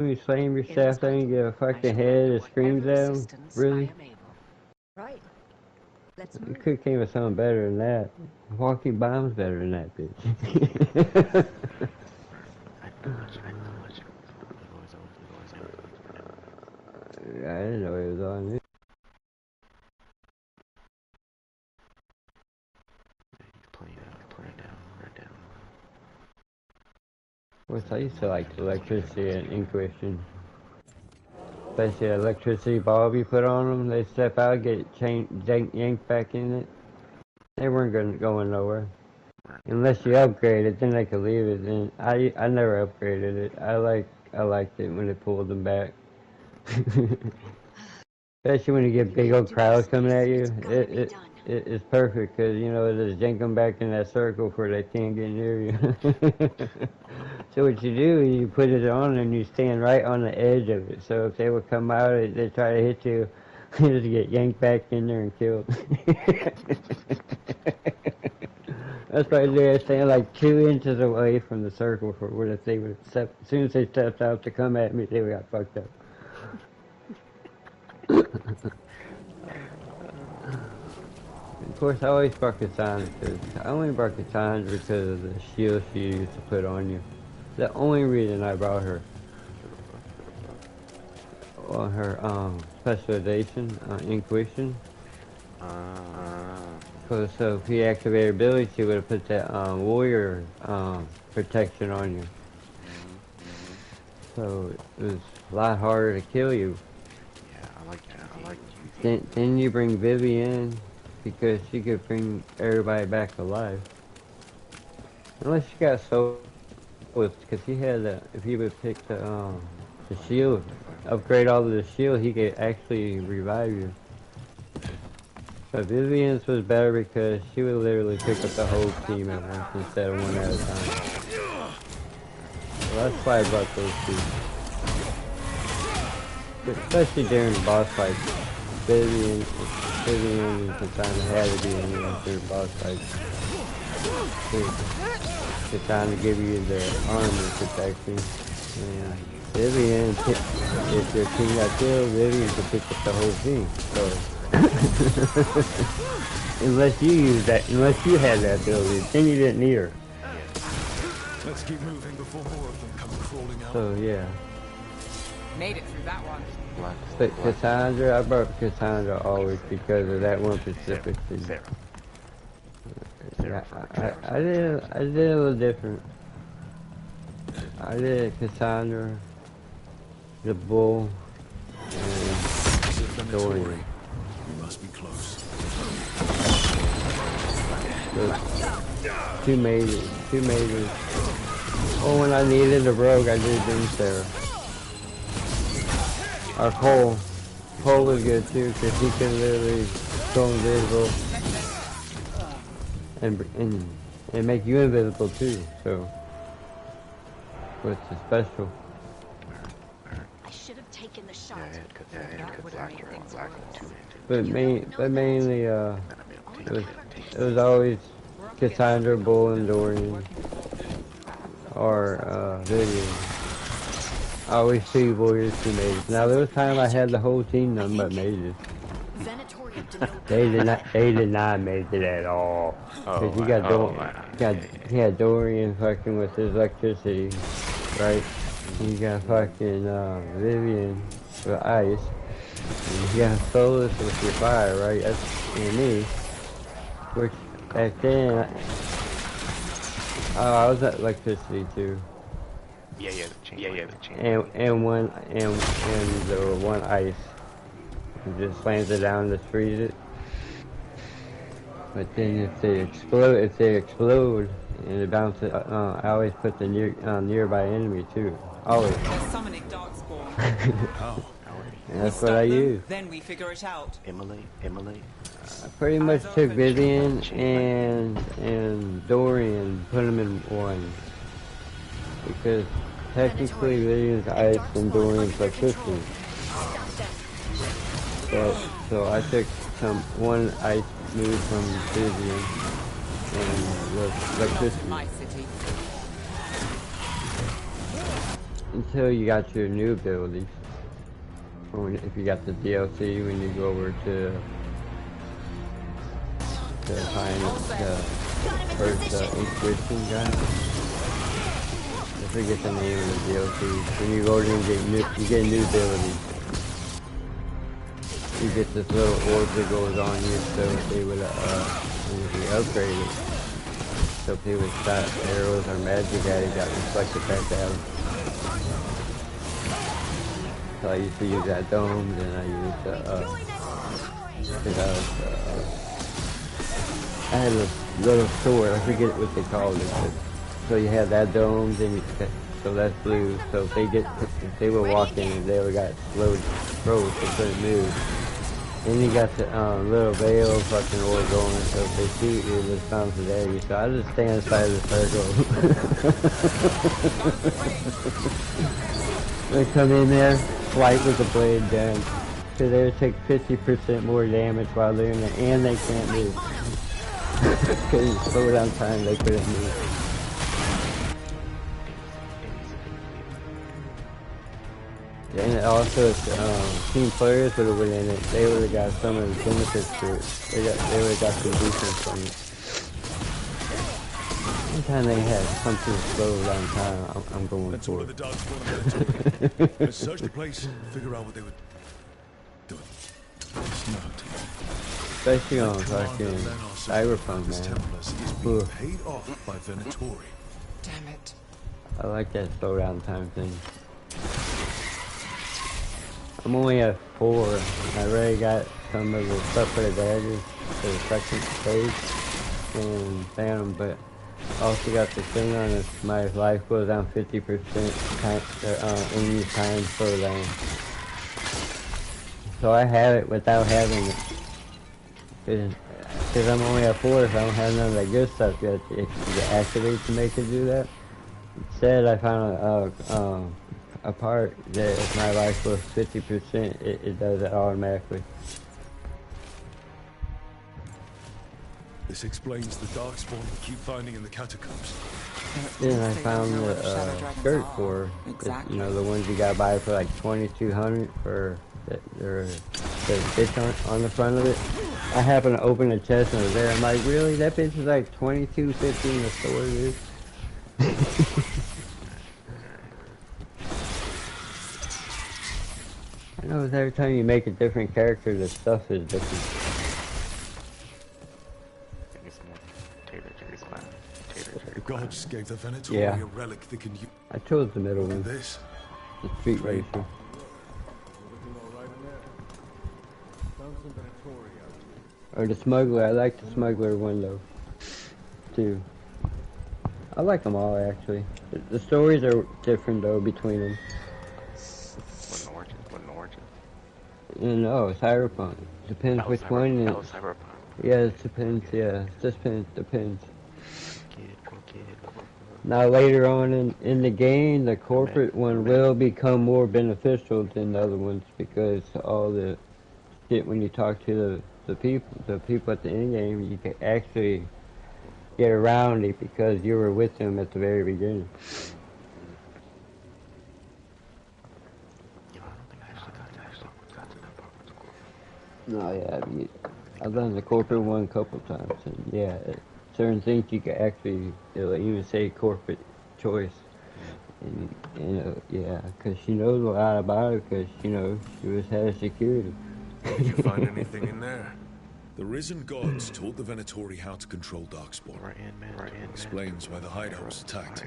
You slam yourself there and get a fucking head that screams at him? Really? Right. Let's You move. could have came with something better than that. Walking bomb's better than that, bitch. I didn't know it was on me. Of course, I used to like electricity and Inquisition. Especially the electricity bulb you put on them, they step out, get yanked back in it. They weren't going nowhere. Unless you upgrade it, then they could leave it. And I never upgraded it. I liked it when it pulled them back. Especially when you get big old crowds coming at you. It's perfect because you know it just yank them back in that circle where they can't get near you. So what you do is you put it on and you stand right on the edge of it. So if they would come out and they try to hit you, you just get yanked back in there and killed. That's why they stand like 2 inches away from the circle for what if they would step. As soon as they stepped out to come at me, they got fucked up. Of course, I always brought Cassandra because I only brought Cassandra because of the shield she used to put on you. The only reason I brought her on her specialization, Inquisition. So if he activated her ability, she would have put that warrior protection on you. So it was a lot harder to kill you. Yeah, I like you. Then you bring Vivian because she could bring everybody back alive. Unless you got so because he had if he would pick the shield, upgrade all of the shield, he could actually revive you. But Vivian's was better because she would literally pick up the whole team at once instead of one at a time. So that's why I brought those two. Especially during the boss fights. Vivian and Katana had to be in there after the boss fights. Katana to give you the armor protection. And Vivian, if your team got killed, Vivian could pick up the whole team. So unless you had that ability, then you didn't need her. Let's keep moving before more of them come crawling out. So yeah. Made it through that one. But Cassandra, I brought Cassandra always because of that one specific thing. Yeah, I did a little different. I did Cassandra, the Bull, and Dorian. We must be close. Two mages. Oh, when I needed a rogue, I did Doomsayer. Our Cole was good too, because he can literally go invisible and make you invisible too. So, what's the special? I should have taken the shot. But mainly, it was always Cassandra, Bull, and Dorian, or Vivian. I always see warriors, 2 mages. Now there was time I had the whole team none but mages. They did not make it at all. Cause you got Dorian fucking with his electricity, right? You got fucking Vivian with ice. And you got Solus with your fire, right? That's me. Which back then, I was at electricity too. Yeah, the chain. And the one ice. It just slams it down to freeze it. But then if they explode and it bounces, I always put the nearby enemy too. Always. They're summoning Darkspawn. How? And that's what I use. Then we figure it out. Immolate. I pretty much took Vivian and Dorian, put them in one. Because technically Vivian's ice and Dorian's electricity. So I took one ice move from Vivian and the electricity. My city. until you got your new abilities. Or if you got the DLC, when you go over to find the first Inquisition guy. I forget the name of the DLC. When you go over and you get new abilities. You get this little orb that goes on you, so they would upgrade it. So people shot arrows or magic at it, got reflected back at them. So I used to use that dome, and I used I had a little sword, I forget what they called it, but so you have that dome, then so that's blue, so if they were walking and they got slowed, froze, they couldn't move. Then you got the little veil fucking orb going, so if they shoot you, it bounces at you. So I just stand inside the circle. They come in there, fight with the blade down. So they take 50% more damage while they're in there, and they can't move. Because slow down time, they couldn't move. And also, if team players would have been in it, they would have got some of the benefits for it. They would have got some defense from it. Anytime they had something to slow down time, I'm going That's for all it. of the dogs want to Let's search the place, figure out what they would do. It's not. Especially on fucking Cyberpunk, man. Ooh, Paid off by Venatori. Damn it. I like that slow down time thing. I'm only at 4. I already got some of the stuff for the daggers for the second stage and Phantom, but I also got the thing on it. My life goes down 50% time, enemy time slow down. So I have it without having it. Because I'm only at 4, so I don't have none of that good stuff yet to activate to make it do that. Instead, I found a part that if my life was 50%, it does it automatically. This explains the darkspawn we keep finding in the catacombs. Then I found the skirt for, Exactly. you know, the ones you gotta buy for like 2,200 for the bitch on the front of it. I happened to open the chest and it was there. I'm like, really? That bitch is like 22.50 in the store, dude. I know every time you make a different character, the stuff is different. The gods gave the Venatori a relic they can use. I chose the middle one, This. the street racer. Or the smuggler. I like the smuggler one though, too. I like them all actually. The stories are different though between them. What an origin. No, Cyberpunk. Depends which one. That was Cyberpunk. Yeah, it depends. Yeah, it just depends. Now later on in the game, the corporate one will become more beneficial than the other ones because all the shit when you talk to the people at the end game, you can actually get around it because you were with them at the very beginning. No, yeah, I've done the corporate one a couple of times, and yeah, certain things you can actually, it'll even say corporate choice, and yeah, because she knows a lot about it, because she was head of security. Did you find anything in there? The risen gods taught the Venatori how to control darkspawn. Explains why the hideout was attacked.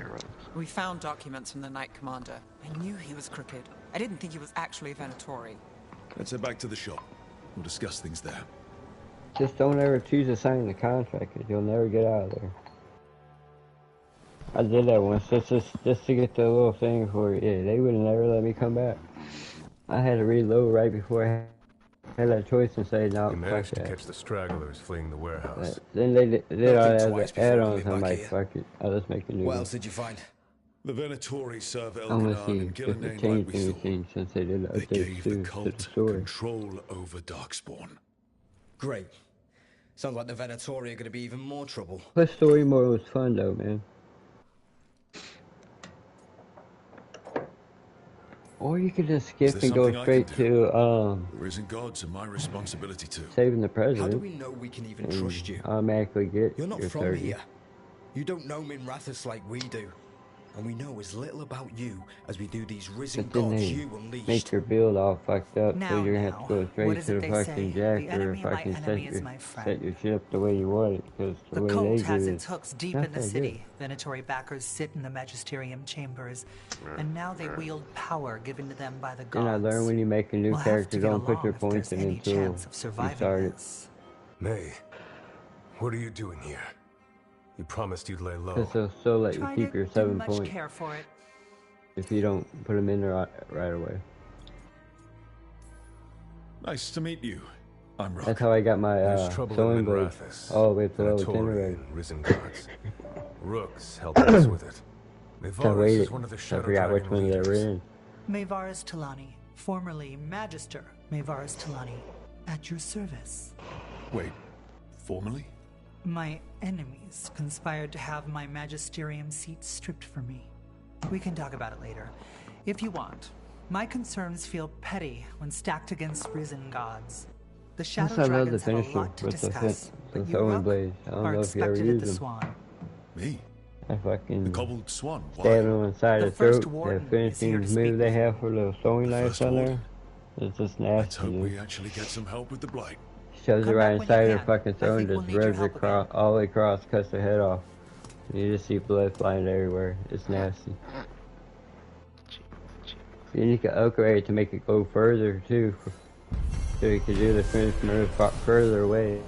We found documents from the Knight Commander. I knew he was crooked. I didn't think he was actually a Venatori. Let's head back to the shop. We'll discuss things there. Just don't ever choose to sign the contract, because you'll never get out of there. I did that once, just to get the little thing for it. Yeah, they would never let me come back. I had to reload right before I had that choice and say, no, We fuck managed to that. catch the stragglers fleeing the warehouse. Then they did all twice that before add-ons, coming I'm back like, here. fuck it, I'll just make a new What one. else did you find? The Venatori serve I want to Elganon see and if it Gillenane like changed we thought. anything since they did the They updates gave the to the cult story. control over darkspawn. Great. Sounds like the Venatori are going to be even more trouble. Plus story mode was fun though, man. Or you could just skip Is there and go something I straight can do? to The risen gods are my responsibility too. saving the How do president. we know we can even And trust you? automatically get You're not your from 30. here. You don't know Minrathous like we do. And we know as little about you as we do these risen But then gods they you unleashed. make your build all fucked up, so Now, you're gonna have to go what straight is to it the they fucking say? jack The or enemy of my fucking enemy is my friend. set your ship the way you want it, because the, The way cult they has do its it, hooks deep not in the that city. Venatori backers sit in the Magisterium chambers, and now they wield power given to them by the good. And I gods. learned when you make a new We'll have character, to get don't put along your if points there's in any until chance of you surviving start it. this. May, what are you doing here? You promised you'd lay low. Because they'll still let you Try keep to your do 7 much points care for it. if you don't put them in there right away. Nice to meet you. I'm Rock. That's how I got my There's trouble sewing in blade Minrathous. all the way to level 10 Venatori already. and risen gods. Rook's helping us with it. I Mayvarus waited. is one of the I Shadow forgot which Dragon one they were leaders. in. Mayvarus Talani, formerly Magister Mayvarus Talani, at your service. Wait, formally? My enemies conspired to have my magisterium seat stripped from me. We can talk about it later, if you want. My concerns feel petty when stacked against risen gods. The Shadow I love the Dragons have a finisher lot to with the discuss, but you, sewing Rook, blades. I don't are know if you ever expected at used the them. Swan. Me? I The fucking cobbled swan? stab Why? them inside The the first throat. warden The is here finishing to speak move they with have you. for the sewing The knife first on there. warden? It's just Let's nasty. hope Dude. we actually get some help with the blight. Shoves it Come right back when you inside her can. fucking I throat think and we'll just need your revs it help again. all the way across, cuts her head off. And you just see blood flying everywhere. It's nasty. Then you can upgrade it to make it go further too. So you can do the finish move further away.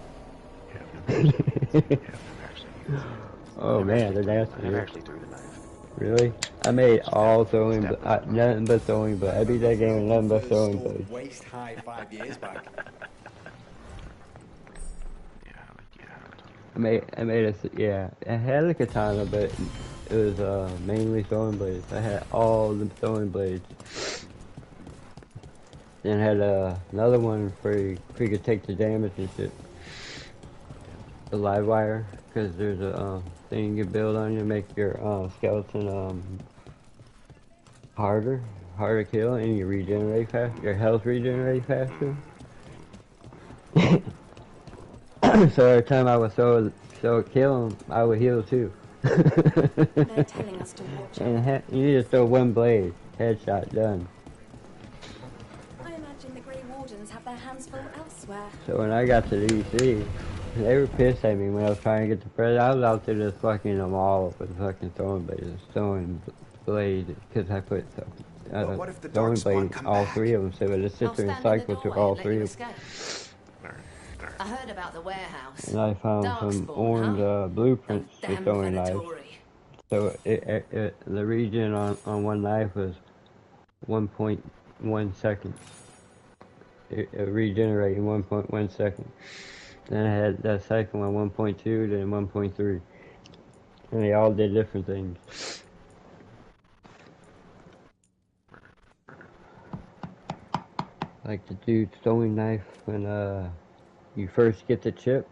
Oh man, they're nasty. I never actually threw the knife. Really? I made all throwing, nothing but throwing, but I beat that game with nothing but throwing blades. Waist high 5 years back. I made it, yeah. I had a katana, but it was mainly throwing blades. I had all the throwing blades. Then I had another one for you could take the damage and shit. The live wire, because there's a thing you can build on you to make your skeleton harder to kill, and you regenerate faster. Your health regenerates faster. So every time I would so kill him, I would heal too. They're telling us to watch out. And you just throw one blade, headshot, done. I imagine the Grey Wardens have their hands full elsewhere. So when I got to DC, they were pissed at me when I was trying to get the president. I was out there just fucking them all up with fucking throwing blades, because I put what if the throwing Dark Spawn blade, come all back? 3 of them, so it just I'll sits there and stand in the cycle through doorway all and let 3 you of them. escape. I heard about the warehouse. And I found some Darkspawn, orange huh? blueprints for Damn throwing knives. Venatori. So the regen on one knife was 1.1 seconds. It regenerated in 1.1 second. Then I had that second one 1.2, then 1.3. And they all did different things. Like the dude's throwing knife when you first get the chip.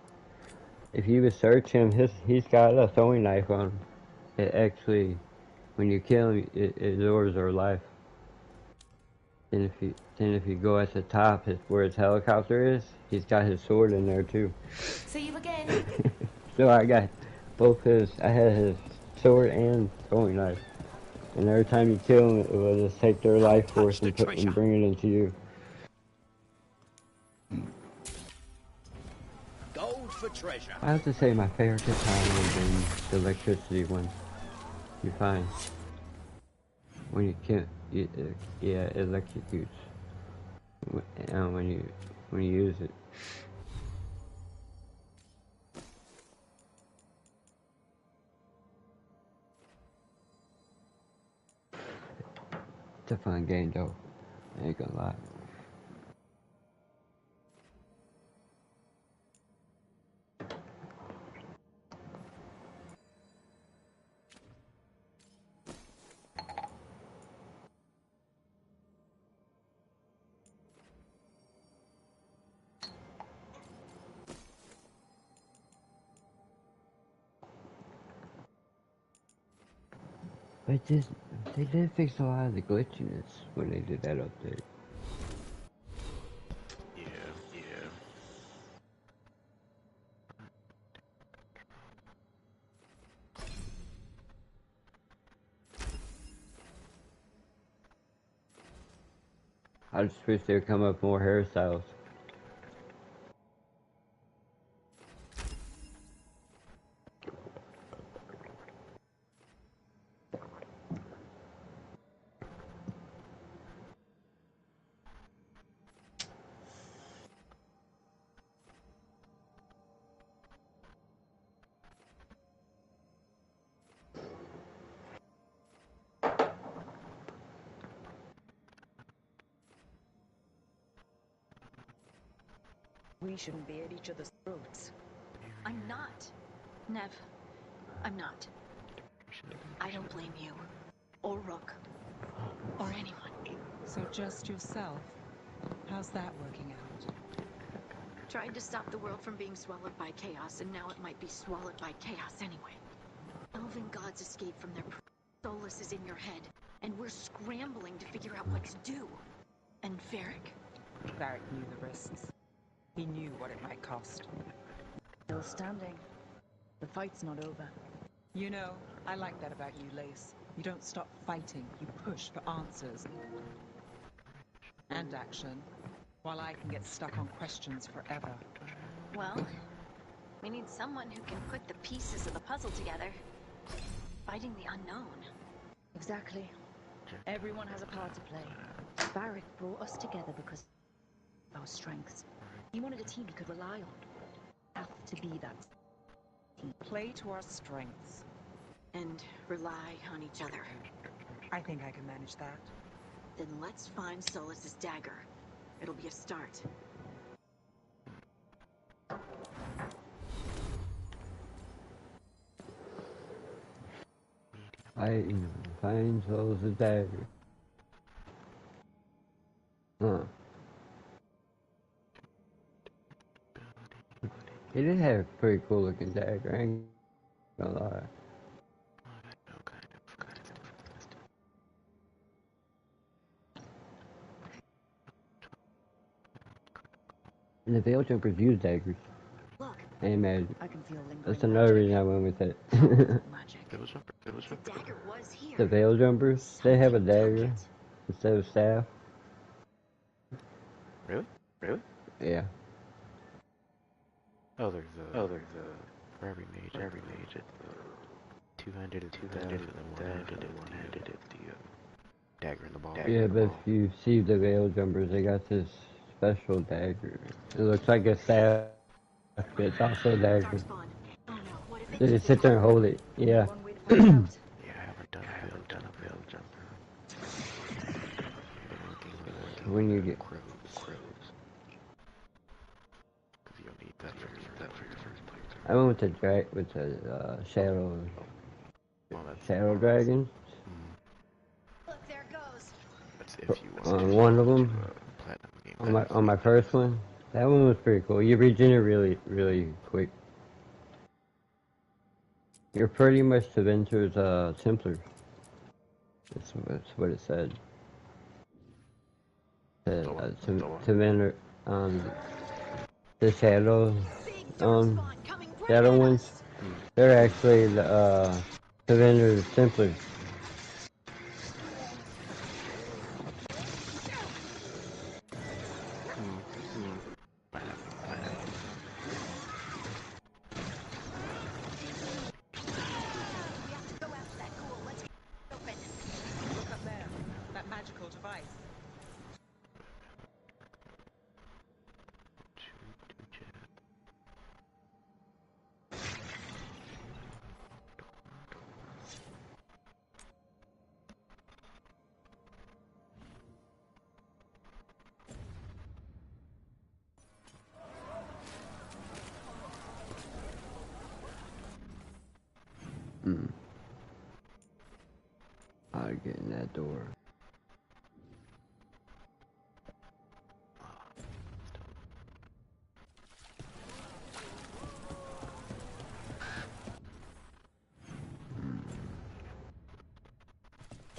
If you would search him, he's got a throwing knife on him. It actually, when you kill him, it lowers their life. Then if you go at the top, where his helicopter is, he's got his sword in there too. See you again. So I got I had his sword and throwing knife. And every time you kill him, it will just take their life force and bring it into you. Gold for treasure. I have to say my favorite katana has been the electricity one. You find when you kill, yeah, it electrocutes. When you use it. It's a fun game though. I ain't gonna lie. But this, They did fix a lot of the glitchiness when they did that update. Yeah, yeah. I just wish they would come up with more hairstyles. We shouldn't be at each other's throats. I'm not. Nev, I'm not. I don't blame you. Or Rook. Or anyone. So just yourself? How's that working out? Tried to stop the world from being swallowed by chaos, and now it might be swallowed by chaos anyway. Elven gods escaped from their Solus is in your head, and we're scrambling to figure out what to do. And Varric? Varric knew the risks. He knew what it might cost. Still standing. The fight's not over. You know, I like that about you, Lace. You don't stop fighting. You push for answers. And action. While I can get stuck on questions forever. Well, we need someone who can put the pieces of the puzzle together. Fighting the unknown. Exactly. Everyone has a part to play. Varric brought us together because of our strengths. He wanted a team he could rely on. Have to be that team. Play to our strengths. And rely on each other. I think I can manage that. Then let's find Solus's dagger. It'll be a start. Find Solus's dagger. Huh. He did have a pretty cool looking dagger, I ain't gonna lie. And the Veil Jumpers use daggers. Look, I imagine. I can feel lingering That's another reason I went with it. The the dagger was here. Veil Jumpers, they have a dagger instead of staff. Really? Really? Yeah. Oh, there's a for every mage at the 200 and 100 at the dagger in the ball. Yeah, but if you see the Veil Jumpers, they got this special dagger. It looks like a staff, but it's also a dagger. They just sit there and hold it. Yeah. Yeah, I haven't done a veil jumper. When you get crows. Because you'll need that for your first playthrough. I went with the shadow dragon. Look, there it goes. That's if you want One of them. On my first one, that one was pretty cool. You regenerate really quick. You're pretty much Tevinter's Templar. That's what it said. Teventer, the shadow ones, they're actually the Tevinter's Templars.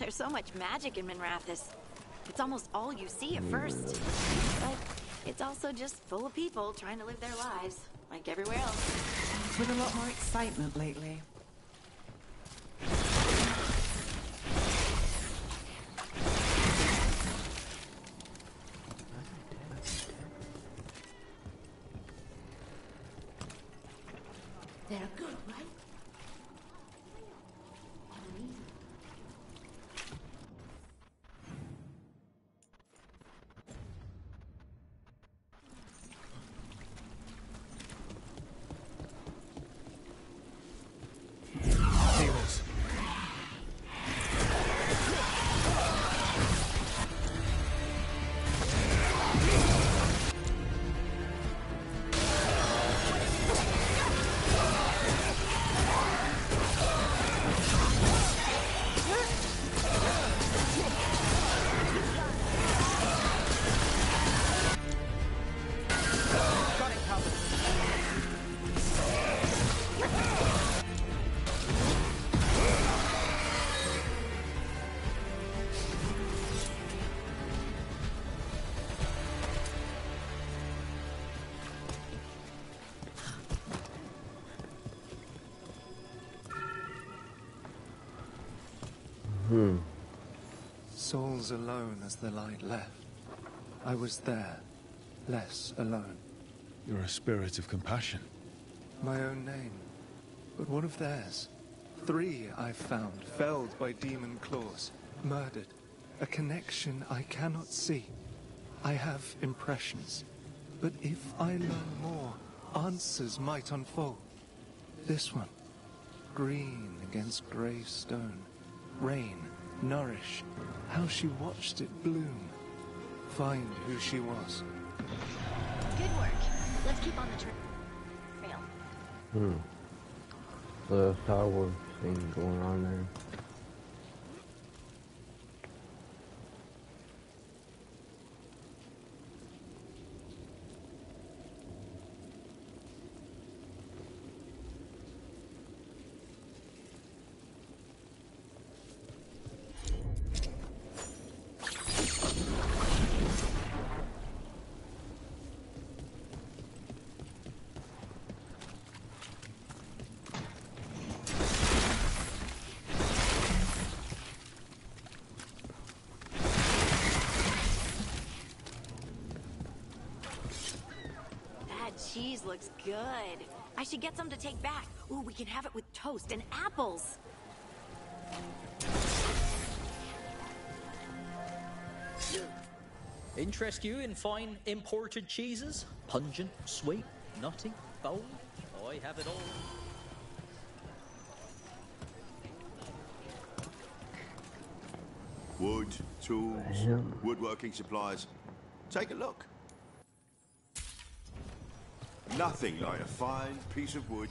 There's so much magic in Minrathous. It's almost all you see at first. But it's also just full of people trying to live their lives, like everywhere else. With a lot more excitement lately. They're good, right? Souls alone as the light left. I was there, less alone. You're a spirit of compassion. My own name, but one of theirs. 3 I've found, felled by demon claws, murdered. A connection I cannot see. I have impressions, but if I learn more, answers might unfold. This one, green against grey stone, rain, nourish, how she watched it bloom, find who she was. Good work. Let's keep on the trail. The Star Wars thing going on there. Cheese looks good. I should get some to take back. Ooh, we can have it with toast and apples. Interest you in fine imported cheeses? Pungent, sweet, nutty, bold? I have it all. Wood, tools, woodworking supplies. Take a look. Nothing like a fine piece of wood.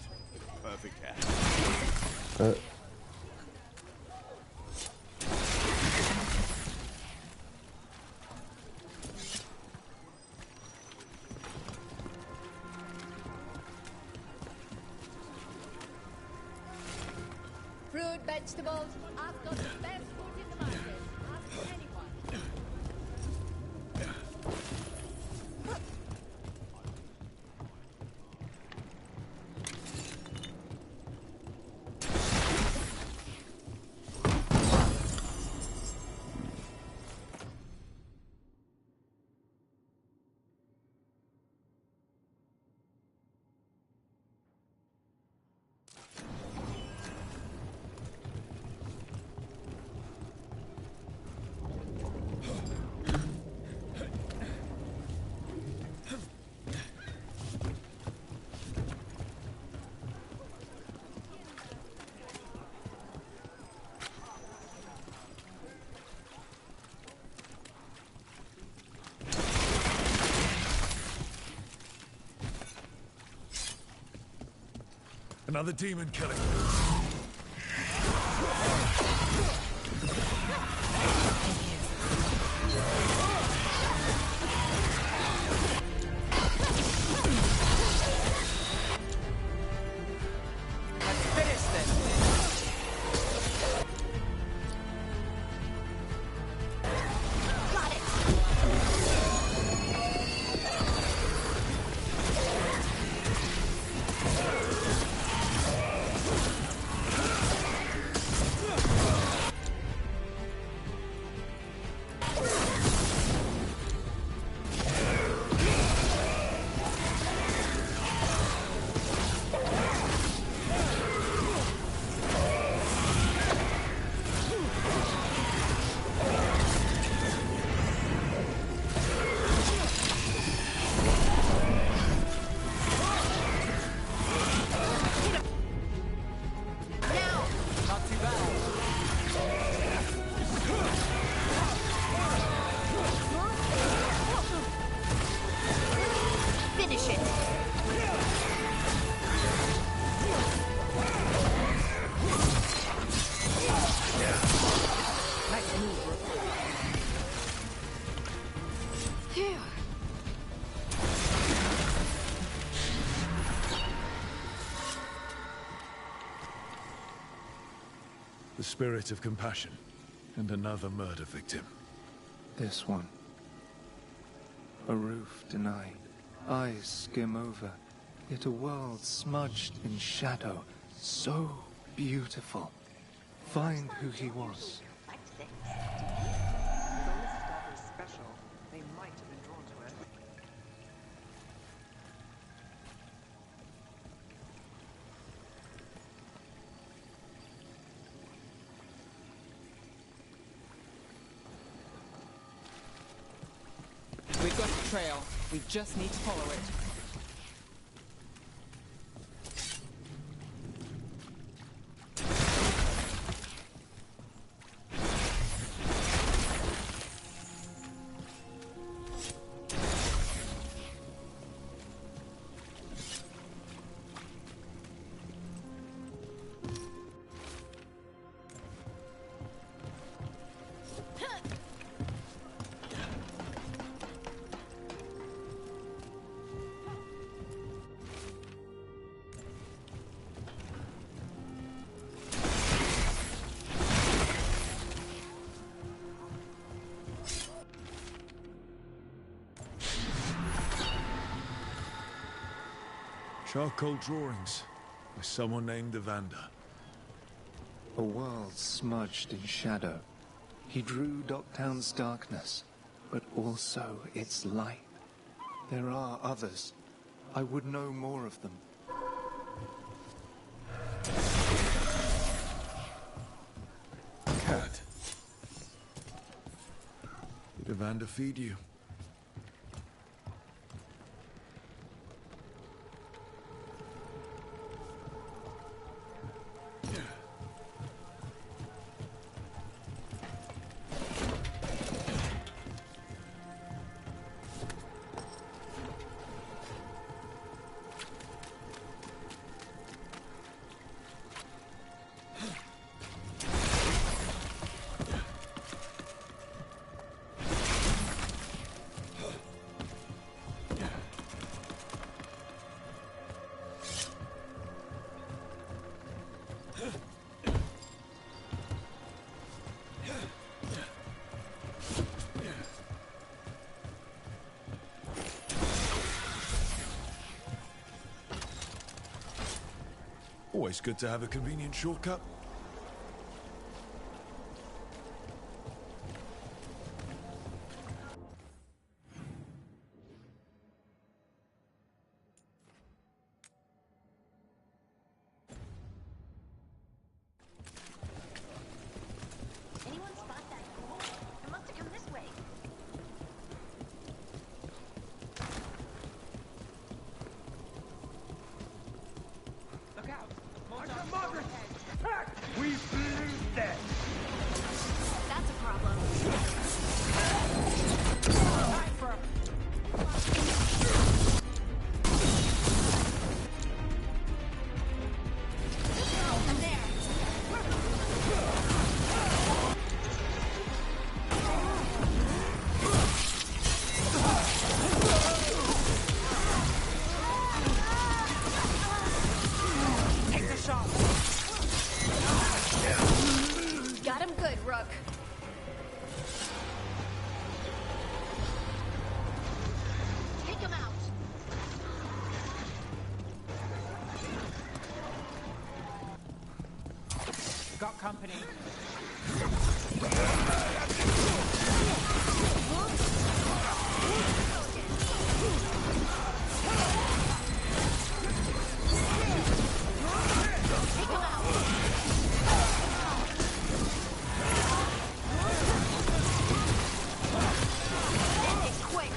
Perfect hat. Fruit, vegetables. I've got the best food in the market. Ask anyone. Another demon killing. Phew. The spirit of compassion, and another murder victim. This one. A roof denied, eyes skim over, yet a world smudged in shadow, so beautiful. Find who he was. Special. They might have been drawn to it. We've got a trail. We just need to follow it. Charcoal drawings by someone named Evander. A world smudged in shadow. He drew Docktown's darkness, but also its light. There are others. I would know more of them. Cat. Did Evander feed you? Always good to have a convenient shortcut. Anyone spot that goal? It must have come this way. Look out! Margaret! We blew that! That's a problem. I'm there. Take the shot. Got him good, Rook. Take him out. Got company. Take him out. It's quick.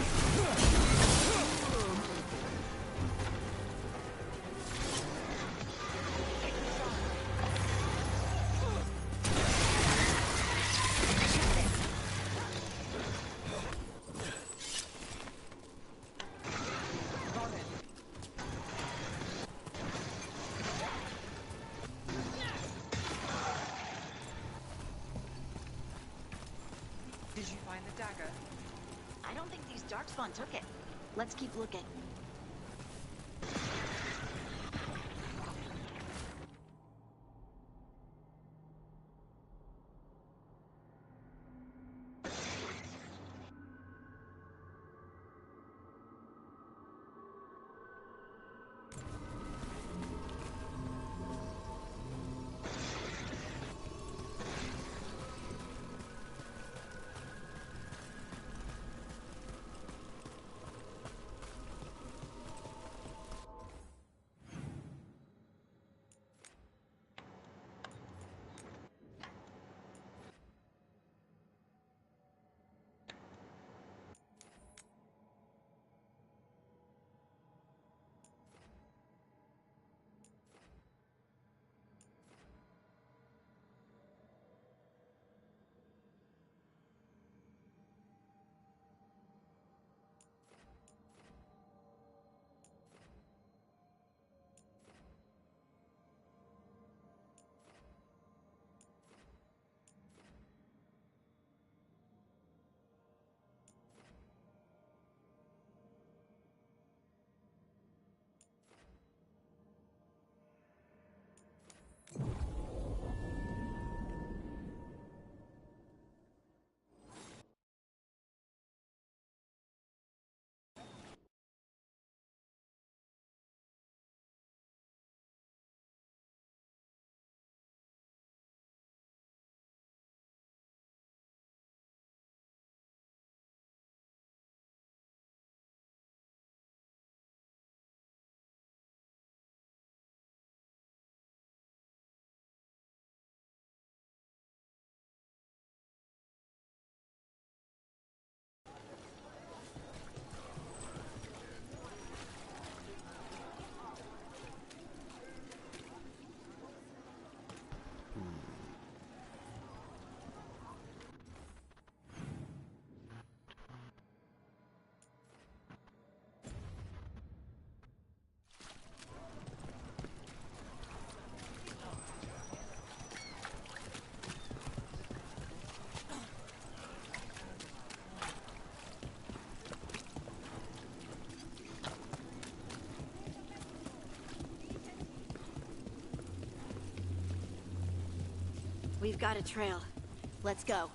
don't think these darkspawn took it. Let's keep looking. We've got a trail. Let's go.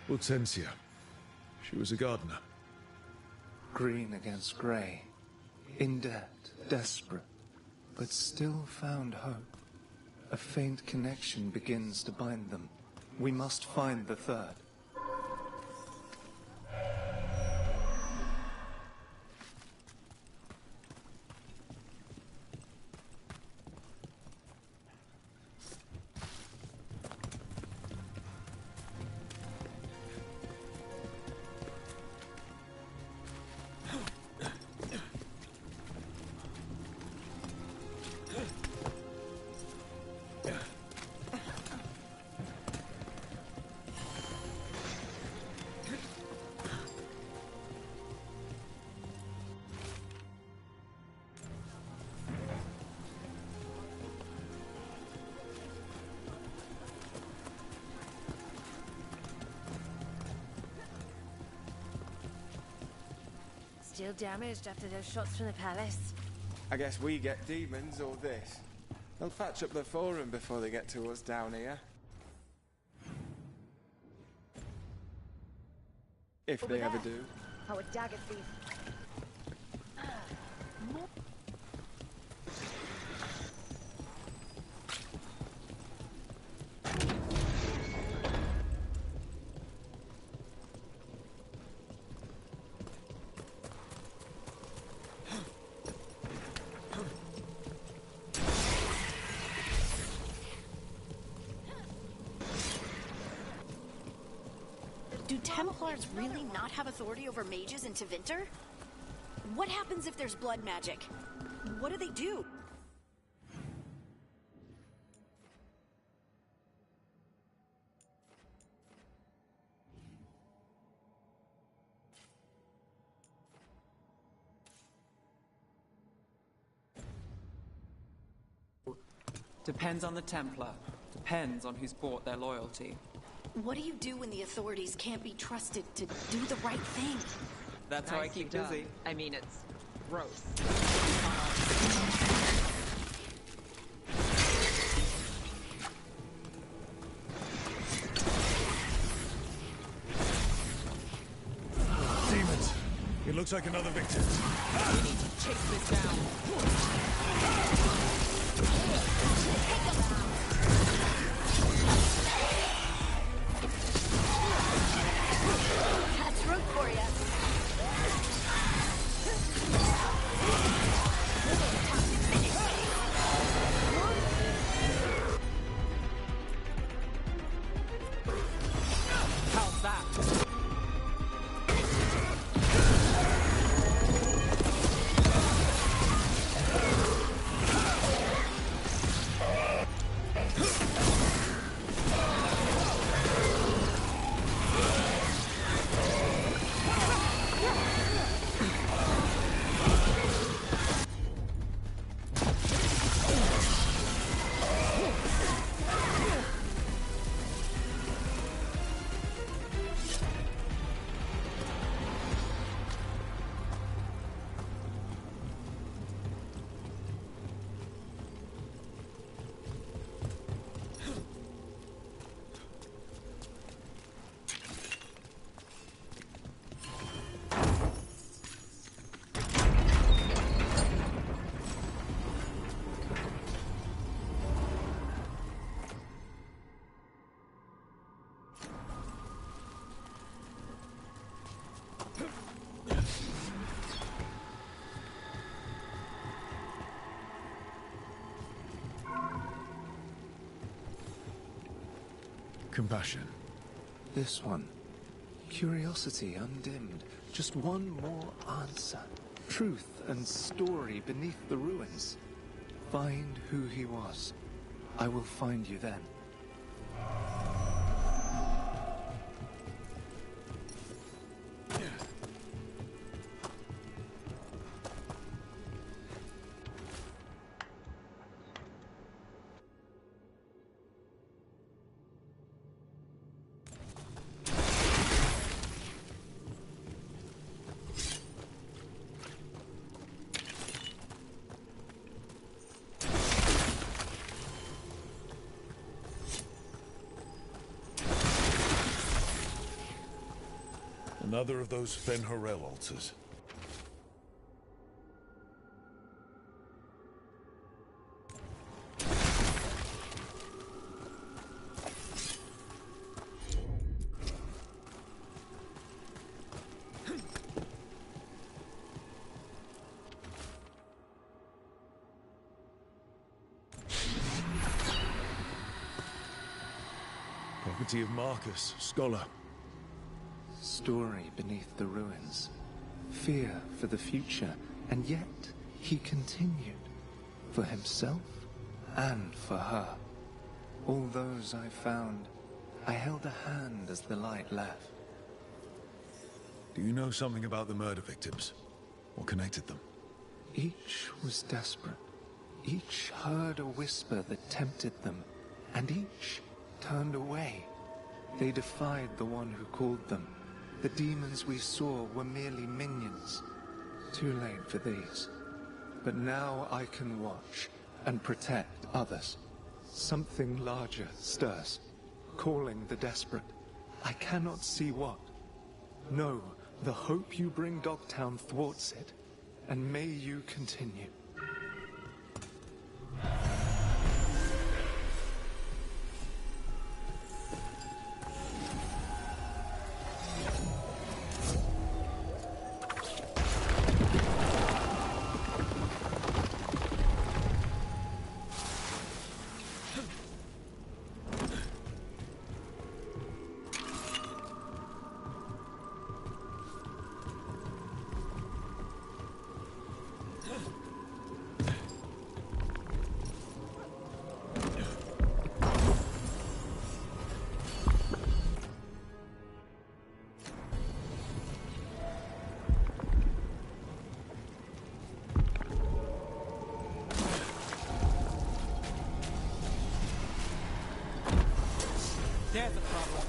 Hortensia. She was a gardener. Green against grey. In debt, desperate, but still found hope. A faint connection begins to bind them. We must find the third. Still damaged after those shots from the palace. I guess we get demons or this. They'll patch up the forum before they get to us down here. If Over they there. ever do. Our dagger thief. Do Templars really not have authority over mages in Tevinter? What happens if there's blood magic? What do they do? Depends on the Templar. Depends on who's bought their loyalty. What do you do when the authorities can't be trusted to do the right thing? That's how I keep busy. I mean, it's gross. Demons! It looks like another victim. We need to chase this down. That's root for you. How's that? Compassion. This one. Curiosity undimmed. Just one more answer. Truth and story beneath the ruins. Find who he was. I will find you then. Another of those Fen'Harel altars. Property of Marcus, scholar. Story beneath the ruins. Fear for the future, and yet he continued. For himself and for her. All those I found, I held a hand as the light left. Do you know something about the murder victims? What connected them? Each was desperate. Each heard a whisper that tempted them, and each turned away. They defied the one who called them. The demons we saw were merely minions. Too late for these. But now I can watch and protect others. Something larger stirs, calling the desperate. I cannot see what. No, the hope you bring Dogtown thwarts it, and may you continue. There's a problem.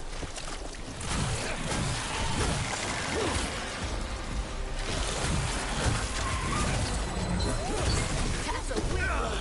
That's a weird look.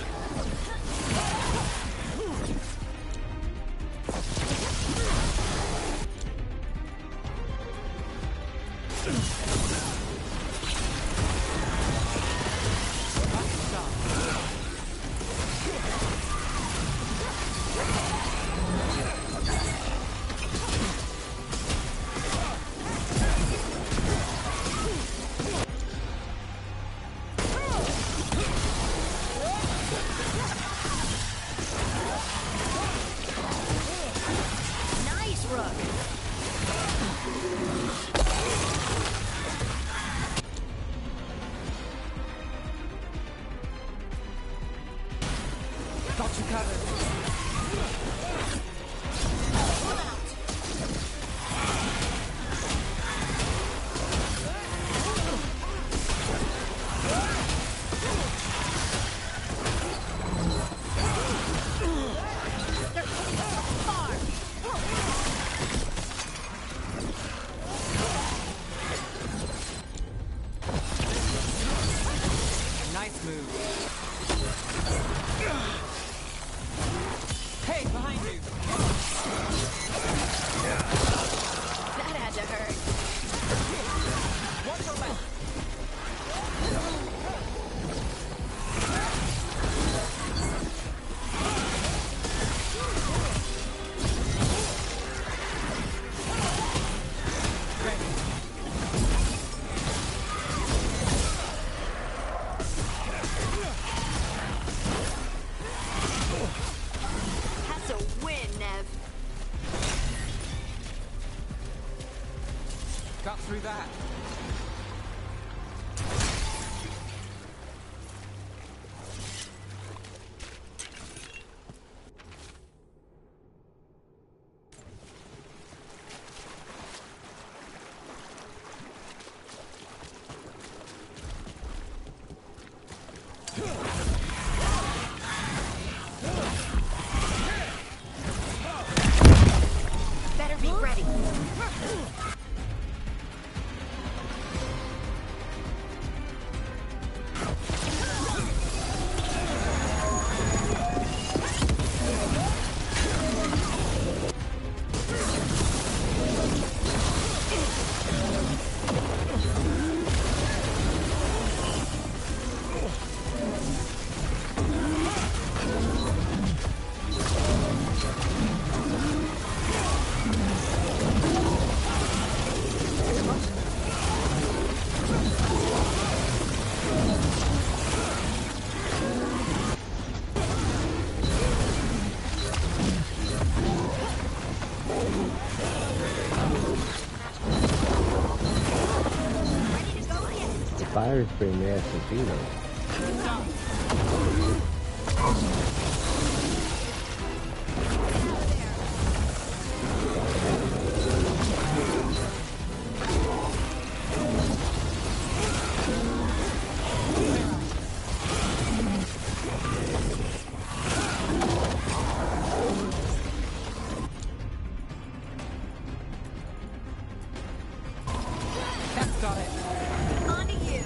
Got you covered. Nice move. Hey, behind you! That had to hurt. Watch your left! That's a win, Nev. Got through that. Better be ready. Fire spray may have to do though. That's got it. On to you.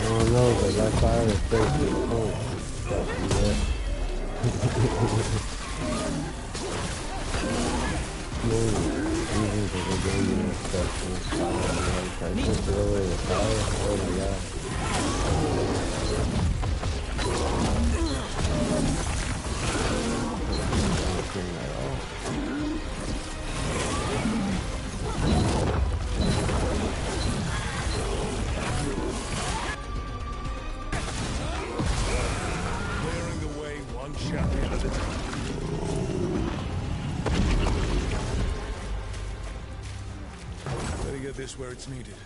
don't know, but that fire is pretty cool. Yeah. Even for the game and stuff, it's fire, like, I took it away the fire, oh my god. At all. Clearing the way one champion at a time. Better get this where it's needed.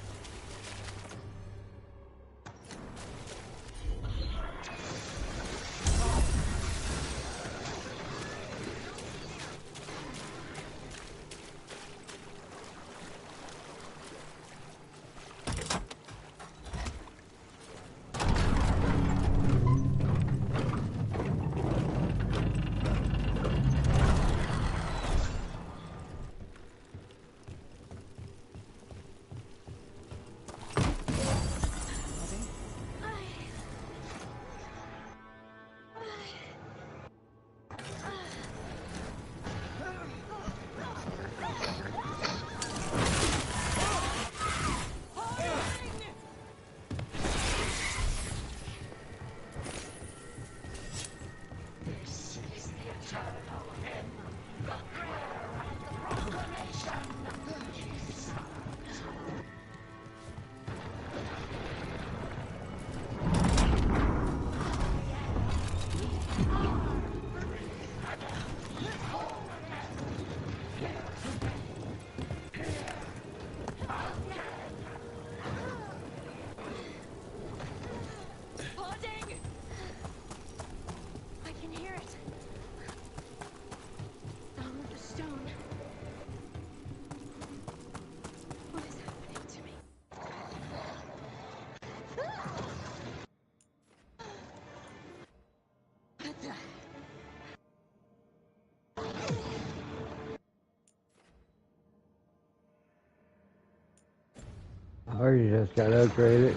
Or you just gotta upgrade it.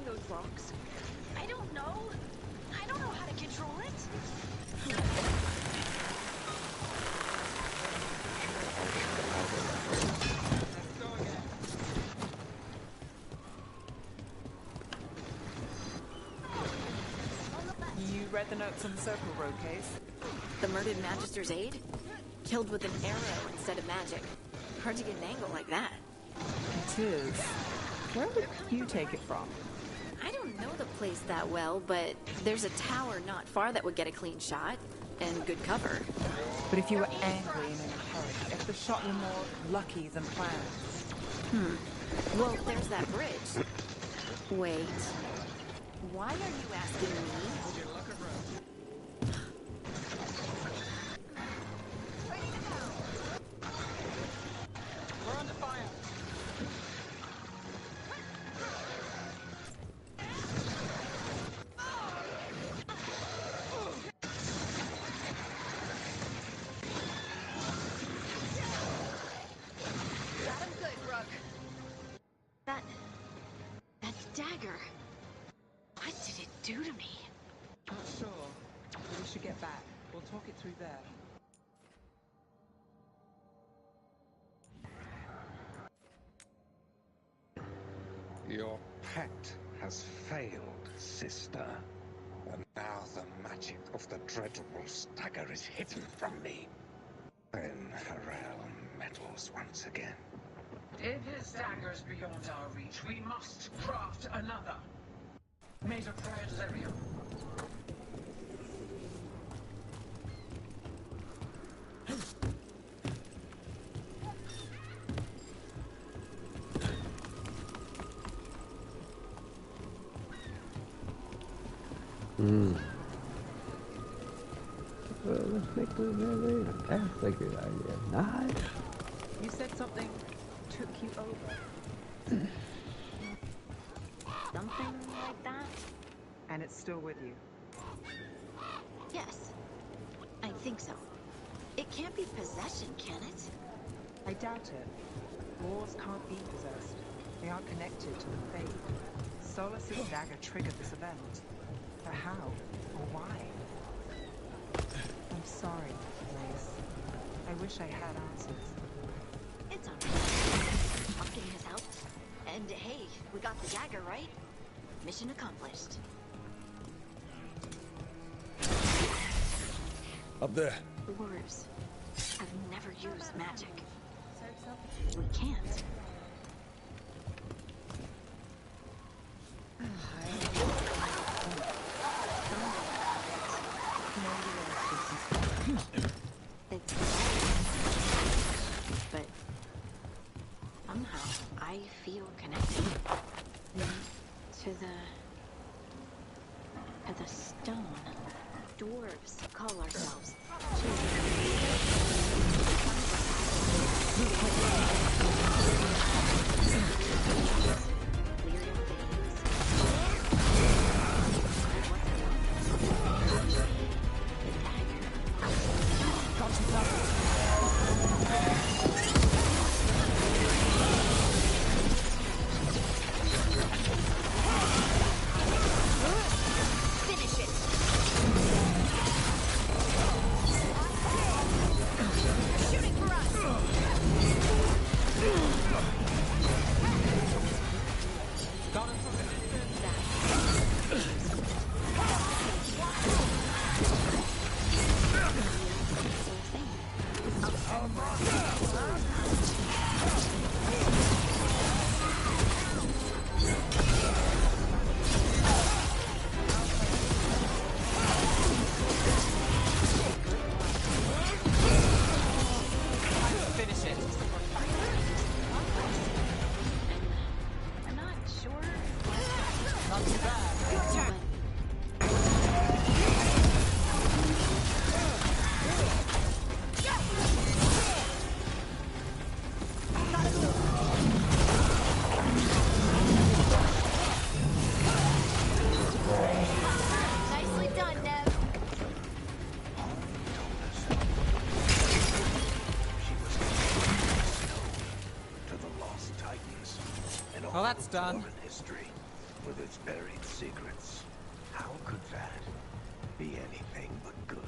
Those rocks. I don't know. I don't know how to control it. You read the notes on the Circle Road case? The murdered Magister's aide? Killed with an arrow instead of magic. Hard to get an angle like that. It is. Where would you take it from? I don't know the place that well, but there's a tower not far that would get a clean shot. And good cover. But if you were angry and in a hurry, if the shot were more lucky than planned. Well, there's that bridge. Wait. Why are you asking me? We're under fire. Got him good, Rook. That dagger. What did it do to me? Not sure. But we should get back. We'll talk it through there. Your pet has failed, sister. And now the magic of the dreadful stagger is hidden from me. Then Harel meddles once again. If his dagger is beyond our reach, we must craft another. Made of prayer to Zerion. Well, let's make it later. That's a good idea. Nice. You said something took you over. Something like that? And it's still with you. Yes. I think so. It can't be possession, can it? I doubt it. Wars can't be possessed. They are connected to the fate. Solus's dagger triggered this event. But how? Or why? I'm sorry, Lace. I wish I had answers. It's alright. Pumpkin has helped. And hey, we got the dagger, right? Mission accomplished. Up there. Dwarves have never used magic. We can't. But somehow I feel connected to the stone. Dwarves call ourselves Well, that's done. History with its buried secrets. How could that be anything but good?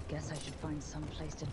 Guess I should find some place to...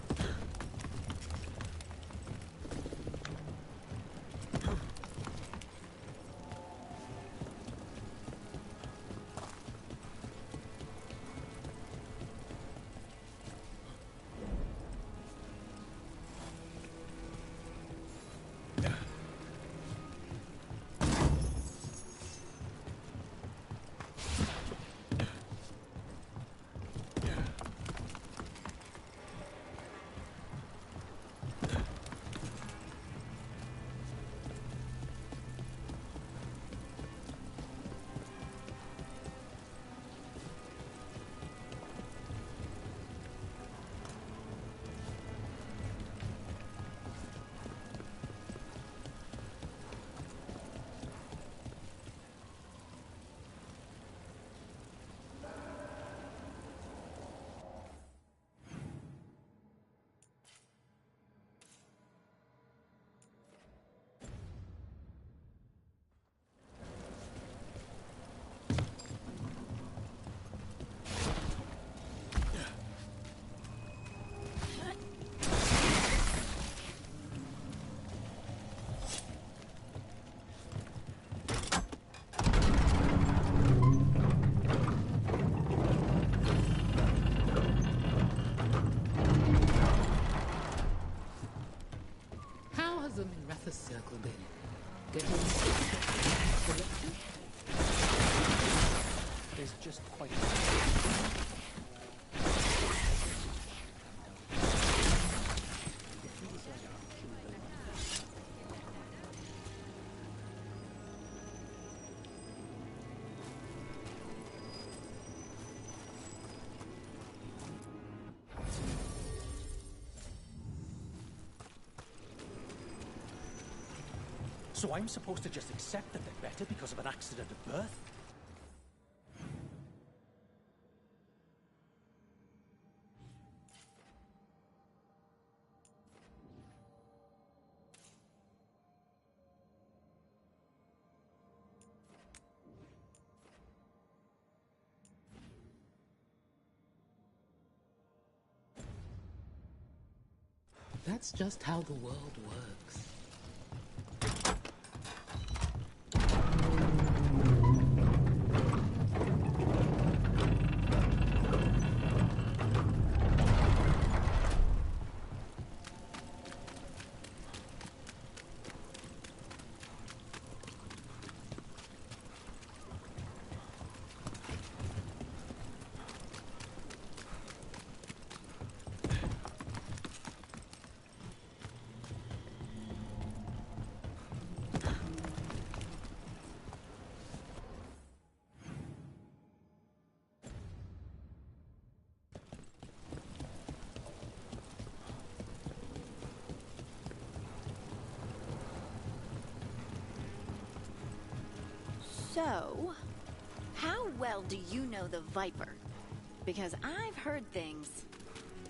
The circle been getting collected? There's just quite So I'm supposed to just accept that they're better because of an accident at birth? That's just how the world works. So, how well do you know the Viper? Because I've heard things.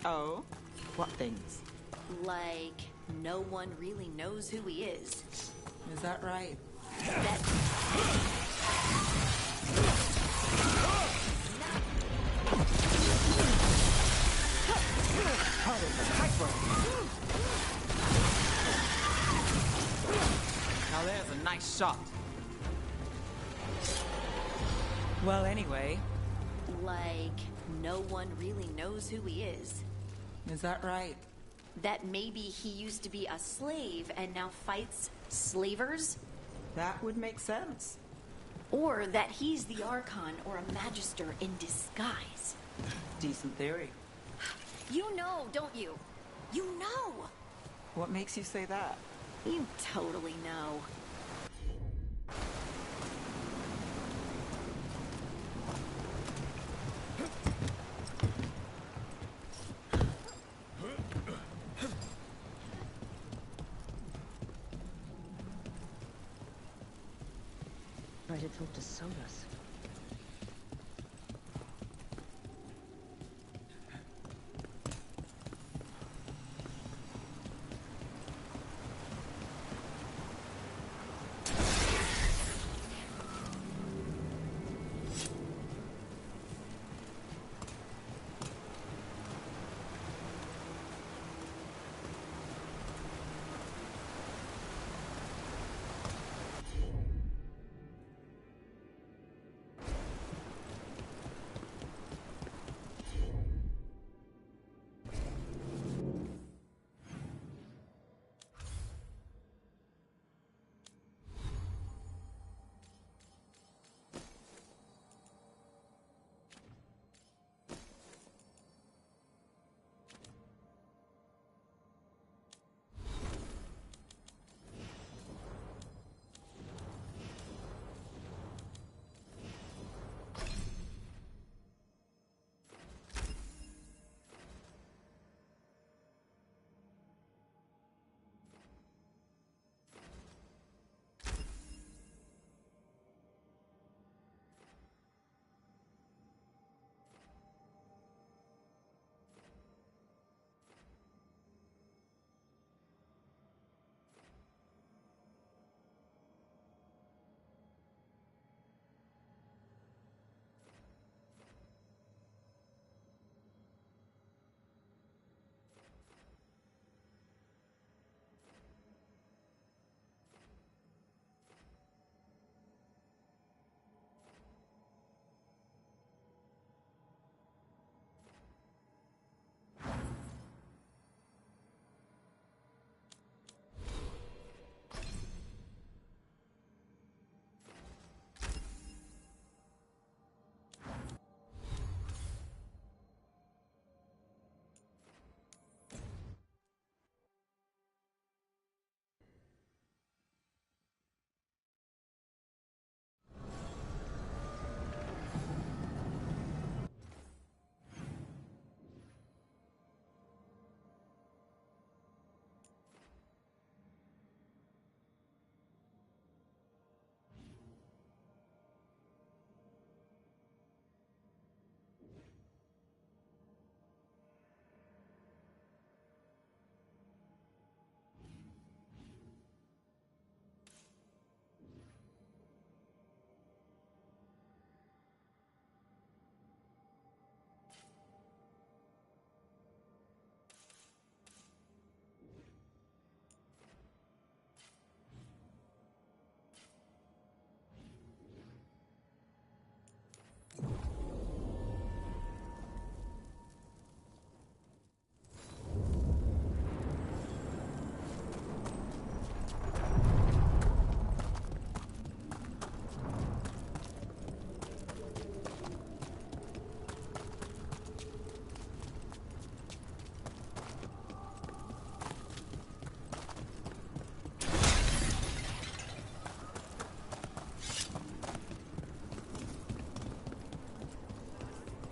Oh? What things? Like, no one really knows who he is. Is that right? Now there's a nice shot. Well, anyway. Like, no one really knows who he is. Is that right? That maybe he used to be a slave and now fights slavers? That would make sense. Or that he's the Archon or a Magister in disguise. Decent theory. You know, don't you? You know! What makes you say that? You totally know. Try to talk to Solus.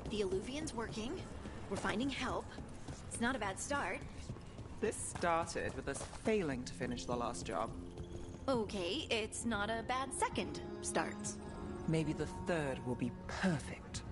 The Illuvian's working. We're finding help. It's not a bad start. This started with us failing to finish the last job. Okay, it's not a bad second start. Maybe the third will be perfect.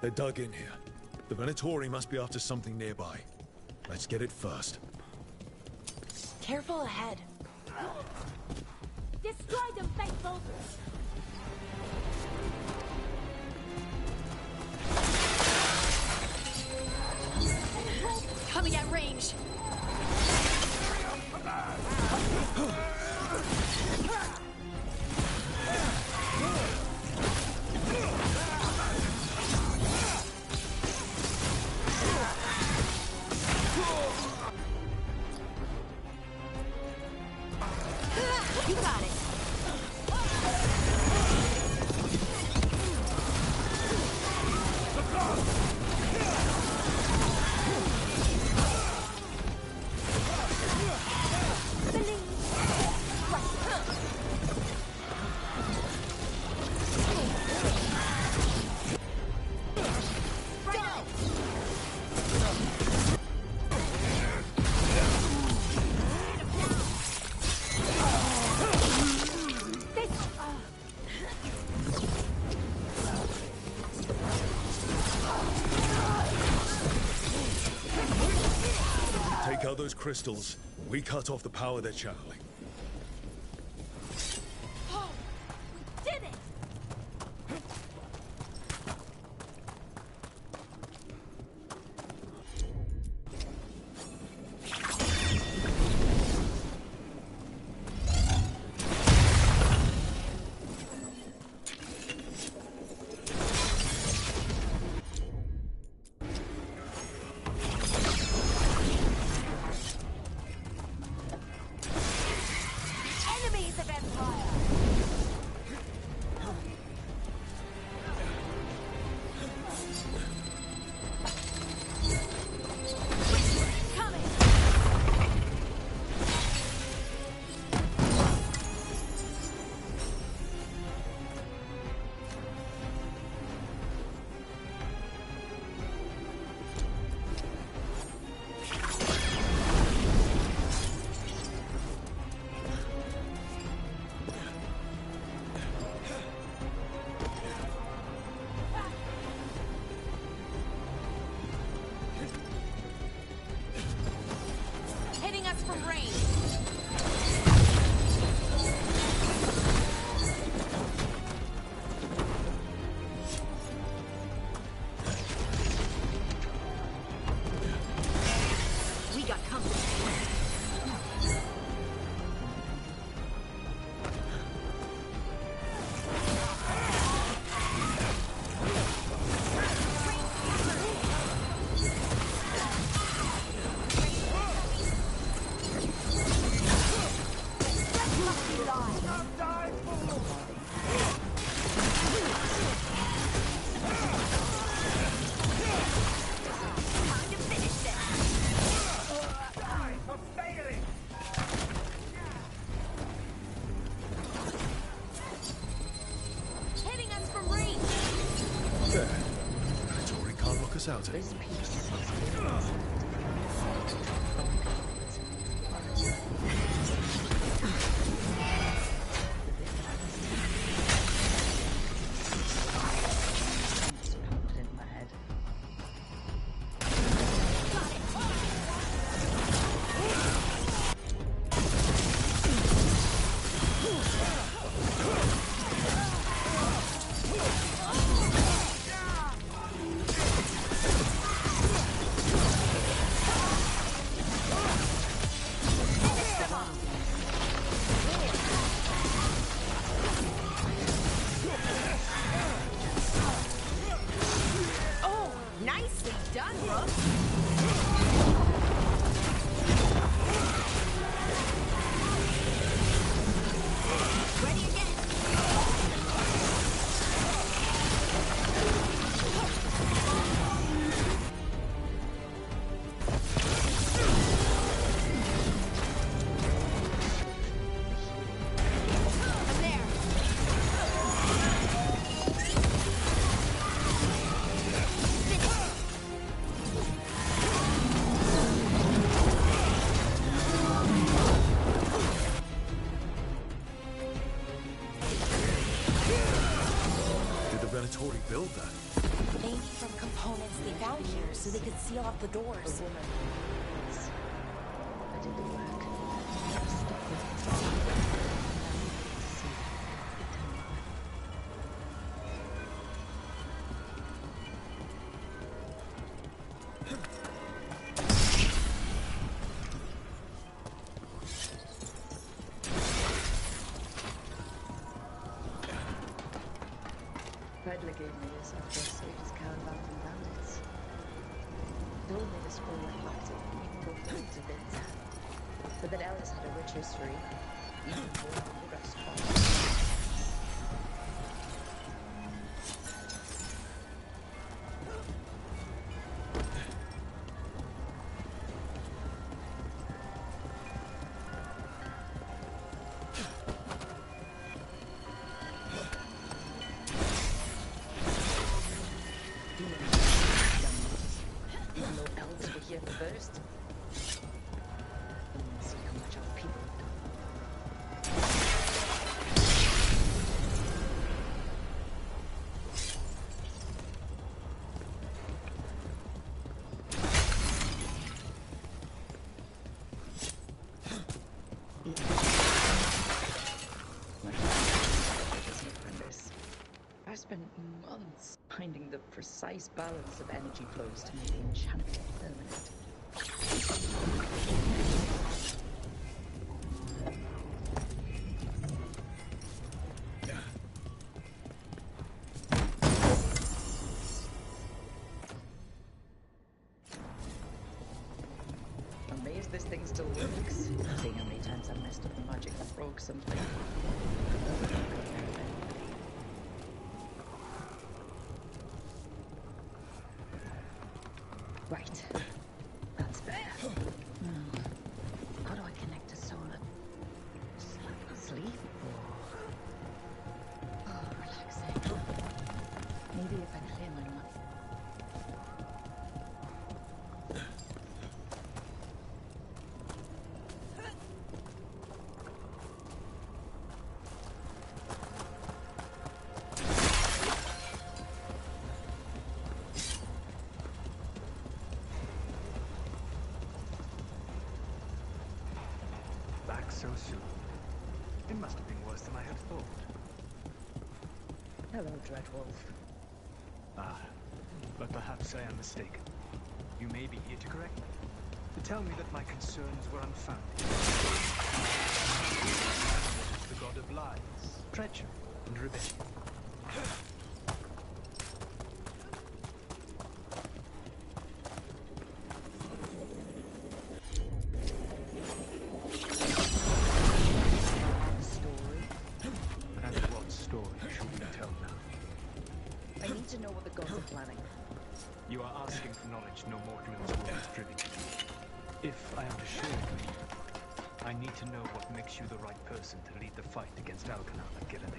They're dug in here. The Venatori must be after something nearby. Let's get it first. Careful ahead. Destroy them, faithful! Coming at range. You got it. Take out those crystals. We cut off the power they're channeling. Oh, we did it! starting. This piece Build that? Maybe from components they found here so they could seal off the doors. I did the work. Pedler gave me this after I saved his caravan from bandits. Told me the scroll went back to both to bits. But that Ellis had a rich history, even more than the rest of us. First, and see how much our people have done. I spent months finding the precise balance of energy flows to make the enchantment permanent. Amazed this thing still works. Seeing how many times I messed up the magic and broke something. Right. That's better. Now, how do I connect to solar? Sleep? Oh, relaxing. Maybe if I clear my mind. So soon. It must have been worse than I had thought. Hello, Dreadwolf. Ah, but perhaps I am mistaken. You may be here to correct me, to tell me that my concerns were unfounded. The god of lies, treachery, and rebellion. You are asking for knowledge no mortal's world is privy to. If I am to share it with you, I need to know what makes you the right person to lead the fight against Alkanal and Gillian.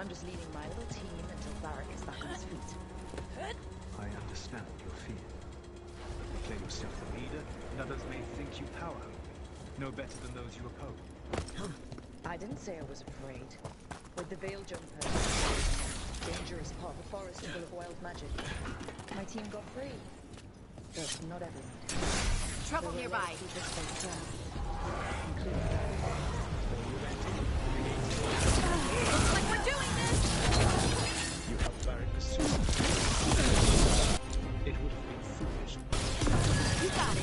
I'm just leading my little team until Varric is back on his feet. I understand your fear. But proclaim yourself the leader, and others may think you power hungry. No better than those you oppose. I didn't say I was afraid. With the Veil Jumper, dangerous part of the forest full of wild magic, my team got free. But not everyone did. Trouble nearby. Looks like we're doing this! You have Varric pursued. It would have been foolish. You got it.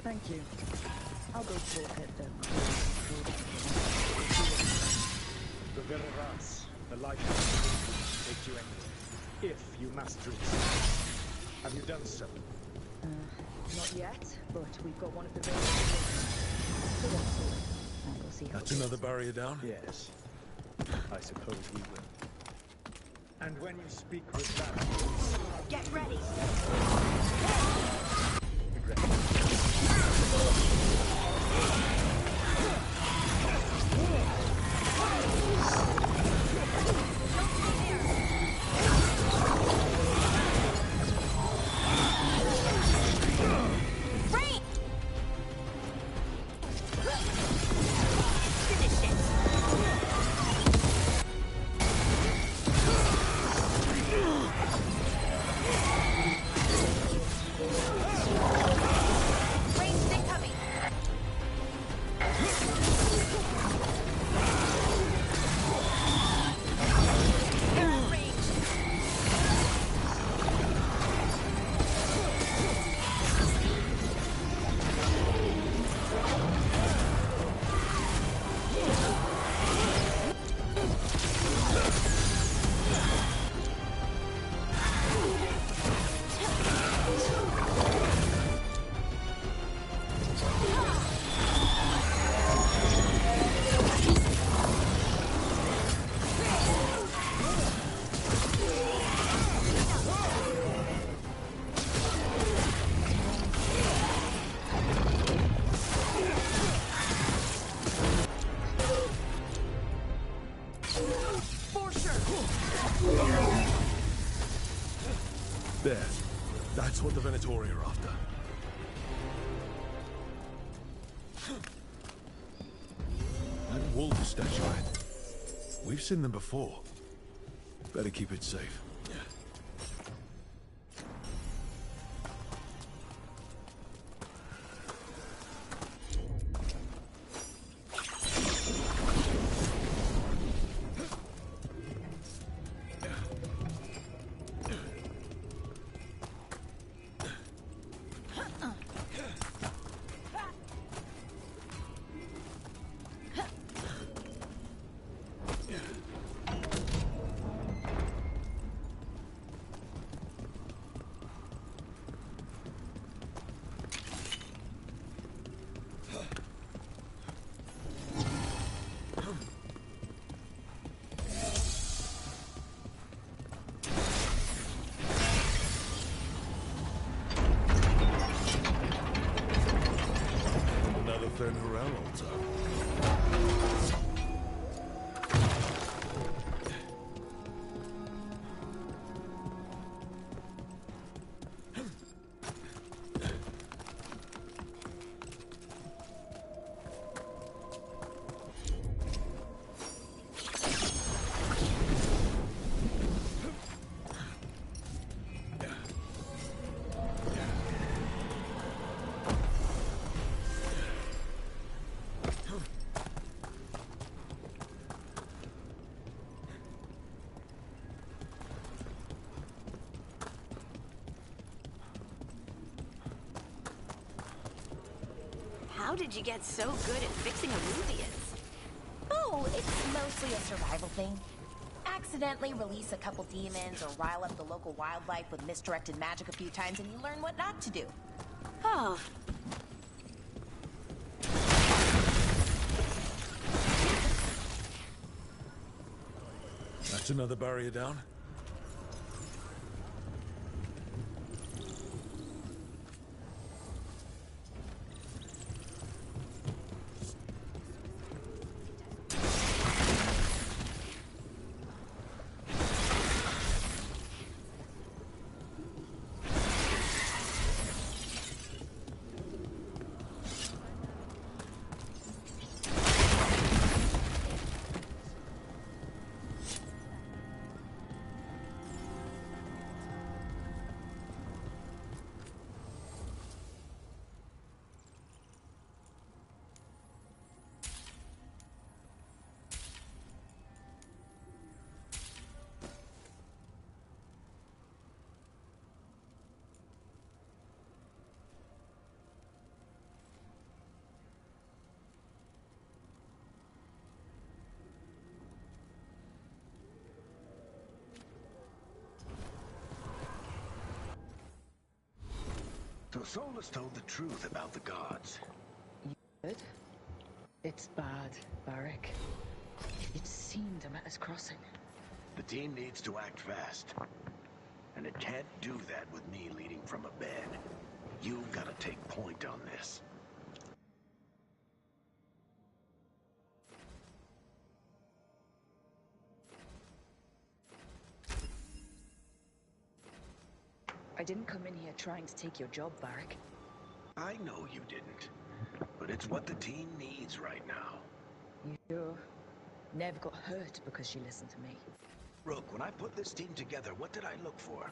Thank you. I'll go full hit then. The Veilguard, the light will take you anywhere, if you master it. Have you done so? Not yet, but we've got one of the Veilguard. And we'll see how That's another barrier down? Yes. I suppose we will. And when you speak with that, get ready. There. That's what the Venatori are after. That wolf statuette. We've seen them before. Better keep it safe. Then Horel altar. How did you get so good at fixing Arubians? Oh, it's mostly a survival thing. Accidentally release a couple demons or rile up the local wildlife with misdirected magic a few times and you learn what not to do. Oh. That's another barrier down. So Solus told the truth about the gods. You good? It's bad, Barik. You'd seen Demeter's crossing. The team needs to act fast. And it can't do that with me leading from a bed. You've got to take point on this. I didn't come in here trying to take your job, Barik. I know you didn't. But it's what the team needs right now. You sure? Nev got hurt because she listened to me. Rook, when I put this team together, what did I look for?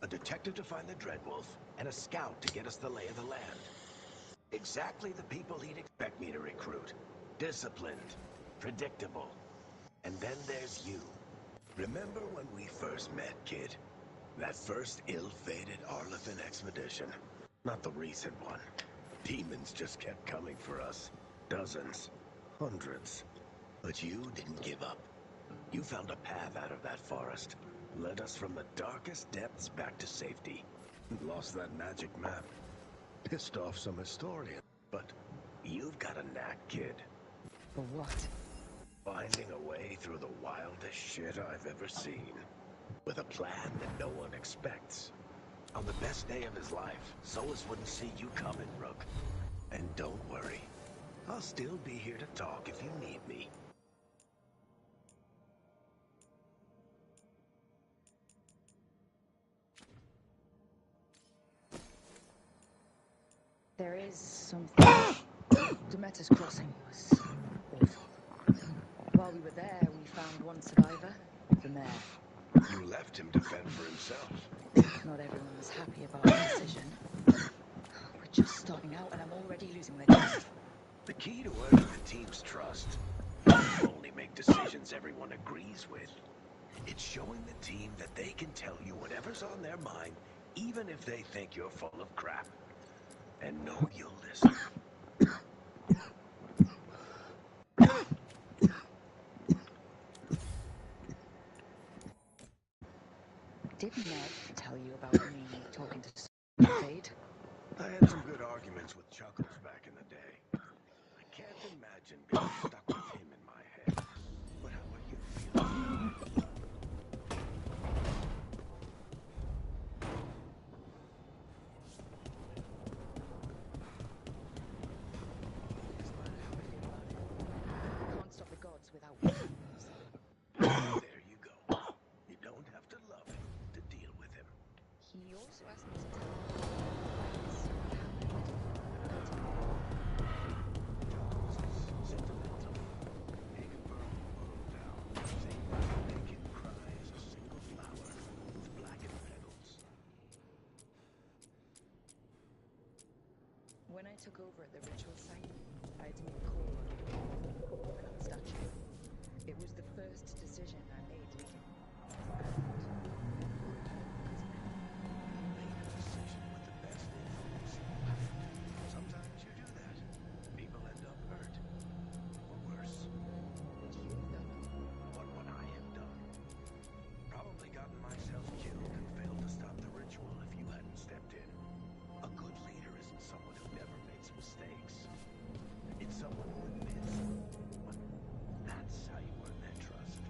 A detective to find the Dreadwolf, and a scout to get us the lay of the land. Exactly the people he'd expect me to recruit. Disciplined, predictable. And then there's you. Remember when we first met, kid? That first ill-fated Arlethan expedition. Not the recent one. Demons just kept coming for us. Dozens. Hundreds. But you didn't give up. You found a path out of that forest. Led us from the darkest depths back to safety. Lost that magic map. Pissed off some historians. But you've got a knack, kid. For what? Finding a way through the wildest shit I've ever seen. With a plan that no one expects. On the best day of his life, Solus wouldn't see you coming, Rook. And don't worry. I'll still be here to talk if you need me. There is something. Demeter's crossing was awful. While we were there, we found one survivor, the mayor. You left him to fend for himself. Not everyone was happy about our decision. We're just starting out and I'm already losing their trust. The key to earning the team's trust is only make decisions everyone agrees with. It's showing the team that they can tell you whatever's on their mind, even if they think you're full of crap. And know you'll listen. Did Ned tell you about me talking to Fade? I had some good arguments with Chuckles back in the day. I can't imagine being stuck with him in my head. But how are you feeling? He also asked me to tell him what happened. Sentimental. He can burn the world down. Same as a naked cry as a single flower with blackened petals. When I took over at the ritual site, I didn't call on you. Open up the statue. It was the first decision I made leaving. Sometimes you do that. People end up hurt. Or worse. What would I have done? Probably gotten myself killed and failed to stop the ritual if you hadn't stepped in. A good leader isn't someone who never makes mistakes. It's someone who admits. That's how you earn their trust.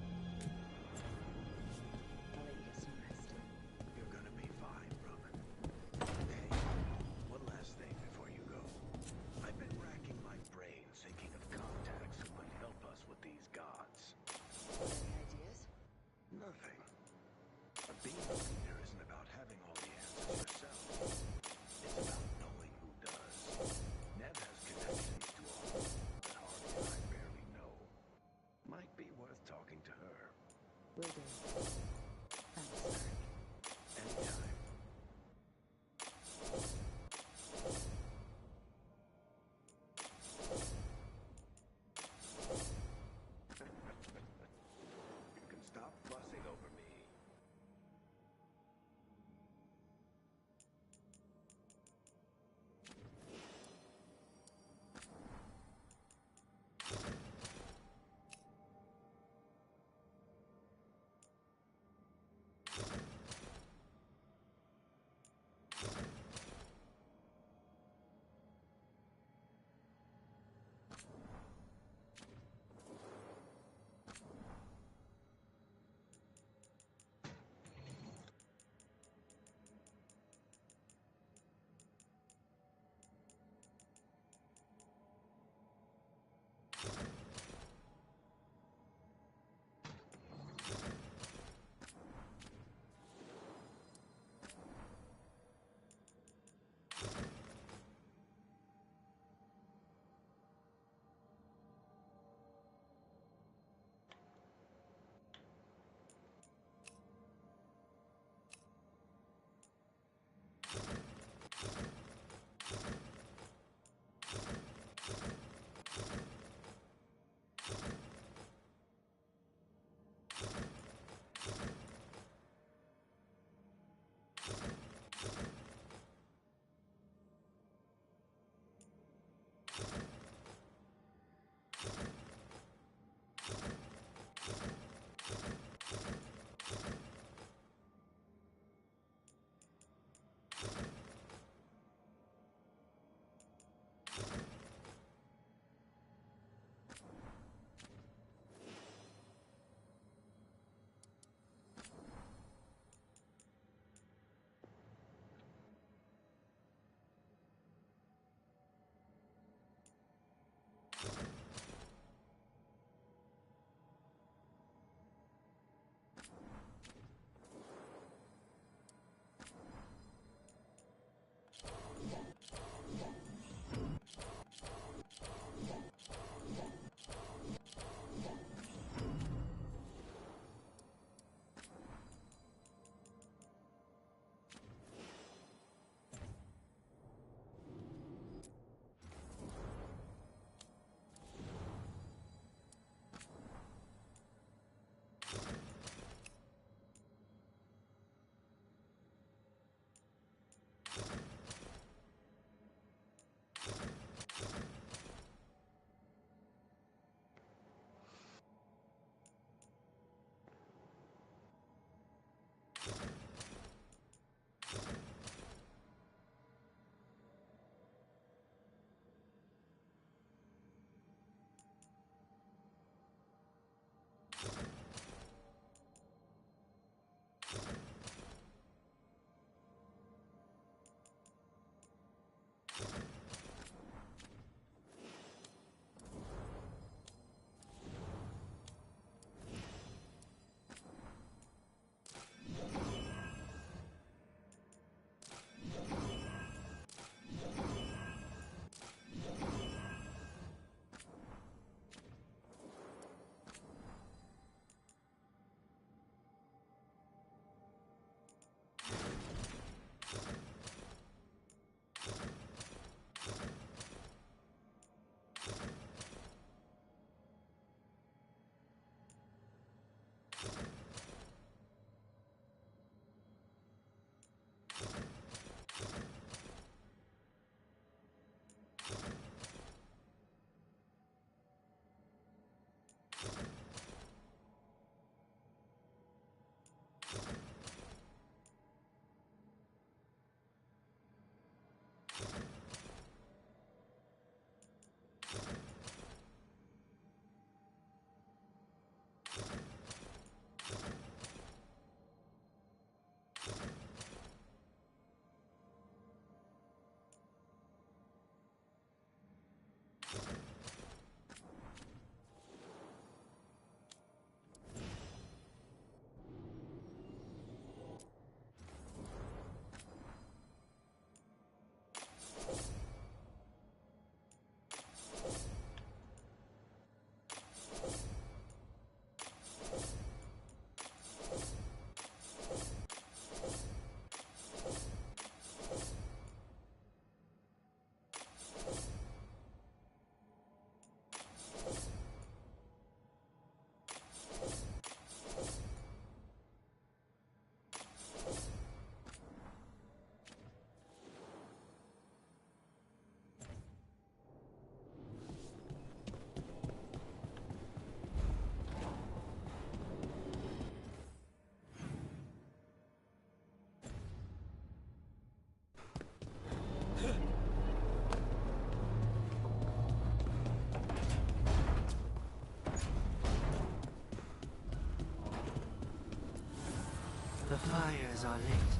fires are lit.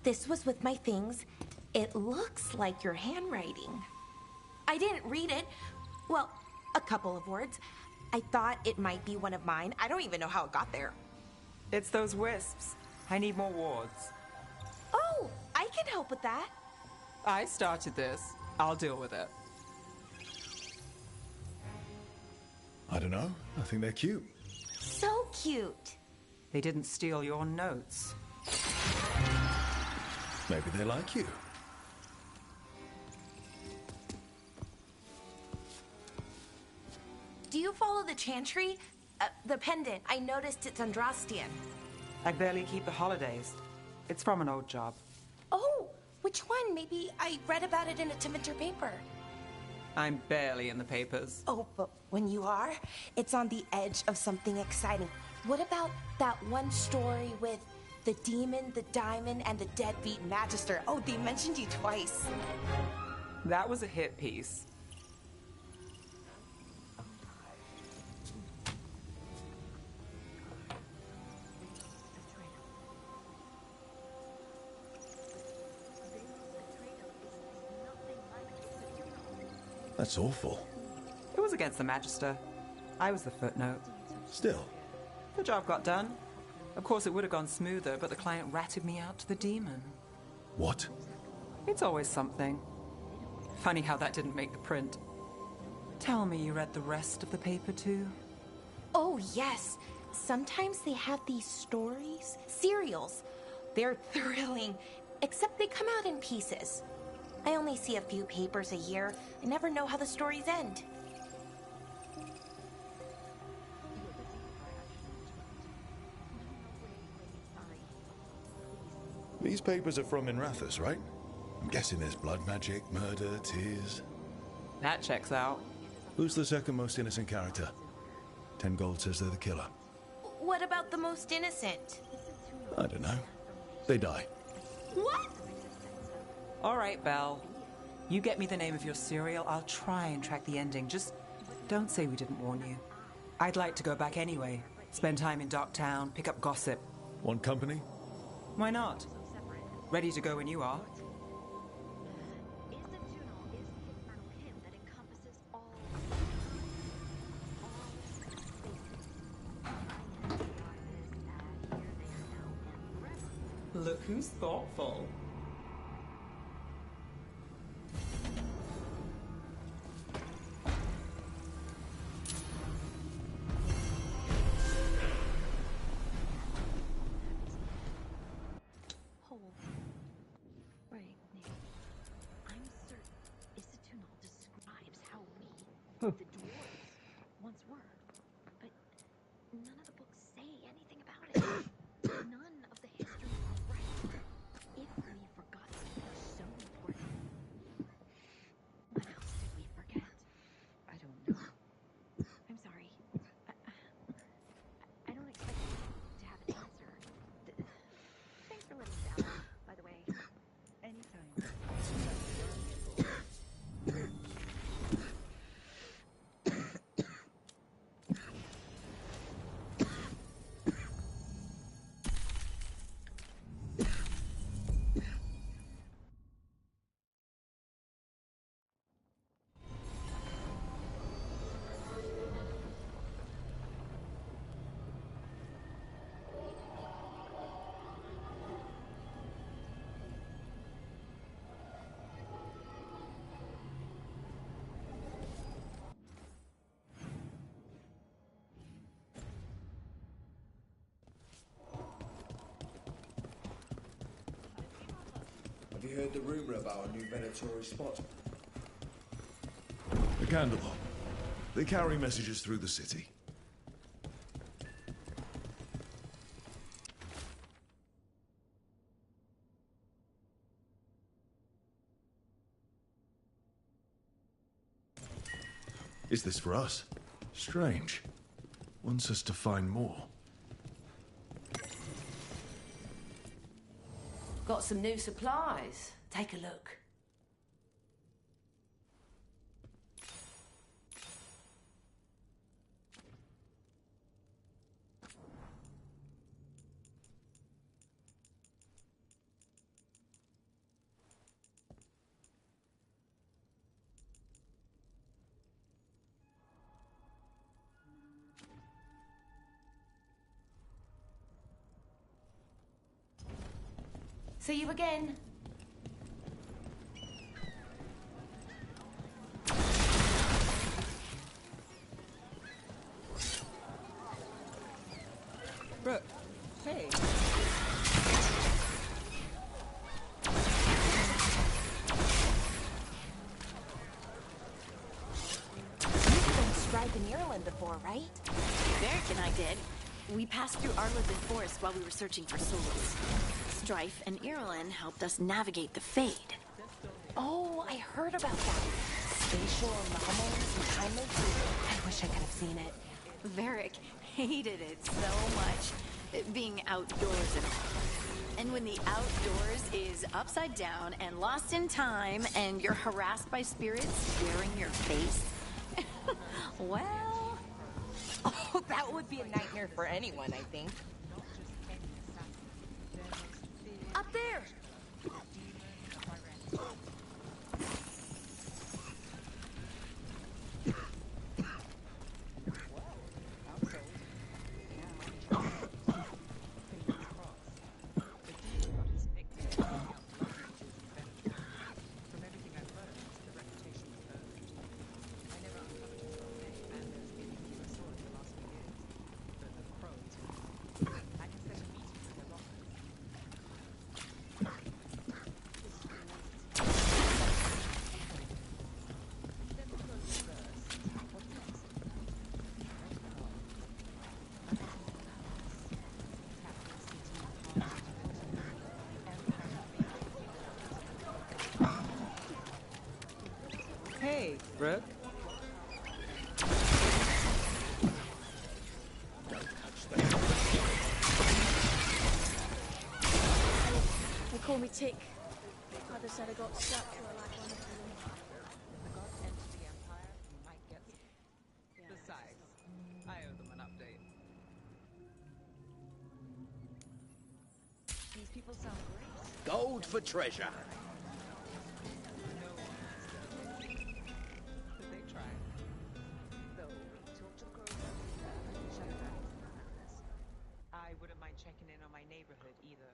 This was with my things. It looks like your handwriting. I didn't read it. Well, a couple of words. I thought it might be one of mine. I don't even know how it got there. It's those wisps. I need more wards. Oh, I can help with that. I started this. I'll deal with it. I don't know. I think they're cute. So cute. They didn't steal your notes. Maybe they like you. Do you follow the chantry? The pendant. I noticed it's Andrastian. I barely keep the holidays. It's from an old job. Oh, which one? Maybe I read about it in a Timenter paper. I'm barely in the papers. Oh, but when you are, it's on the edge of something exciting. What about that one story with the demon, the diamond, and the deadbeat magister? Oh, they mentioned you twice. That was a hit piece. That's awful. It was against the magister. I was the footnote. Still. The job got done. Of course, it would have gone smoother, but the client ratted me out to the demon. What? It's always something. Funny how that didn't make the print. Tell me you read the rest of the paper, too? Oh, yes. Sometimes they have these stories, serials. They're thrilling, except they come out in pieces. I only see a few papers a year. I never know how the stories end. These papers are from Minrathous, right? I'm guessing there's blood magic, murder, tears. That checks out. Who's the second most innocent character? 10 gold says they're the killer. What about the most innocent? I don't know. They die. What? All right, Belle. You get me the name of your serial, I'll try and track the ending. Just don't say we didn't warn you. I'd like to go back anyway. Spend time in Docktown, pick up gossip. Want company? Why not? Ready to go when you are. Look who's thoughtful. The dwarves once were, but none of the books say anything about it. None of the history are right. If we you heard the rumor about a new Veilguard spot? The Candlelight. They carry messages through the city. Is this for us? Strange. Wants us to find more. Got some new supplies. Take a look. See you again. Brooke, hey. You've been Stripe in Ireland before, right? Varric and I did. We passed through Arleden Forest while we were searching for souls. Strife and Irulan helped us navigate the Fade. Oh, I heard about that. Spatial anomalies and time loops. I wish I could have seen it. Varric hated it so much, being outdoors and all. And when the outdoors is upside down and lost in time and you're harassed by spirits wearing your face, well... Oh, that would be a nightmare for anyone, I think. Up there! Hey, Brooke. They call me Tick. Mother said I got stuck to her like one of them. The gods enter the Empire, you might get some. Besides, I owe them an update. These people sound great. Gold for treasure. I wouldn't mind checking in on my neighborhood either,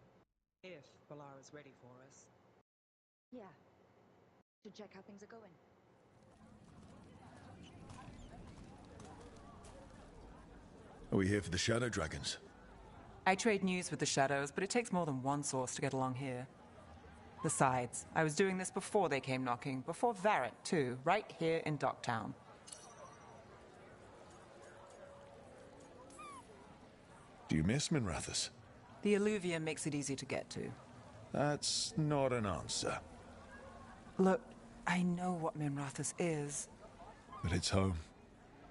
if Balara's ready for us. Yeah. Should check how things are going. Are we here for the Shadow Dragons? I trade news with the Shadows, but it takes more than one source to get along here. Besides, I was doing this before they came knocking, before Varric too, right here in Docktown. Do you miss Minrathous? The Alluvium makes it easy to get to. That's not an answer. Look, I know what Minrathous is. But it's home.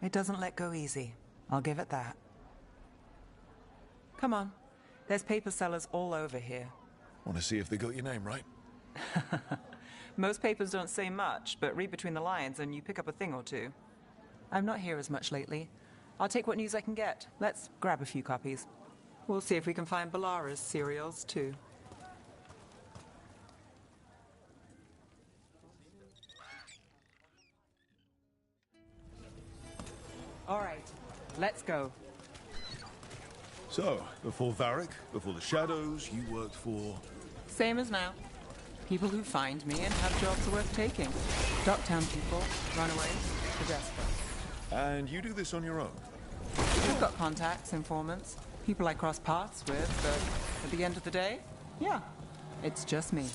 It doesn't let go easy. I'll give it that. Come on. There's paper sellers all over here. Want to see if they got your name right? Most papers don't say much, but read between the lines and you pick up a thing or two. I'm not here as much lately. I'll take what news I can get. Let's grab a few copies. We'll see if we can find Balara's cereals, too. All right, let's go. So, before Varric, before the Shadows, you worked for... Same as now. People who find me and have jobs worth taking. Docktown people, runaways, the desperate. And you do this on your own? We've got contacts, informants, people I cross paths with, but at the end of the day, yeah, it's just me.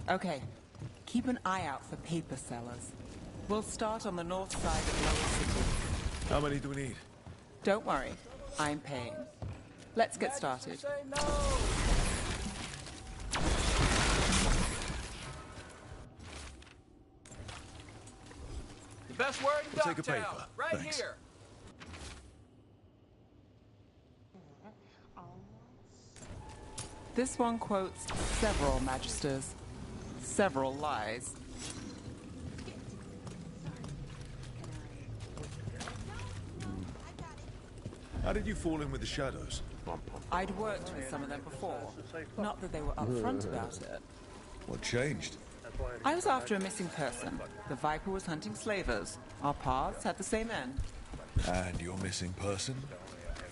Okay. Keep an eye out for paper sellers. We'll start on the north side of Lower City. How many do we need? Don't worry. I'm paying. Let's get started. The best word in Take a Ducktown, paper. right Thanks. here. This one quotes several magisters, several lies. How did you fall in with the shadows? I'd worked with some of them before. Not that they were upfront about it. What changed? I was after a missing person. The Viper was hunting slavers. Our paths had the same end. And your missing person?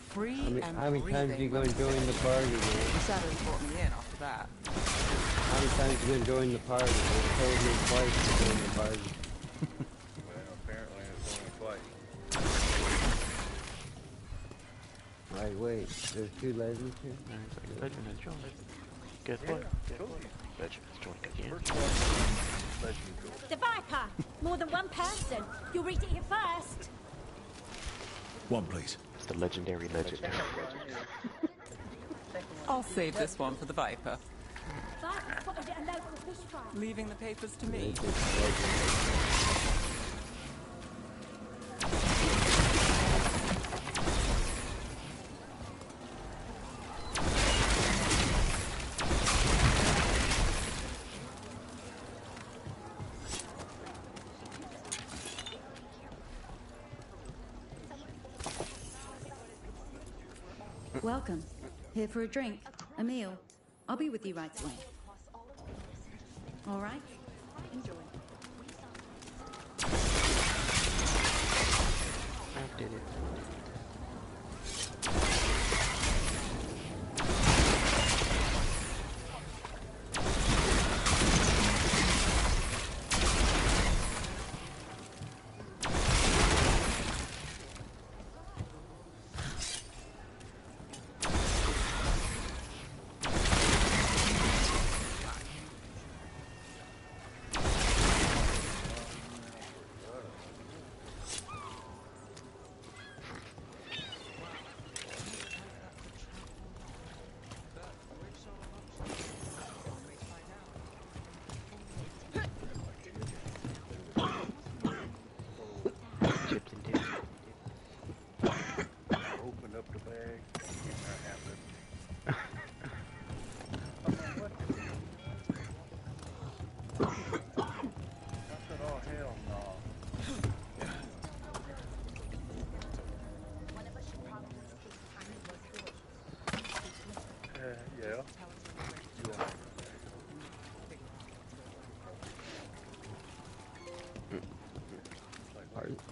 Free and how many times you going to join the party, man? The shadows brought me in after that. How many times you going to join the party? They told me twice to join the party. Well, apparently it's only twice. Right, wait. There's 2 legends here? Legend has joined. Guess what? Legend has joined again. The Viper! More than one person. You'll read it here first. One, please. It's the legendary legend. I'll save this one for the Viper. Viper spotted at a local fish fry. Leaving the papers to me. Welcome. Here for a drink, a meal. I'll be with you right away. All right? Enjoy. I did it.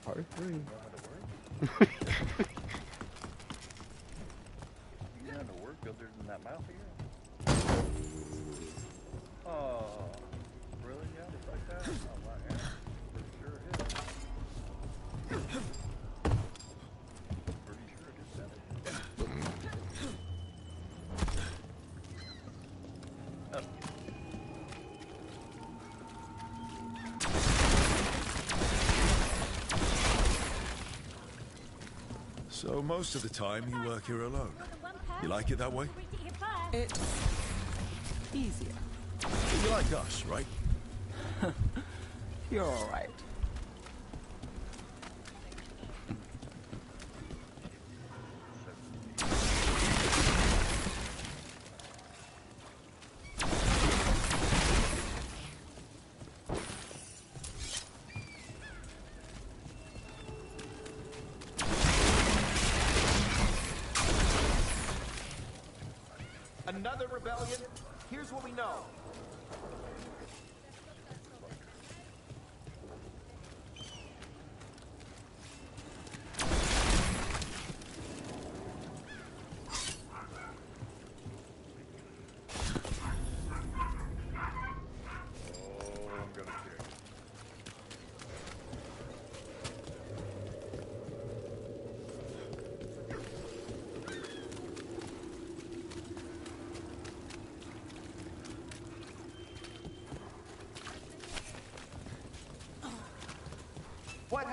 Part 3. You know how to work other than that mouth here? Oh, really? Yeah, it's like that? Oh, my hand. Pretty sure it is. Pretty sure it is that. So most of the time you work here alone. You like it that way? It's easier. You like us, right? You're all right. Another rebellion? Here's what we know.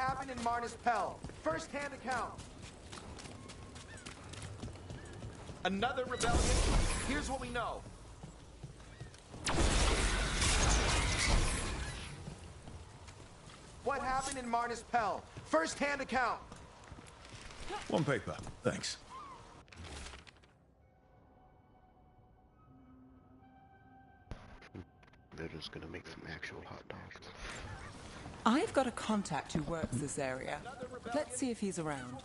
happened in Marnus Pell? First-hand account. Another rebellion? Here's what we know. What happened in Marnus Pell? First-hand account. One paper, thanks. They're just gonna make some actual hot dogs. I've got a contact who works this area. Let's see if he's around.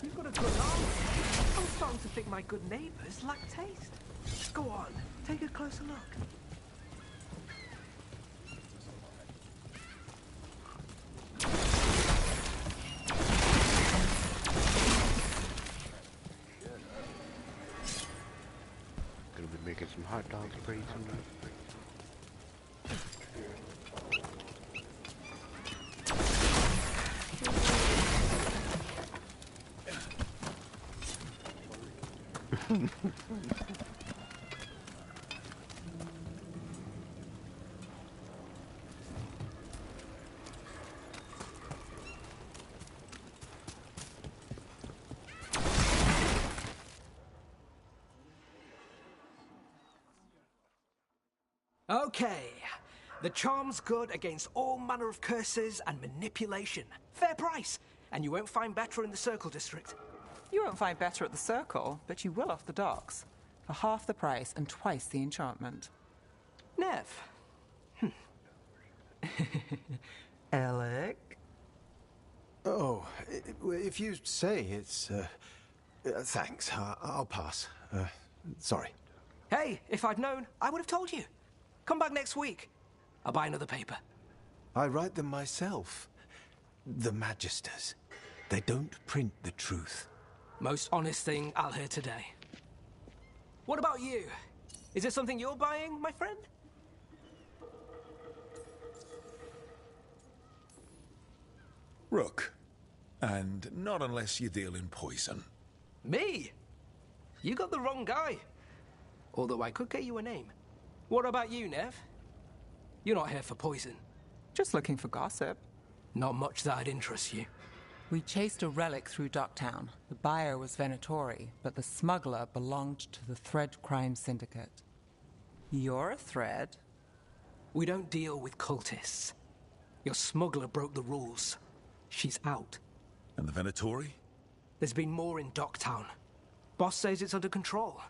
You've got a good arm. I'm starting to think my good neighbors lack taste. Go on, take a closer look. Gonna be making some hot dogs pretty soon. Okay. The charm's good against all manner of curses and manipulation. Fair price. And you won't find better in the Circle District. You won't find better at the Circle, but you will off the docks. For half the price and twice the enchantment. Nev. Alec? Oh, if you say it's... thanks, I'll pass. Sorry. Hey, if I'd known, I would have told you. Come back next week. I'll buy another paper. I write them myself. The Magisters. They don't print the truth. Most honest thing I'll hear today. What about you? Is it something you're buying, my friend? Rook. And not unless you deal in poison. Me? You got the wrong guy. Although I could get you a name. What about you, Nev? You're not here for poison. Just looking for gossip. Not much that'd interest you. We chased a relic through Docktown. The buyer was Venatori, but the smuggler belonged to the Thread Crime Syndicate. You're a Thread? We don't deal with cultists. Your smuggler broke the rules. She's out. And the Venatori? There's been more in Docktown. Boss says it's under control.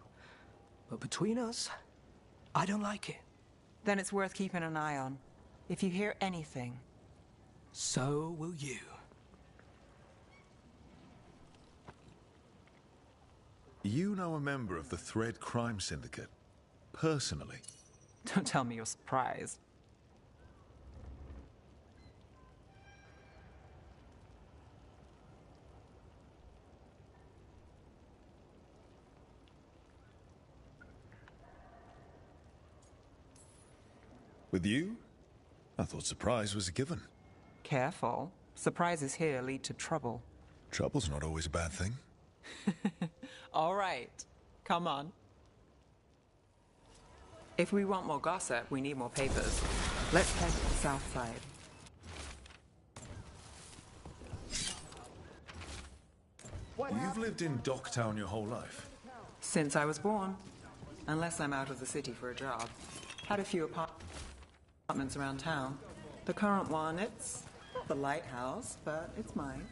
But between us, I don't like it. Then it's worth keeping an eye on. If you hear anything... So will you. You know a member of the Thread Crime Syndicate? Personally? Don't tell me you're surprised. With you? I thought surprise was a given. Careful. Surprises here lead to trouble. Trouble's not always a bad thing. All right. Come on. If we want more gossip, we need more papers. Let's head to the south side. You've lived in Docktown your whole life? Since I was born. Unless I'm out of the city for a job. Had a few apartments around town. The current one, it's not the lighthouse, but it's mine.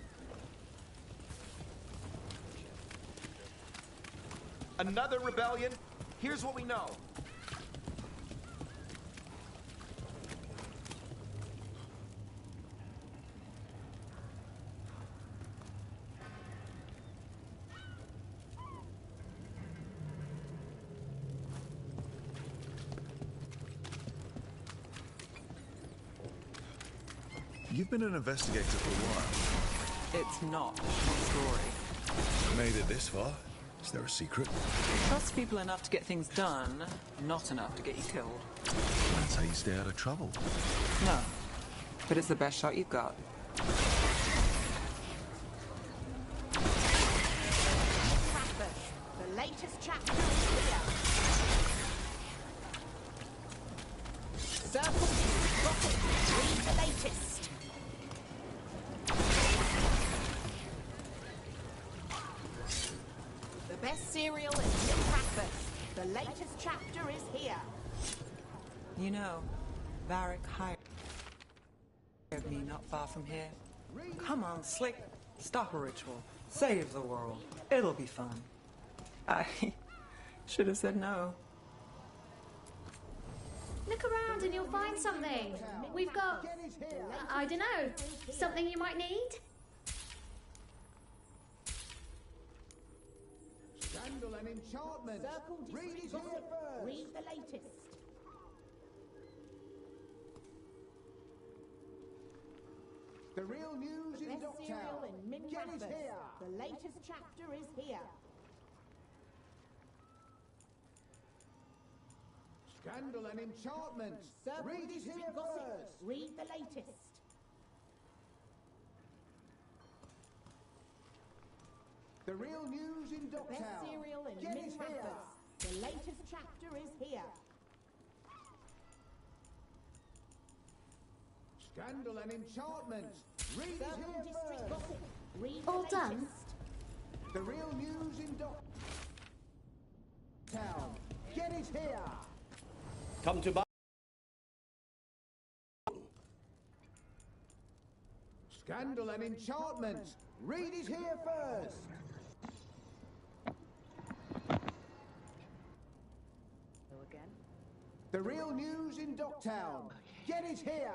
Another rebellion? Here's what we know. You've been an investigator for a while. It's not a short story. Made it this far? Is there a secret? Trust people enough to get things done, not enough to get you killed. That's how you stay out of trouble. No, but it's the best shot you've got. The latest chapter is here. Circle, rocket, latest. The best cereal in new breakfast. The latest chapter is here. You know, Varric hired me not far from here. Come on, Slick. Stop a ritual. Save the world. It'll be fun. I should have said no. Look around and you'll find something. We've got, I don't know, something you might need? Scandal and enchantment. Read it here first. Read the latest. The real news in Best cereal Dogtown. in Min Get it breakfast. here. The latest chapter is here. Scandal and enchantment. Read it here first. Read the latest. The real news in Best Dogtown. cereal in Get Min it here. breakfast. The latest chapter is here. Scandal and enchantment. Read it here District first. gossip. Read All the done? latest. The real news in Dogtown. Get it here. Come to buy. Scandal and enchantment. Read it here first. Hello again. The real news in Dogtown. Get it here.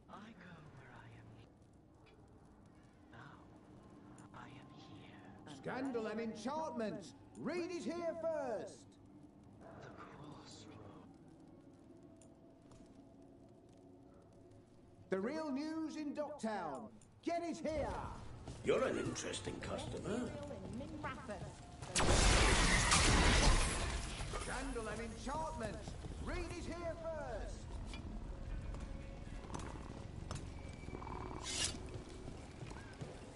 I go where I am. Now, I am here. Scandal and enchantment. Read it here first. The crossroad. The real news in Dogtown. Get it here. You're an interesting customer. Cereal in Min breakfast. Scandal and enchantment. Read it here first.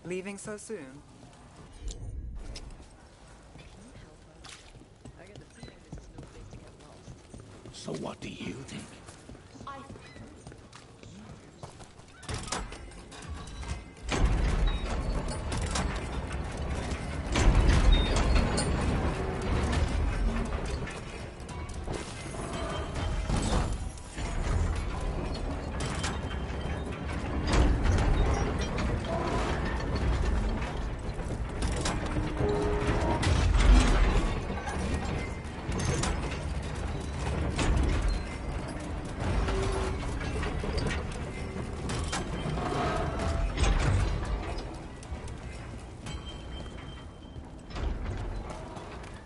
Leaving so soon? I get the feeling this is no place to get lost. So what do you think?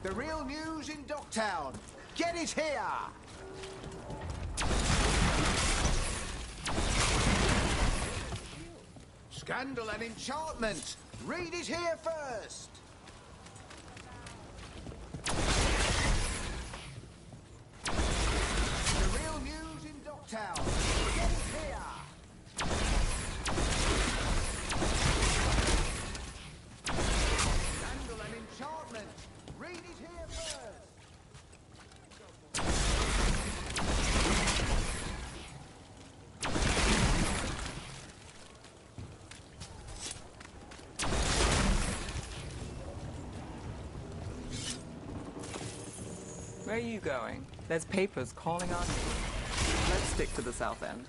The real news in Dogtown. Get it here. Scandal and enchantment. Read it here first. The real news in Dogtown. Get it here. Scandal and enchantment. Read it here first. Where are you going? There's papers calling on you. Let's stick to the south end.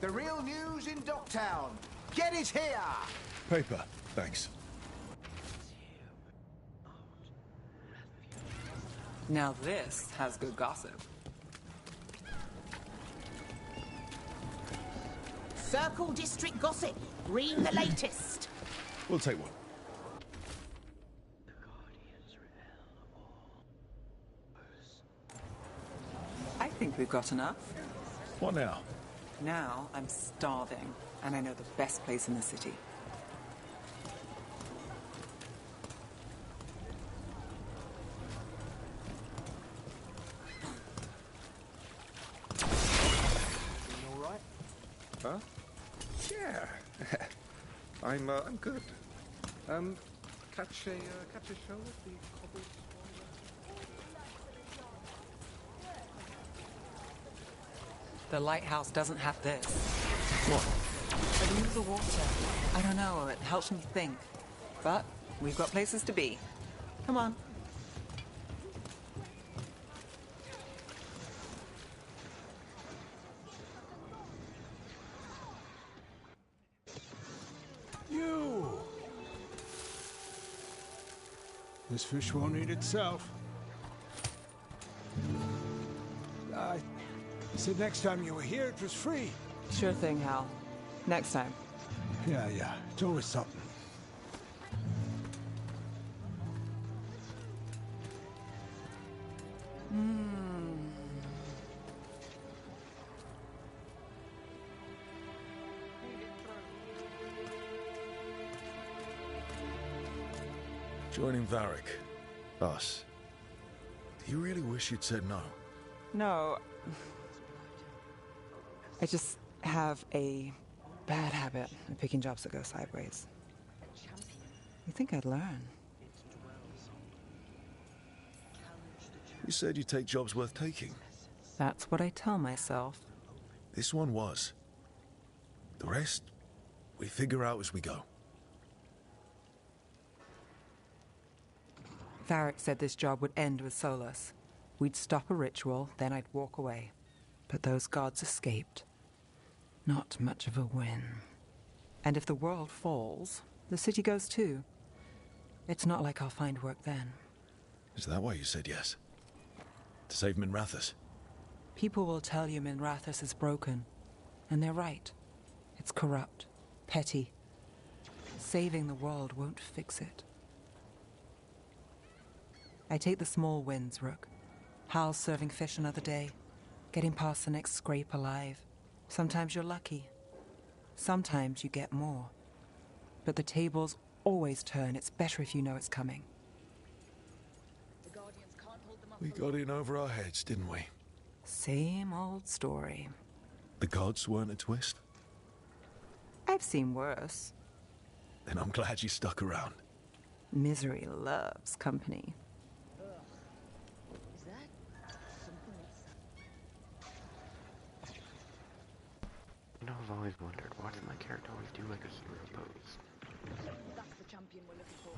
The real news in Docktown. Get it here! Paper, thanks. Now this has good gossip. Circle District Gossip. Read the latest. We'll take one. I think we've got enough. What now? Now I'm starving, and I know the best place in the city. You all right? Huh? Yeah. I'm good. Catch a show at the cobbled. The lighthouse doesn't have this. What? A view of the water. I don't know, it helps me think. But we've got places to be. Come on. You! This fish won't eat itself. You said next time you were here it was free. Sure thing, Hal. Next time. Yeah, it's always something. Joining Varric. Us. Do you really wish you'd said no? No. I just have a bad habit of picking jobs that go sideways. You think I'd learn? You said you'd take jobs worth taking. That's what I tell myself. This one was. The rest, we figure out as we go. Varric said this job would end with Solus. We'd stop a ritual, then I'd walk away. But those gods escaped. Not much of a win. And if the world falls, the city goes too. It's not like I'll find work then. Is that why you said yes? To save Minrathous? People will tell you Minrathous is broken. And they're right. It's corrupt, petty. Saving the world won't fix it. I take the small wins, Rook. Hal's serving fish another day. Getting past the next scrape alive. Sometimes you're lucky. Sometimes you get more. But the tables always turn. It's better if you know it's coming. We got in over our heads, didn't we? Same old story. The gods weren't a twist? I've seen worse. Then I'm glad you stuck around. Misery loves company. You know, I've always wondered, why does my character always do like a hero pose? That's the champion we're looking for.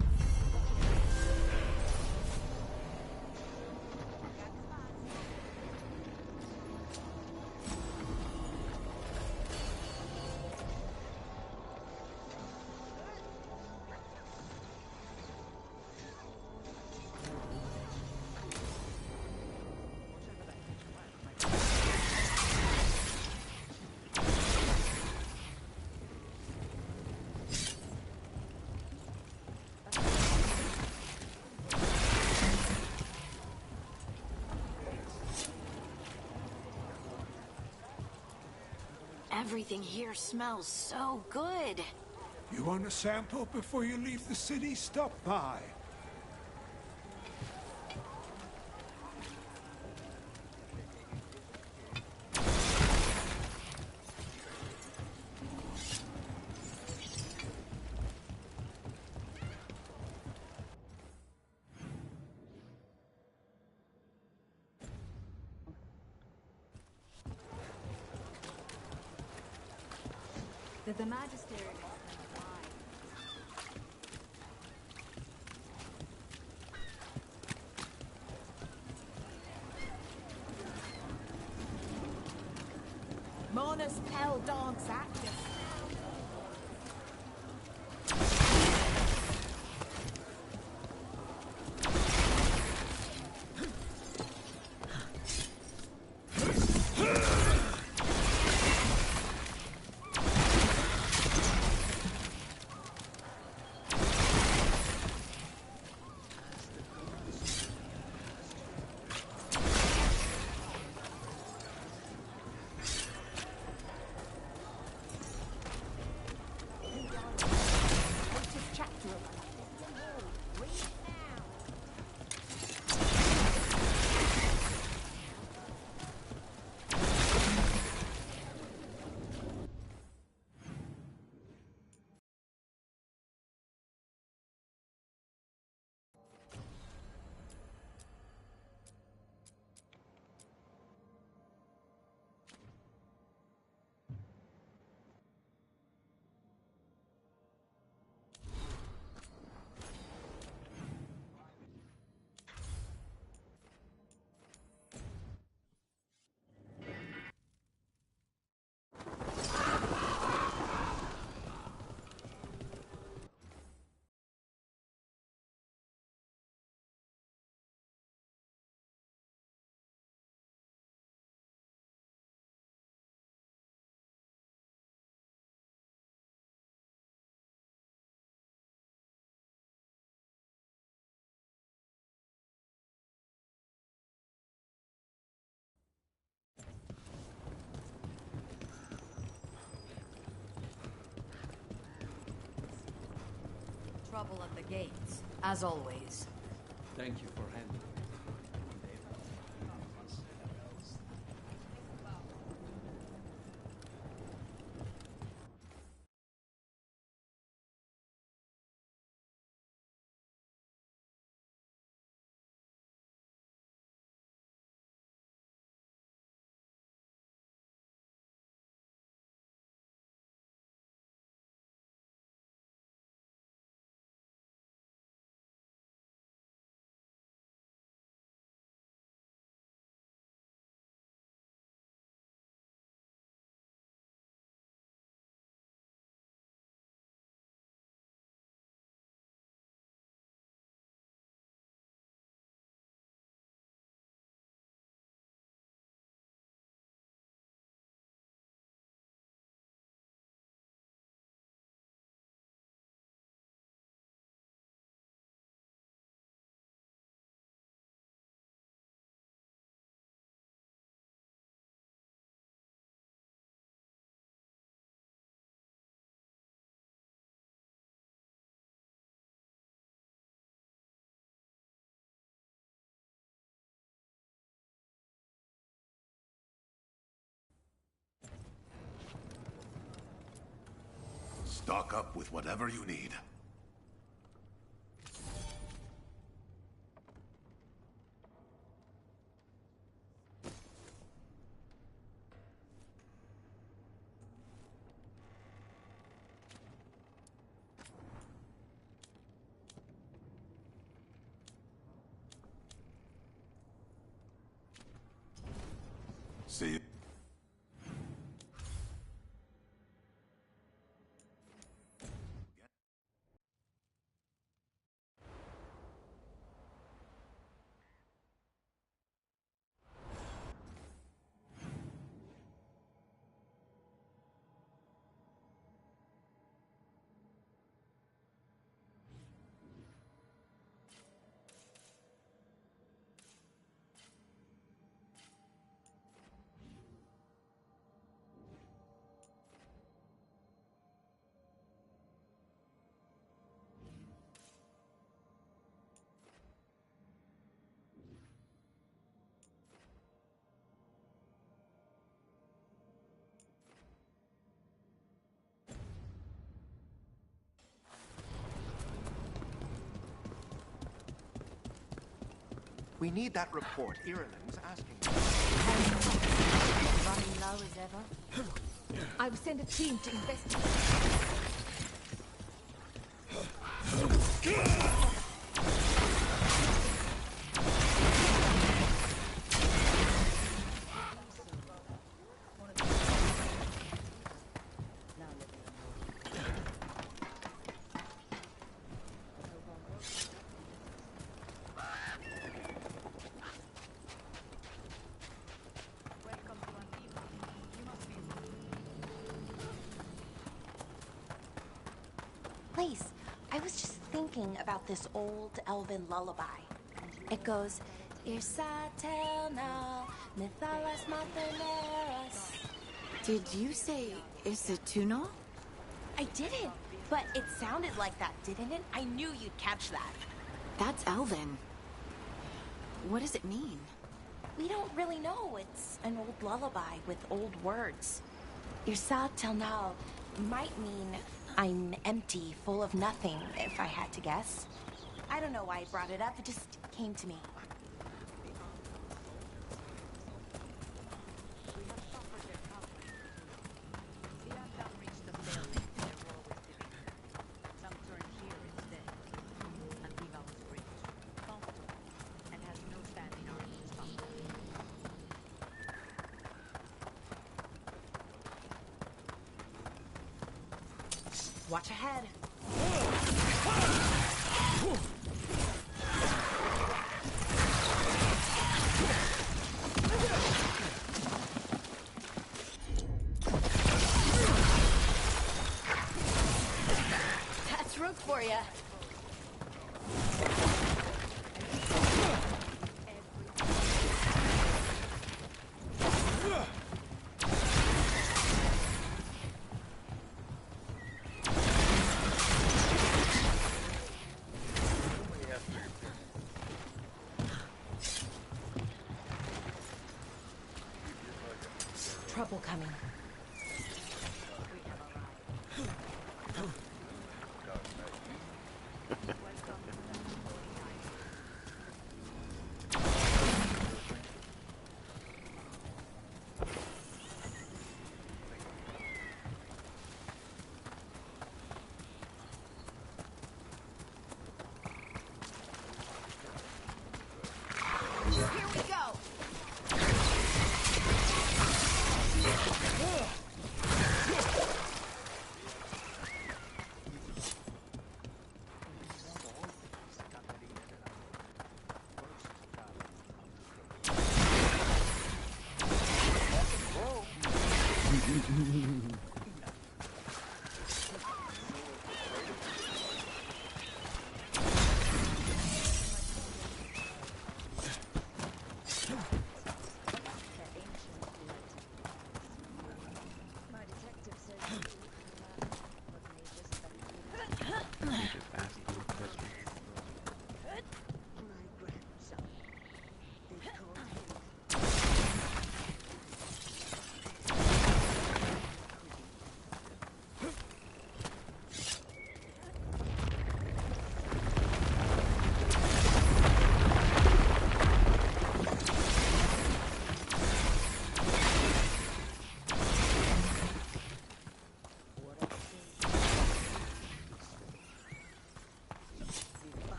Everything here smells so good. You want a sample before you leave the city? Stop by. The Magister. Marnus Pel dog's active. Trouble at the gates, as always. Thank you for handling it. Stock up with whatever you need. See you. We need that report Ireland's asking. Running low as ever. I will send a team to investigate. Lace, I was just thinking about this old elven lullaby. It goes, Irsatel Mithalas Mateneras. Did you say Isatuno? I didn't, but it sounded like that, didn't it? I knew you'd catch that. That's Elven. What does it mean? We don't really know. It's an old lullaby with old words. Irsatel might mean I'm empty, full of nothing, if I had to guess. I don't know why I brought it up, it just came to me. Watch ahead. That's rook for ya. Trouble coming. Here we go.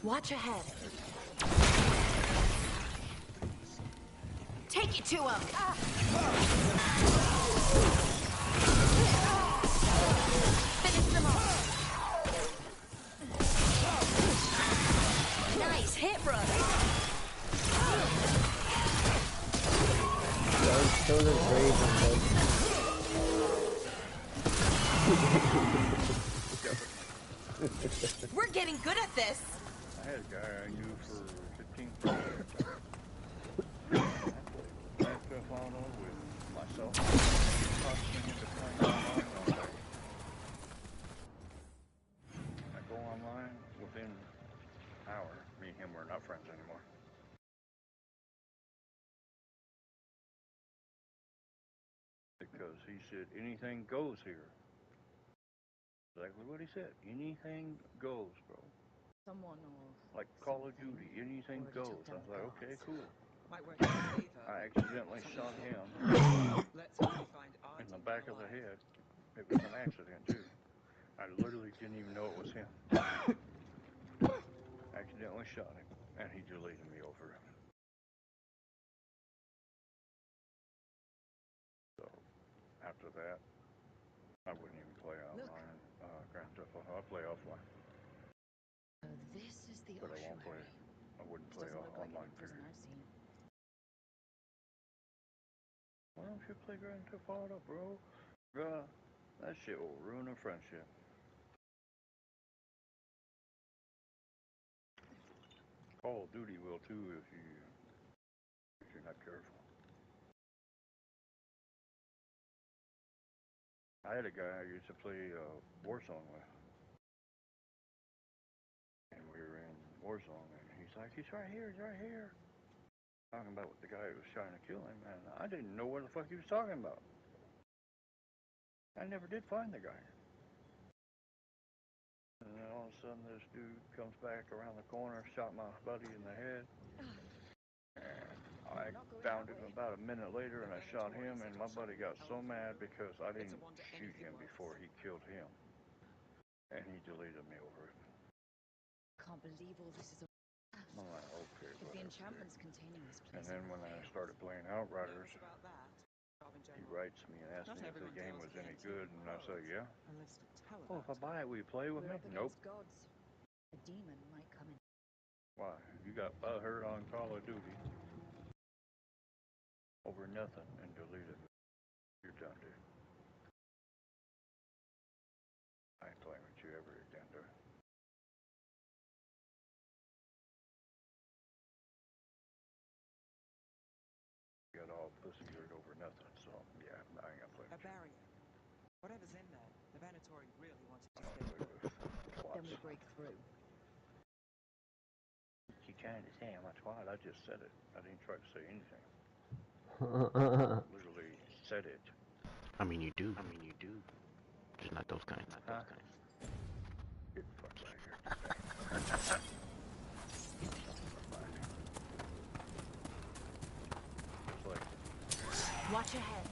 Watch ahead. Take it to him! Finish them off. Nice hit, brother. Those are great on both. We're getting good at this. I had a guy I knew for 15 years. Grand Theft Auto with myself. I go online within an hour. Me and him were not friends anymore. Because he said anything goes here. Exactly what he said. Anything goes, bro. Someone or Like Call of Duty, anything goes. I was like, okay, cool. might work in your favor. I accidentally shot him Let's hope we find in the back of the head. It was an accident too. I literally didn't even know it was him. Accidentally shot him, and he deleted me over it. So after that, I wouldn't even play online. Grand Theft Auto. I play offline. This is the But I won't play. I wouldn't play online. Why don't you play Grand Theft Auto, bro? Bruh, that shit will ruin a friendship. Call of Duty will too if you're not careful. I had a guy I used to play Warzone with. And we were in Warzone, and he's like, he's right here, talking about the guy who was trying to kill him, and I didn't know what the fuck he was talking about. I never did find the guy. And then all of a sudden this dude comes back around the corner, shot my buddy in the head. And I found him about a minute later, and I shot him, and my buddy got so mad because I didn't shoot him before he killed him. And he deleted me over it. Can't believe all this is. I'm like, okay, If the whatever. enchantment's continuing this place. And then when I started playing Outriders, he writes me and asks me if the game was any good, and I say, yeah. Oh, if I buy it, will you play with me? Nope. Gods. A demon might come in. Why? You got butthurt on Call of Duty over nothing and deleted. You're done, dude. I ain't playing with you ever again, dude. You got all pussy hurt over nothing, so yeah, I ain't gonna play with you. barrier. Whatever's in there, the Venatori really wanted to stay Then we break through. You can't understand how much why I just said it. I didn't try to say anything. Literally said it. I mean, you do. Just not those kinds. Get the fuck out of here. It's like, Watch ahead.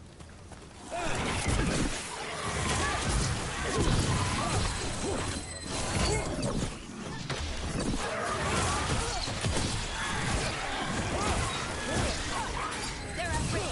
They're afraid.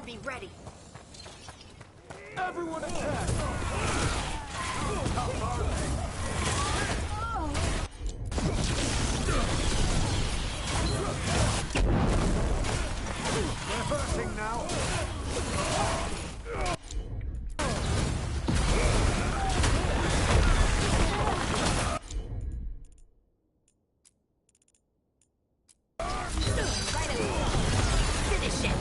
be ready. Everyone attack! They're hurting now. Finish it.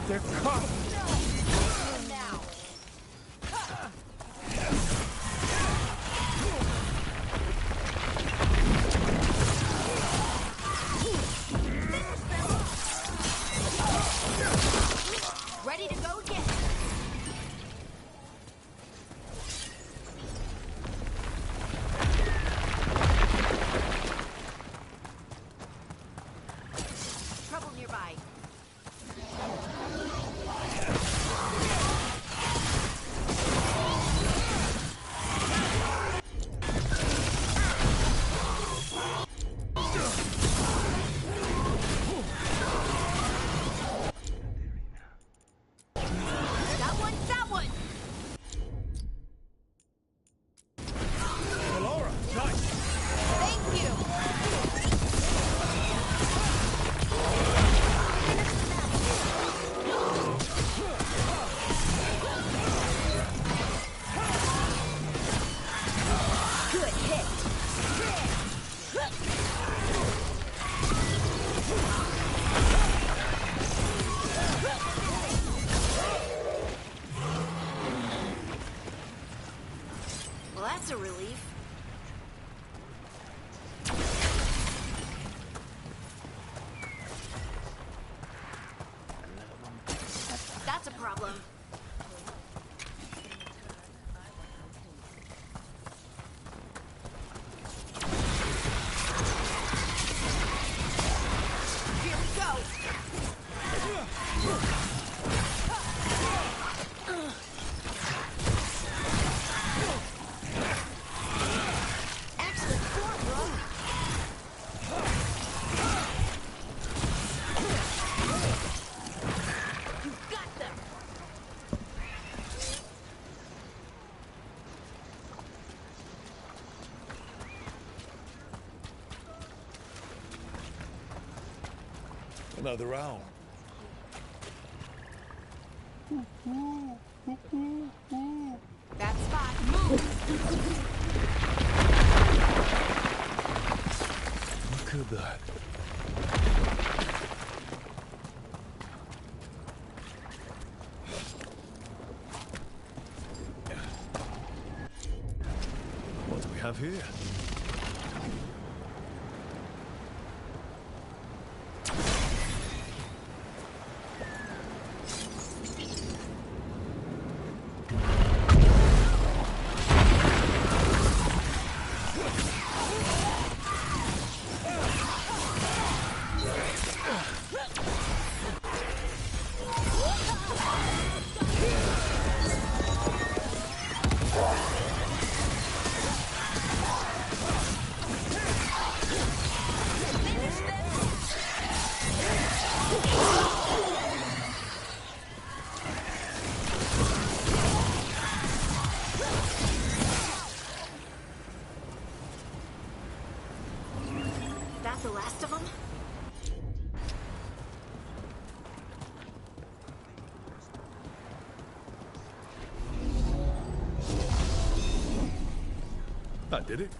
They're caught. Now. Ready to go again. Trouble nearby. That one, that one. Laura, nice. Thank you. Good hit. Well, that's a relief. That's a problem. Here we go. Excellent form, bro. You got them. Another round. That spot. Move. Look at that. What do we have here? That the last of them? That did it.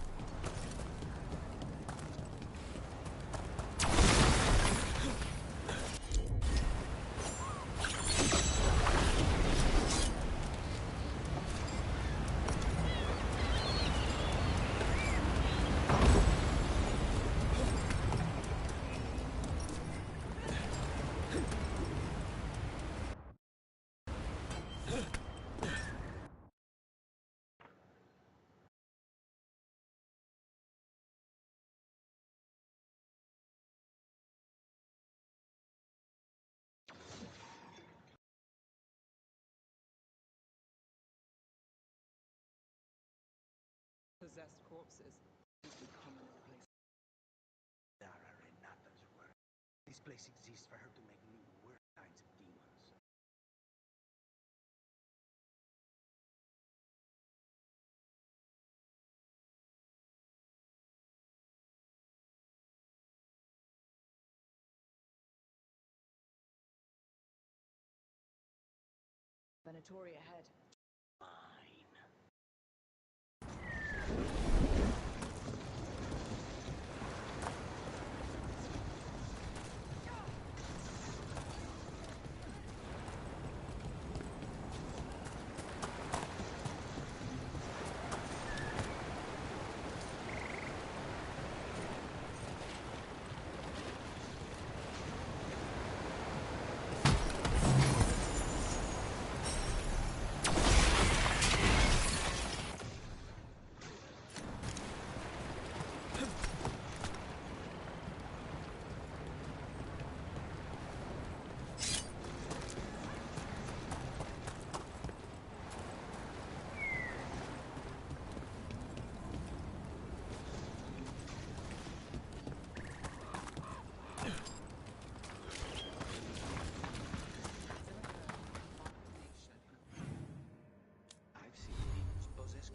possessed corpses. Usually common in places. Dara Renata's work. This place exists for her to make new worse kinds of demons. Venatori ahead.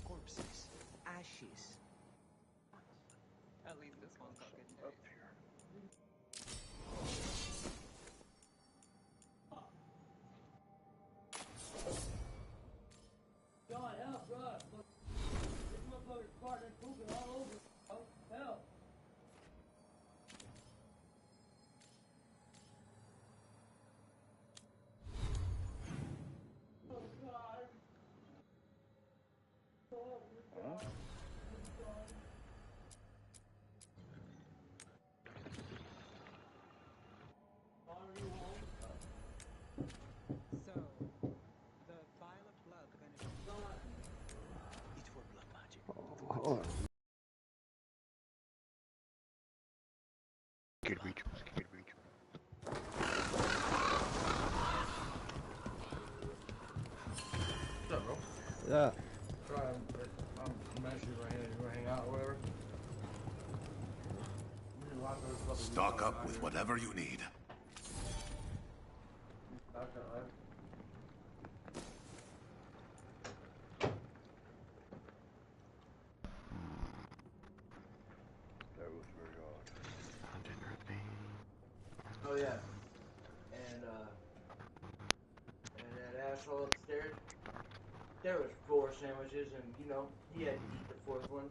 Corpses, ashes. At least this one's got good taste. God, help, bro. This motherfucker's farting and pooping all over. Oh, help. Oh, God. Oh, God. So, the vial of blood Venatori. It's for blood magic. Oh. Good rituals, good rituals. What's up, bro? Yeah. I'm actually gonna hang out or whatever. Stock up with whatever you need. That was very odd. Oh yeah. And that asshole upstairs, there was 4 sandwiches and, you know, he had to eat the 4th one.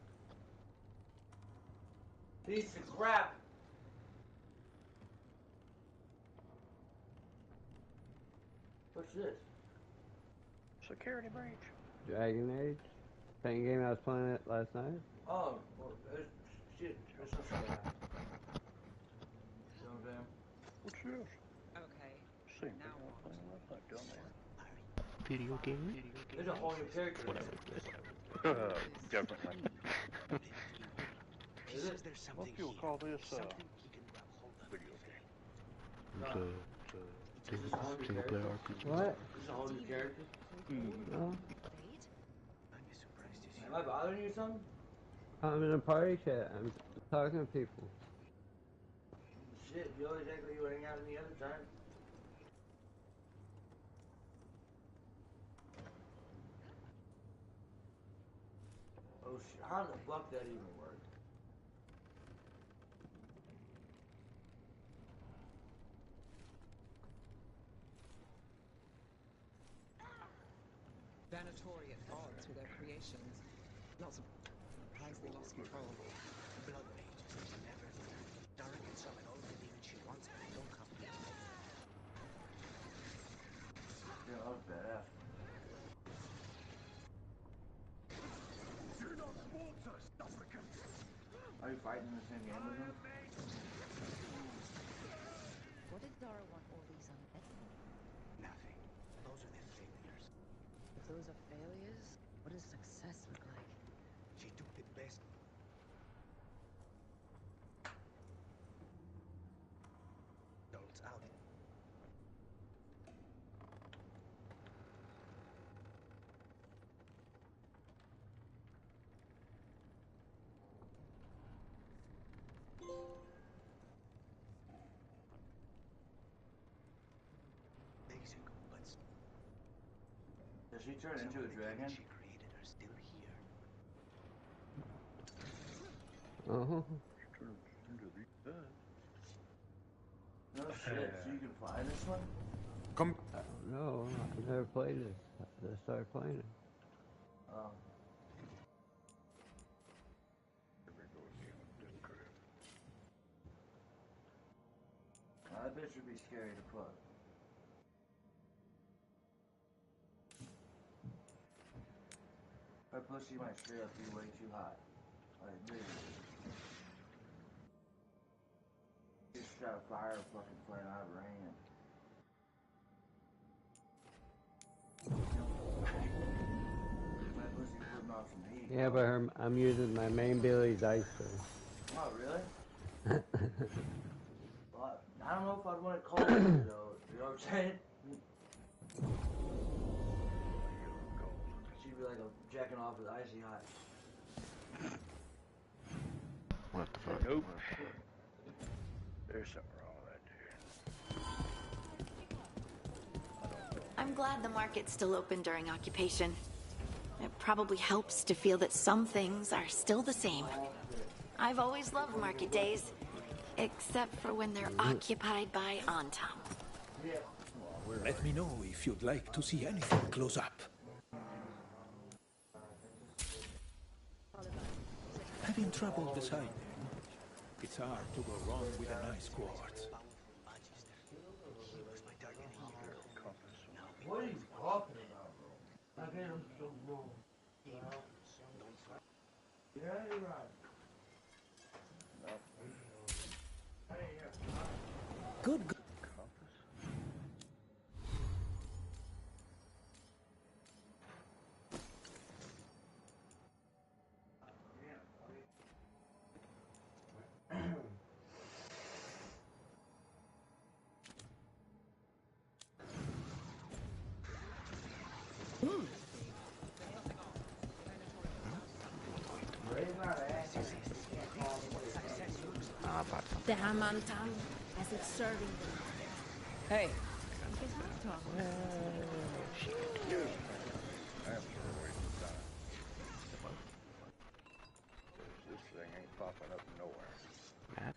Piece of crap! What's this? Security breach. Dragon Age? Same game I was playing it last night? Oh, well, shit, there's no shit like that. You know what I'm saying? What's this? Okay. Same thing I was playing last night, dumbass. Video game? There's a whole new character. Definitely. Is it? What do you call this, video game? Is this a whole new Single player character? RPG. What? Is this a whole new character? No. Am I bothering you or something? I'm in a party chat. I'm talking to people. Shit, you always act like you were hanging out any other time. Oh shit, how the fuck that even work? Venatori at odds with their creations. Not surprised they lost control. Blood mages never fail. Dara can summon all the demons she wants, but they don't come here. Yeah, that was badass. Do not want us, supplicants! Are you fighting in the same game with him? What did Dara want all these undead for? Nothing. Those are the failures. If those are failures, what does success look like? She took the best. Adults out. Does she turn into a dragon? She created are still here. Uh-huh. No shit, so you can fly this one? Come. I don't know. I've never played this. I just started playing it. Oh. That bitch would be scary to fuck. Her pussy might straight up be way too hot. Like, literally. Just shot a fire fucking flame out of her hand. My pussy putting off some heat. Yeah, but I'm using my main Billy dice. Oh, really? Well, I don't know if I'd want to call it though. You know what I'm saying? She'd be like a jacking off with icy hot. What the fuck? Nope. There's something wrong with that dude. I'm glad the market's still open during occupation. It probably helps to feel that some things are still the same. I've always loved market days, except for when they're occupied by Antam. Let me know if you'd like to see anything close up. Having trouble deciding. It's hard to go wrong with a nice quartz. What are you talking about, bro? I get him so wrong. Yeah, you're right. Good. The Hamantam as it's serving them. Hey. This thing ain't popping up nowhere. Matt?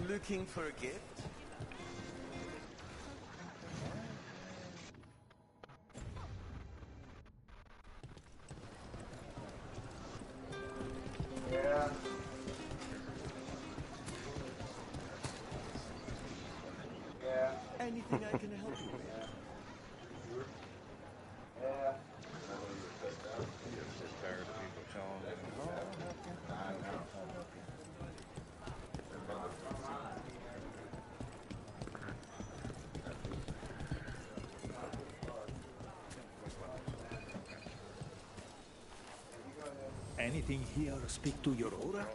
Looking for a gift? Yeah. Yeah. Anything I can help you with? Yeah. Just tired of people telling me, oh, I'll help you. I'll help you. Anything here speak to your aura?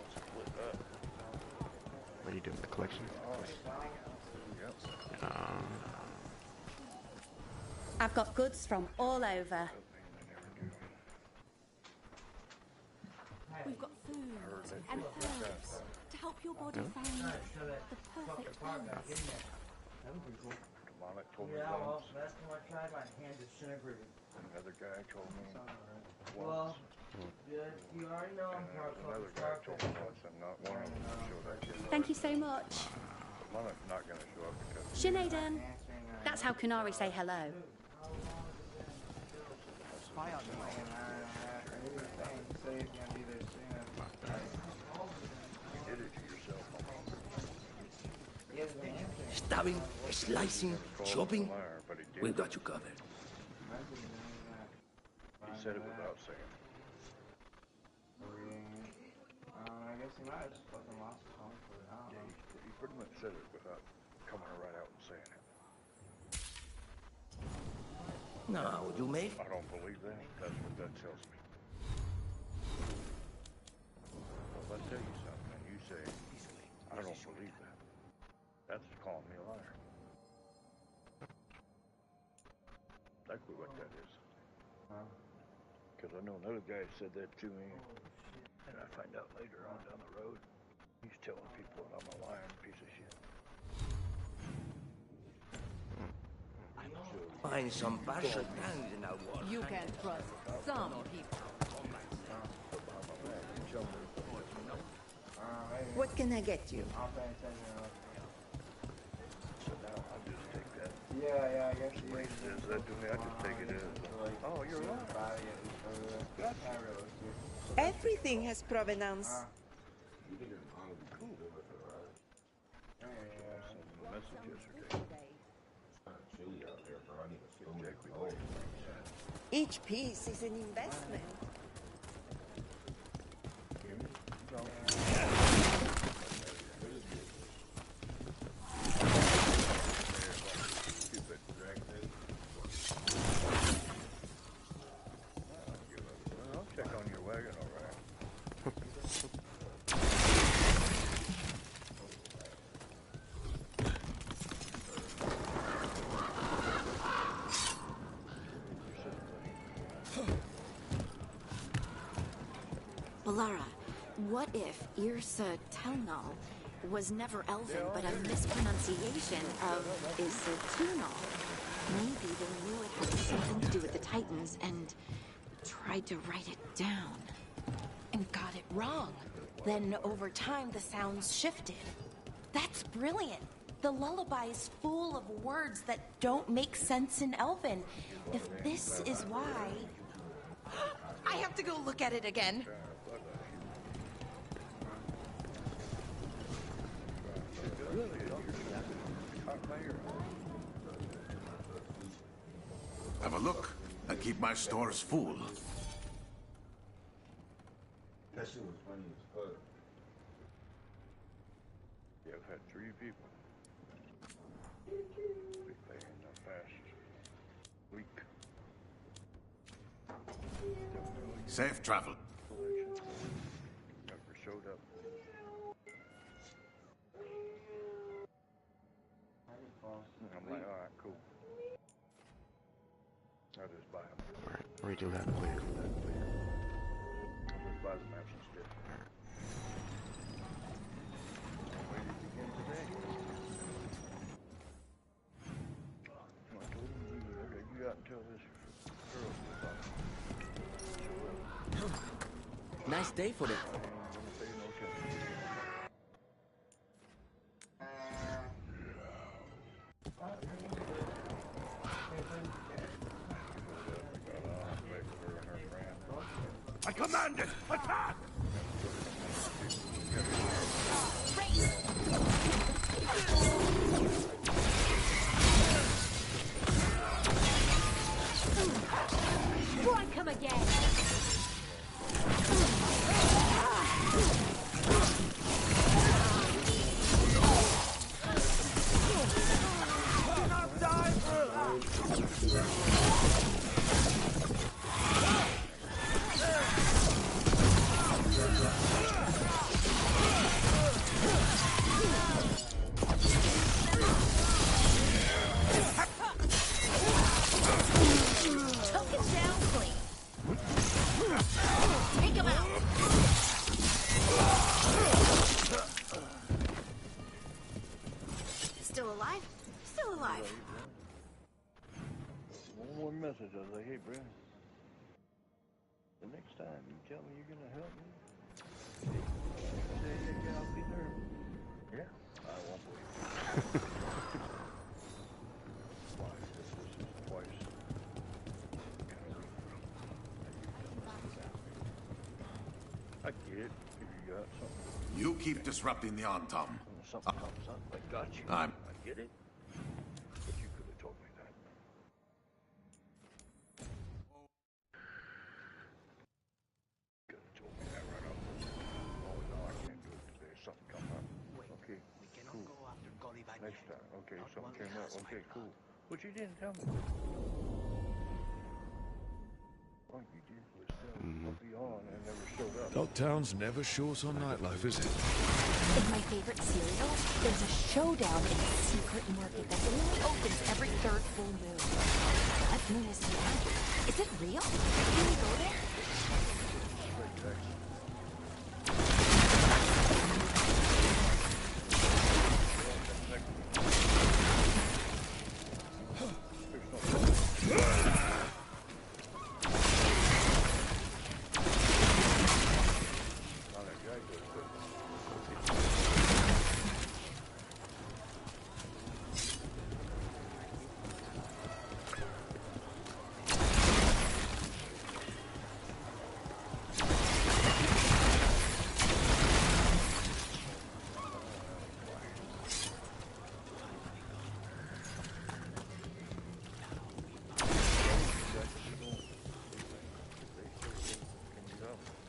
What are you doing? The collection? I've got goods from all over. We've got food and herbs to help your body find the perfect balance. Demonic told me Yeah, well, once. last time I tried, my hand disintegrated. Another guy told me Well, once. yeah, you already know I'm part of Another guy told me once I'm not one of them to show that kid. Thank you so much. Demonic's not going to show up because... Sinead, that's how Kunari say hello. Spy on me. You did it to yourself. Stabbing, slicing, chopping. We've got you covered. He said it without saying it. I guess he might have just fucking lost his home for it. I don't know. He pretty much said it without coming right out and saying it. Now, you may. I don't believe that. That's what that tells me. Well, exactly what that is. Because I know another guy said that to me, and I find out later on down the road, he's telling people that I'm a lying piece of shit. Find some bastard gangs in our war. You can trust some people. What can I get you? So now I just take that. Yeah, I guess he When he says that to me, I just take it as, oh, you're lying. Everything has provenance. Each piece is an investment. I'll check on your wagon, all right. Balara, what if Irsa Telnal was never Elven, but a mispronunciation of Issatunal? Maybe they knew it had something to do with the Titans and tried to write it down. And got it wrong. Then over time the sounds shifted. That's brilliant. The lullaby is full of words that don't make sense in Elven. If this is why... I have to go look at it again. Have a look and keep my stores full. That shit was funny as fuck. Yeah, I've had 3 people. Big thing in the past week. Safe travel. Never showed up. I'm like, alright, cool. I'll just buy them. Redo that, please. I'll just buy the maps instead. Where did it begin today? I told him, okay, you got until this girl. Nice day for it. I command it! Attack! Why come again? Still alive? Still alive. One more message. I was like, hey, bro. The next time you tell me you're gonna help me, say, yeah, I'll be there. Yeah, I won't believe it. Twice. This is twice. I get it. If you got something. You keep disrupting the Antom. When something comes up, I got you. I get it. But you could have told me that. Could have told me that right off. Oh, no, I can't do it today. Something come up. Okay, cool. Next time. Okay, something came up. Okay, cool. But you didn't tell me. All you did was tell me what be on and never showed up. Lockdown's never short on nightlife, is it? In my favorite cereal, there's a showdown in a secret market that only opens every third full moon. What moon is it now? Is it real? Can we go there?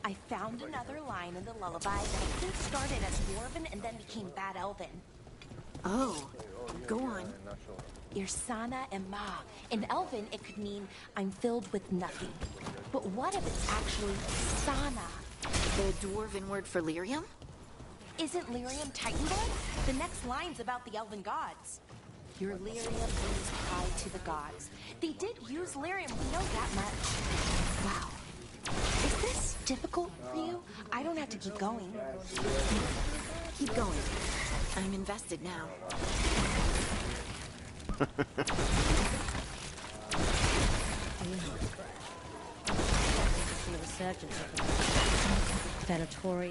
I found another line in the lullaby that I think started as Dwarven and then became Bad Elven. Oh, go on. Irsana and Ma. In Elven, it could mean I'm filled with nothing. But what if it's actually Sana? The Dwarven word for lyrium? Isn't lyrium Titanborn? The next line's about the Elven gods. Your lyrium brings pride to the gods. They did use lyrium, we know that much. Wow. Is this difficult for you? I don't have to keep going. Keep going. I'm invested now. The resurgence of the Veilguard,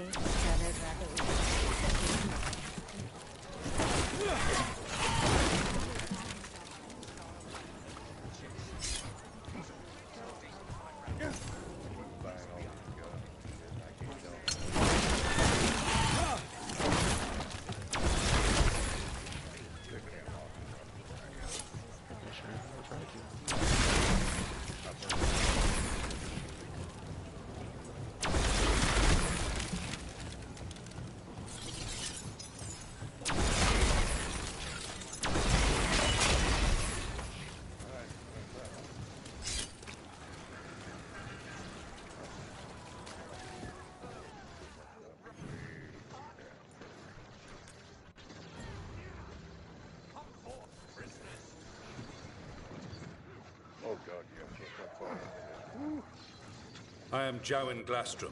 I am Jowen Glastrom,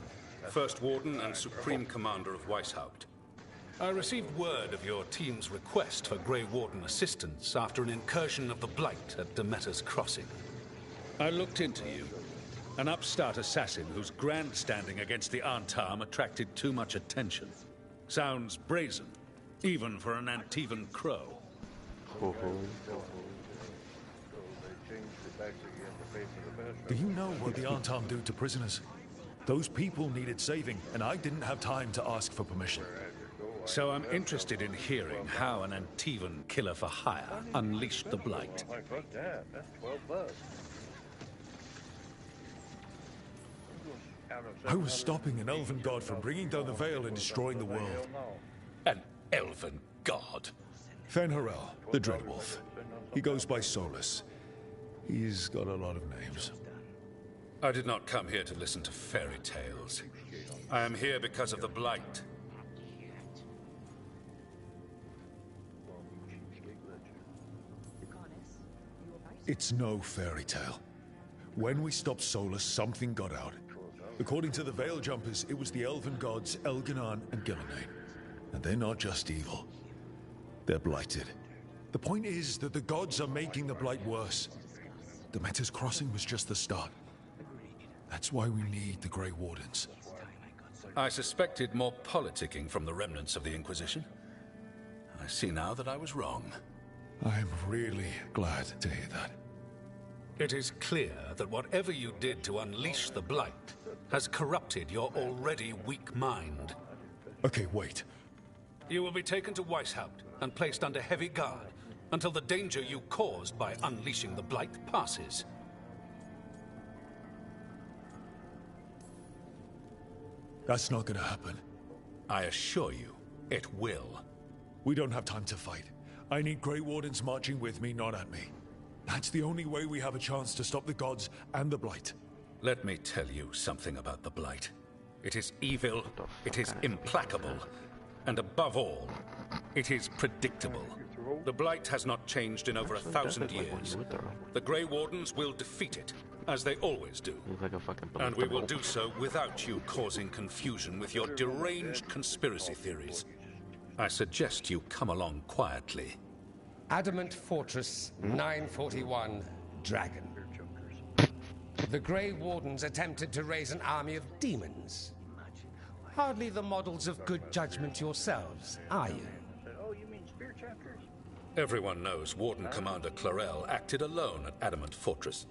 First Warden and Supreme Commander of Weishaupt. I received word of your team's request for Grey Warden assistance after an incursion of the Blight at Demeter's Crossing. I looked into you. An upstart assassin whose grandstanding against the Antam attracted too much attention. Sounds brazen, even for an Antivan crow. Do you know what the Antam do to prisoners? Those people needed saving, and I didn't have time to ask for permission. So I'm interested in hearing how an Antivan killer for hire unleashed the Blight. I was stopping an elven god from bringing down the Veil and destroying the world. An elven god? Fenharel, the Dreadwolf. He goes by Solus. He's got a lot of names. I did not come here to listen to fairy tales. I am here because of the Blight. It's no fairy tale. When we stopped Solus, something got out. According to the Veil Jumpers, it was the elven gods Elganan and Gillenane. And they're not just evil. They're blighted. The point is that the gods are making the Blight worse. Demeter's Crossing was just the start. That's why we need the Grey Wardens. I suspected more politicking from the remnants of the Inquisition. I see now that I was wrong. I'm really glad to hear that. It is clear that whatever you did to unleash the Blight has corrupted your already weak mind. Okay, wait. You will be taken to Weishaupt and placed under heavy guard until the danger you caused by unleashing the Blight passes. That's not gonna happen. I assure you, it will. We don't have time to fight. I need Grey Wardens marching with me, not at me. That's the only way we have a chance to stop the gods and the Blight. Let me tell you something about the Blight. It is evil, it is implacable, And above all, it is predictable. The Blight has not changed in over 1,000 years. The Grey Wardens will defeat it, as they always do. And we will do so without you causing confusion with your deranged conspiracy theories. I suggest you come along quietly. Adamant Fortress 941 Dragon. The Grey Wardens attempted to raise an army of demons. Hardly the models of good judgment yourselves, are you? Everyone knows Warden Commander Clarel acted alone at Adamant Fortress.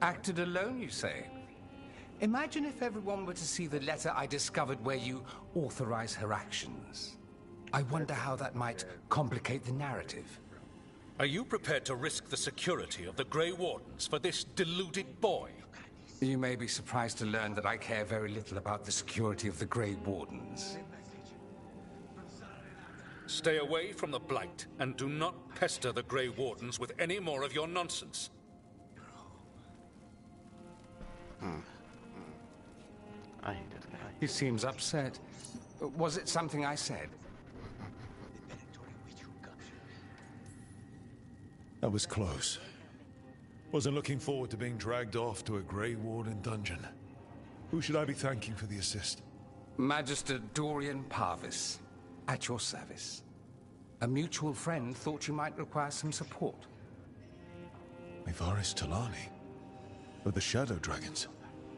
Acted alone, you say? Imagine if everyone were to see the letter I discovered where you authorize her actions. I wonder how that might complicate the narrative. Are you prepared to risk the security of the Grey Wardens for this deluded boy? You may be surprised to learn that I care very little about the security of the Grey Wardens. Stay away from the Blight, and do not pester the Grey Wardens with any more of your nonsense. I hate this guy. He seems upset. Was it something I said? That was close. Wasn't looking forward to being dragged off to a Grey Warden dungeon. Who should I be thanking for the assist? Magister Dorian Parvis, at your service. A mutual friend thought you might require some support. Mevaris Talani? Of the Shadow Dragons?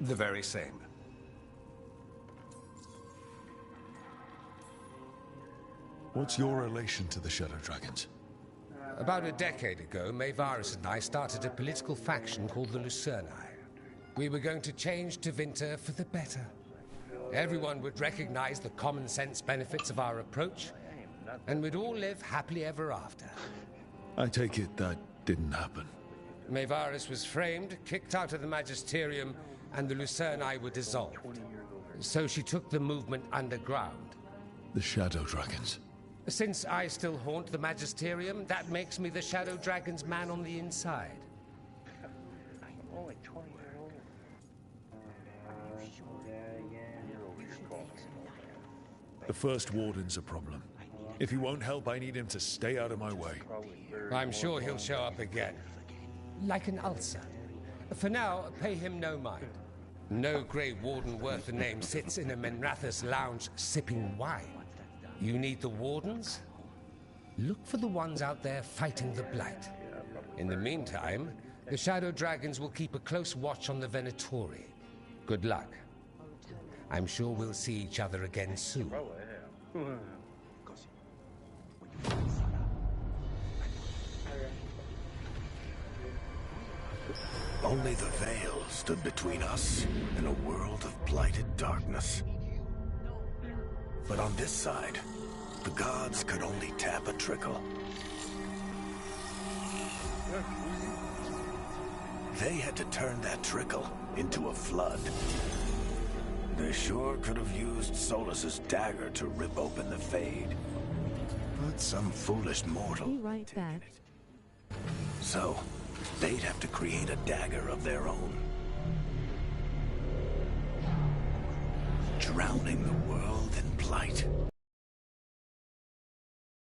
The very same. What's your relation to the Shadow Dragons? About a decade ago, Mevaris and I started a political faction called the Lucerni. We were going to change Tevinter for the better. Everyone would recognize the common sense benefits of our approach, and we'd all live happily ever after. I take it that didn't happen. Mevaris was framed, kicked out of the Magisterium, and the Lucerni were dissolved. So she took the movement underground. The Shadow Dragons. Since I still haunt the Magisterium, that makes me the Shadow Dragon's man on the inside. I'm only 20 years old. The First Warden's a problem. If he won't help, I need him to stay out of my way. I'm sure he'll show up again. Like an ulcer. For now, pay him no mind. No Grey Warden worth the name sits in a Menrathus lounge sipping wine. You need the Wardens? Look for the ones out there fighting the Blight. In the meantime, the Shadow Dragons will keep a close watch on the Venatori. Good luck. I'm sure we'll see each other again soon. Only the Veil stood between us and a world of blighted darkness. But on this side, the gods could only tap a trickle. They had to turn that trickle into a flood. They sure could have used Solus's dagger to rip open the Fade. But some foolish mortal... Be right back. So, they'd have to create a dagger of their own. Drowning the world in blight.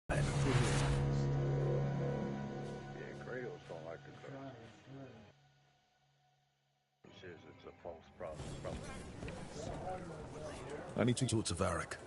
Yeah, Grails don't like the curse. He says it's a false prophet. I need to talk to Varric.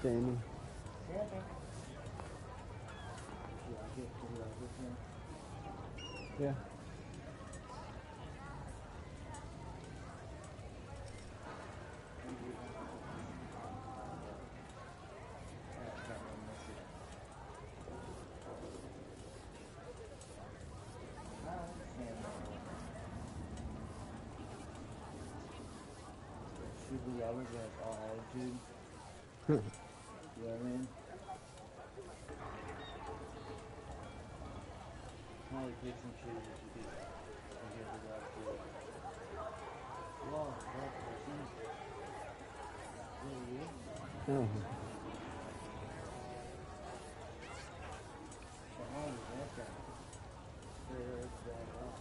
Jamie. Yeah. Super Roberts like all attitude. You know what I mean? Probably pick some shit that you could get the last two. Whoa, that person. Is you? Oh. How is that guy? There's that guy.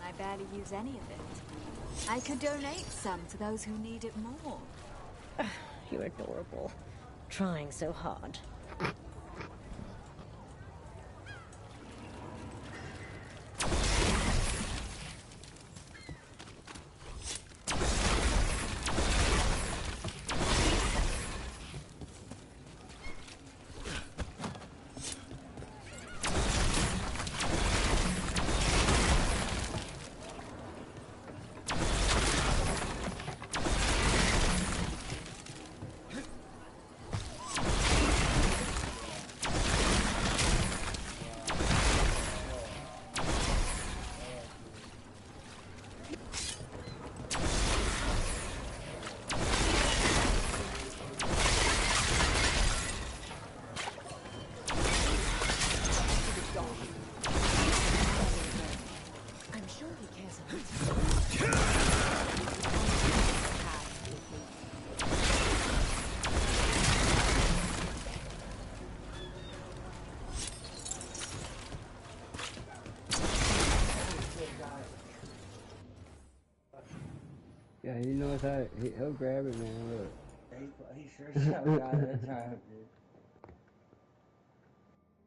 I barely use any of it. I could donate some to those who need it more. You're adorable. Trying so hard. Yeah, he knows how. He'll grab it, man. Look. He sure shot a guy that time, dude.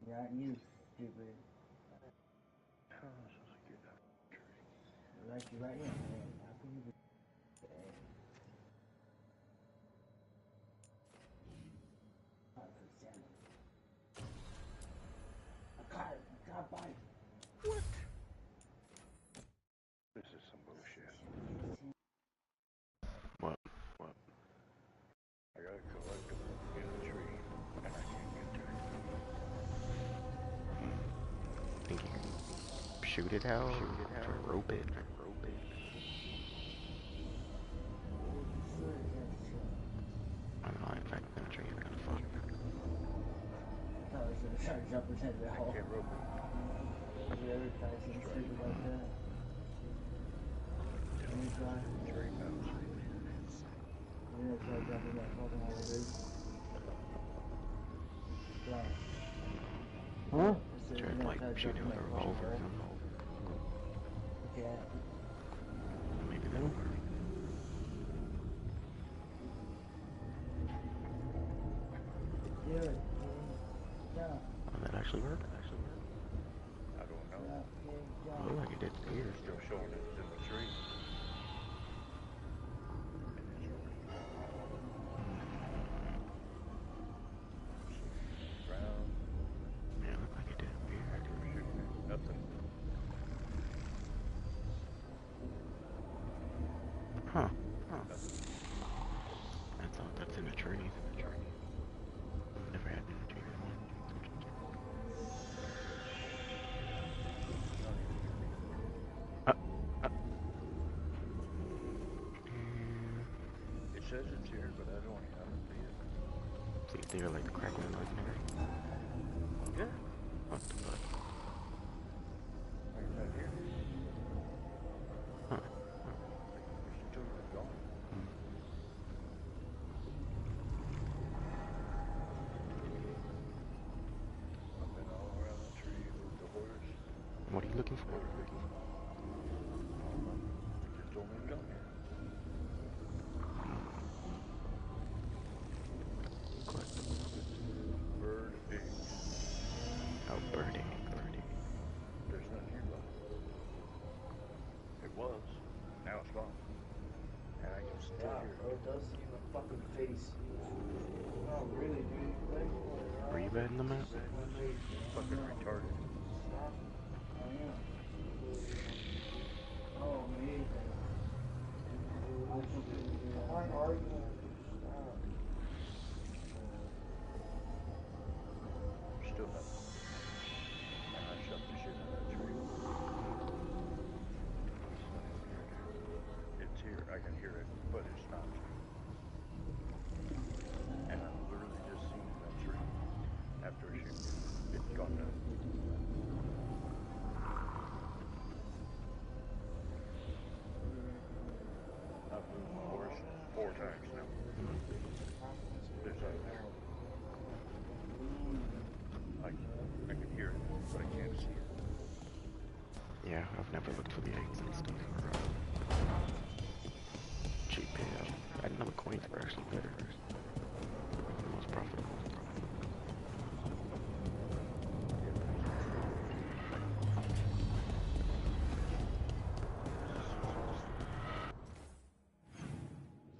Yeah, you stupid. Like you right here, man. How can you be? I got it. I got by. What? This is some bullshit. What? I gotta collect them in the tree, and I can't get there. Think you can shoot it out? Or rope it? I don't know, in fact, that tree is kind of fun. I was gonna try to jump into the hole. I can't rope it. Have you ever tried something stupid like that? Any try? Tree mouse. You never tried jumping that fucking hole, dude? Right. Huh? Tried like shooting with a revolver. Okay. Maybe that'll work. Do it. Yeah. Will that actually work? I don't know. It looked like it did here. It's still showing it in the tree. Ground. Yeah, it looked like it did here. Nothing. Huh. That's in the tree. I've never says it's here, but I don't see it. See if they're like the crackling legendary. Yeah. What the fuck? Right here. Huh. There's two gone. I've been all around the tree with the horse. What are you looking for? They just told me to come here. Bird egg. Oh, birdie, birdie. There's nothing here though. It was. Now it's gone. And I can still Yeah, hear bro, it does seem a fucking face. No, really, dude. Were you batting them out? fucking retarded. Oh, man. Why are you? Still nothing. And I shut the shit out of that tree. It's here. I can hear it, but it's not. And I'm literally just seeing that tree after a shoot. It's gone now. I've moved my horse 4 times now. There's nothing there. I can hear it, but I can't see it. Yeah, I've never looked for the eggs and stuff. Cheap payout. I didn't know the coins were actually better. The most profitable.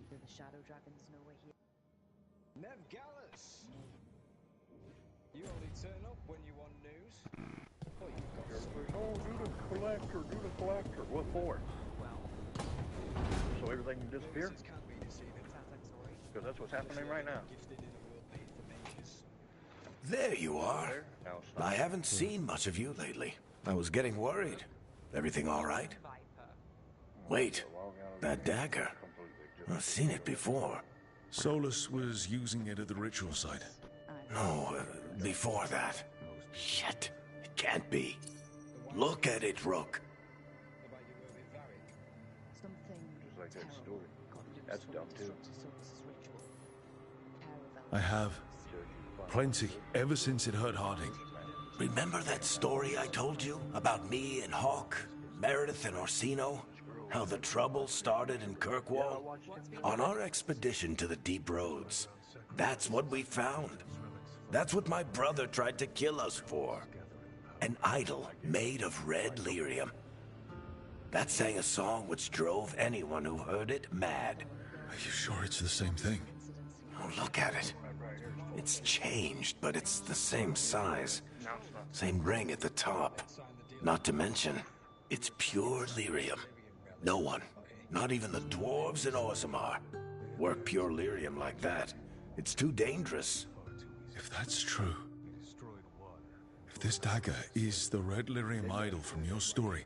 The shadow dragons know we're here. Nev Gallus! You only turn up when you want news. Well, you've got Oh, do the collector. What for? So everything can disappear? Because that's what's happening right now. There you are. I haven't seen much of you lately. I was getting worried. Everything all right? Wait, that dagger. I've seen it before. Solus was using it at the ritual site. No, before that. Shit, it can't be. Look at it, Rook. Just like that story. That's dumb too. I have. Plenty, ever since it hurt Harding. Remember that story I told you about me and Hawk, Meredith and Orsino? How the trouble started in Kirkwall? On our expedition to the deep roads, that's what we found. That's what my brother tried to kill us for. An idol made of red lyrium. That sang a song which drove anyone who heard it mad. Are you sure it's the same thing? Oh, look at it. It's changed, but it's the same size. Same ring at the top. Not to mention, it's pure lyrium. No one, not even the dwarves in Orzammar, work pure lyrium like that. It's too dangerous. If that's true, if this dagger is the red lyrium idol from your story,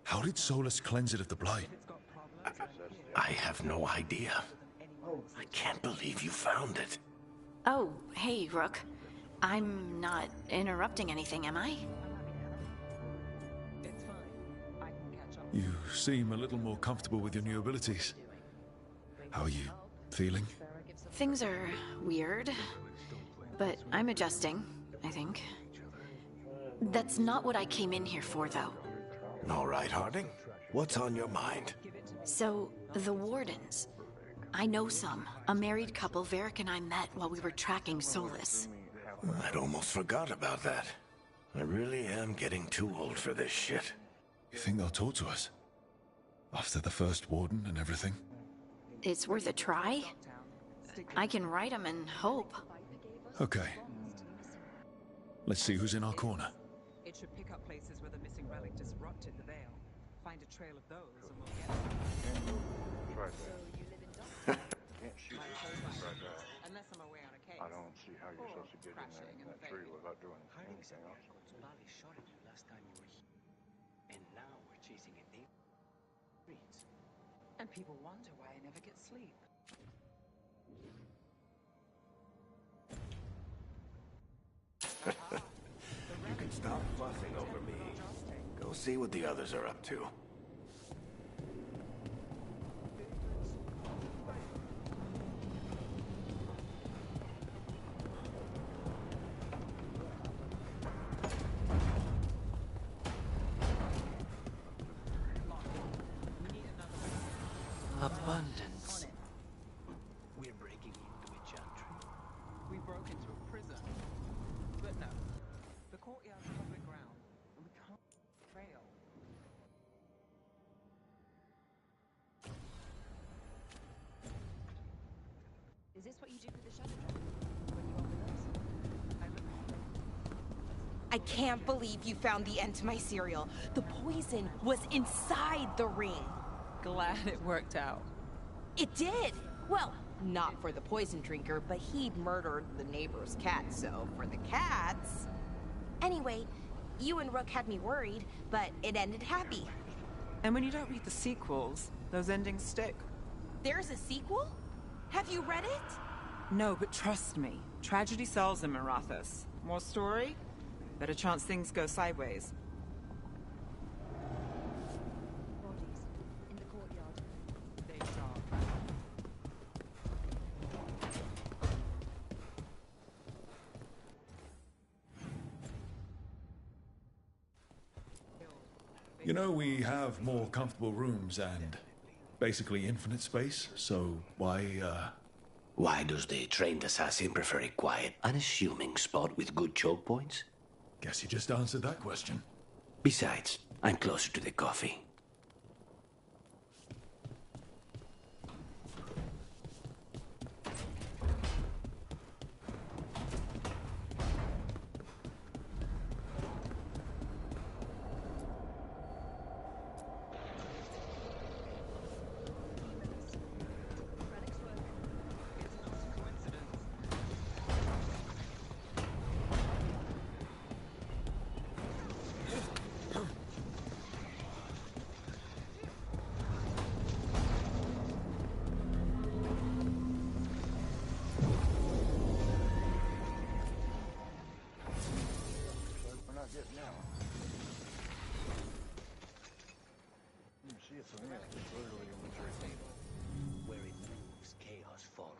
how did Solus cleanse it of the blight? I have no idea. I can't believe you found it. Oh, hey, Rook. I'm not interrupting anything, am I? You seem a little more comfortable with your new abilities. How are you feeling? Things are weird, but I'm adjusting, I think. That's not what I came in here for, though. All right, Harding. What's on your mind? So, the Wardens. I know some. A married couple Varric and I met while we were tracking Solus. I'd almost forgot about that. I really am getting too old for this shit. You think they'll talk to us? After the first warden and everything? It's worth a try. I can write them and hope. Okay. Let's see who's in our corner. It should pick up places where the missing relic disrupted the veil. Find a trail of those and we'll get them. Try that. Can't shoot right there. Unless I'm away on a case. I don't see how you're supposed to get in that tree without doing anything else. Bali shot at you last time you were here. And now we're chasing it in streets. And people wonder why I never get sleep. You can stop fussing over me. Go see what the others are up to. Abundance. We're breaking into a chantry. We broke into a prison. But no. The courtyard's public ground, and we can't fail. Is this what you do with the shadow dragon? When you are with us? I can't believe you found the end to my cereal. The poison was inside the ring. Glad it worked out. It did! Well, not for the poison drinker, but he murdered the neighbor's cat, so for the cats... Anyway, you and Rook had me worried, but it ended happy. And when you don't read the sequels, those endings stick. There's a sequel? Have you read it? No, but trust me. Tragedy sells in Marathas. More story? Better chance things go sideways. Bodies in the courtyard. They are. You know, we have more comfortable rooms and basically infinite space, so Why does the trained assassin prefer a quiet, unassuming spot with good choke points? Guess you just answered that question. Besides, I'm closer to the coffee. Where it moves, chaos follows.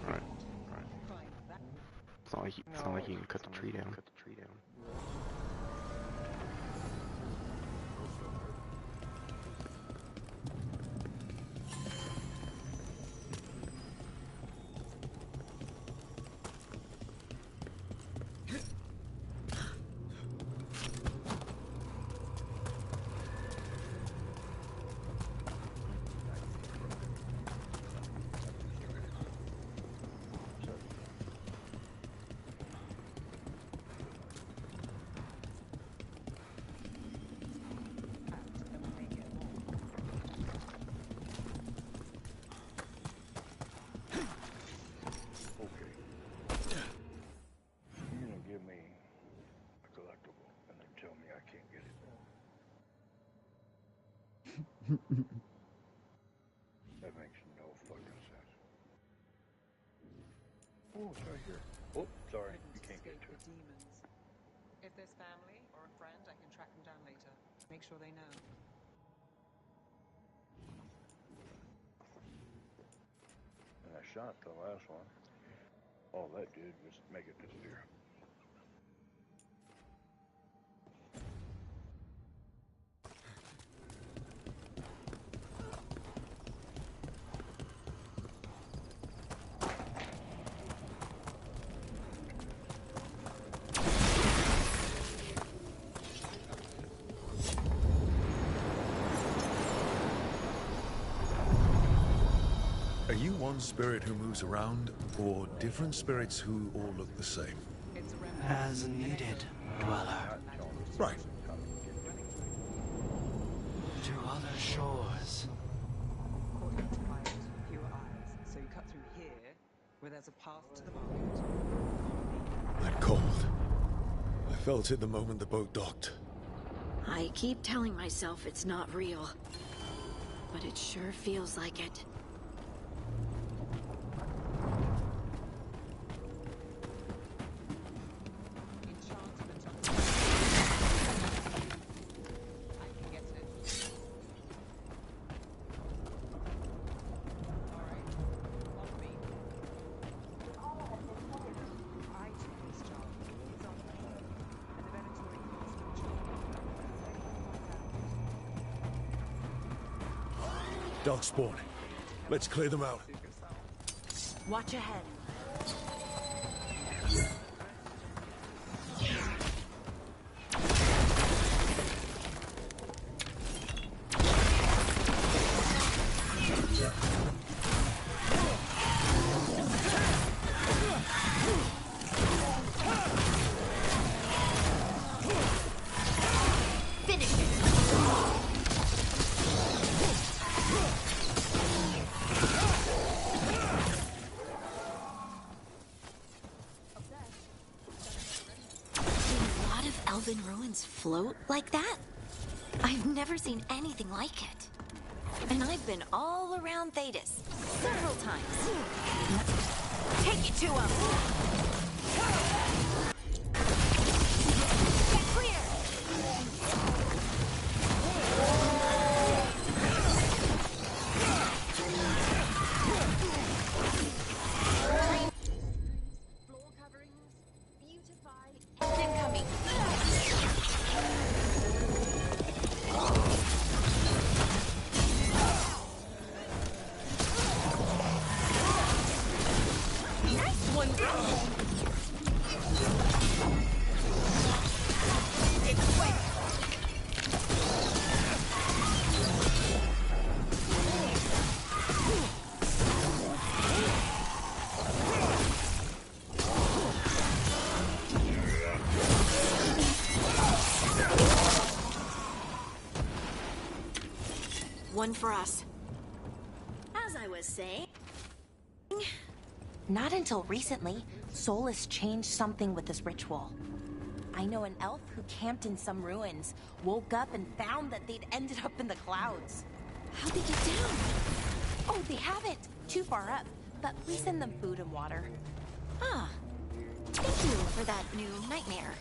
Right. It's not like you can cut the tree down. That makes no fucking sense. Oh, it's right here. Oh, sorry, you can't get to it. Demons. If there's family or a friend, I can track them down later. Make sure they know. And I shot the last one. All that did was make it disappear. Are you one spirit who moves around, or different spirits who all look the same? As needed, dweller. Right. To other shores. Fewer eyes. So you cut through here, where there's a path to the market. That cold. I felt it the moment the boat docked. I keep telling myself it's not real. but it sure feels like it. Darkspawn. Let's clear them out. Watch ahead. Float like that? I've never seen anything like it. And I've been all around Thetis several times. Take it to him! Get clear! Floor coverings, beautify, incoming. One for us. As I was saying... Not until recently, Solus changed something with this ritual. I know an elf who camped in some ruins, woke up and found that they'd ended up in the clouds. How'd they get down? Oh, they haven't. Too far up. But we send them food and water. Ah. Thank you for that new nightmare.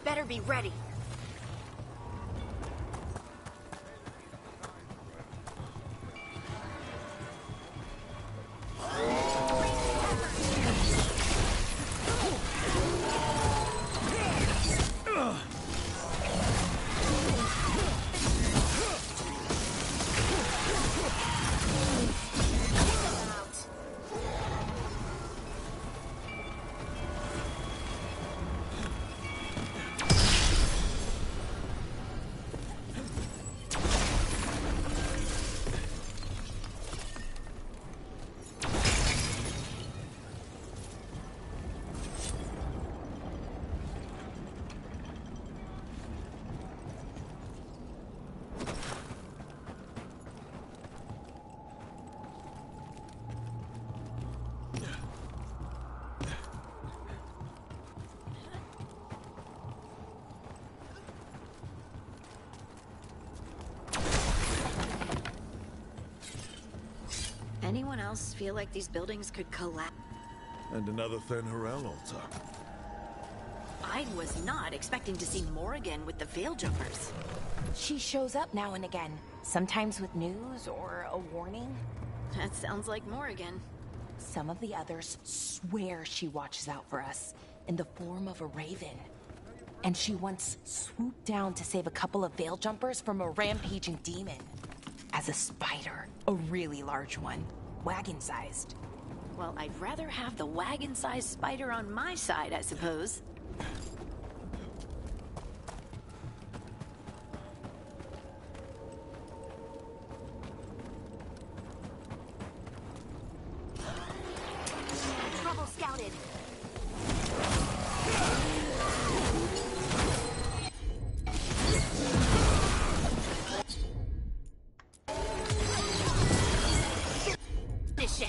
Better be ready. Anyone else feel like these buildings could collapse? And another Fen'Harel altar. I was not expecting to see Morrigan with the Veil Jumpers. She shows up now and again, sometimes with news or a warning. That sounds like Morrigan. Some of the others swear she watches out for us in the form of a raven. And she once swooped down to save a couple of Veil Jumpers from a rampaging demon. As a spider, a really large one, wagon-sized. Well, I'd rather have the wagon-sized spider on my side, I suppose. Trouble scouted. Finish it.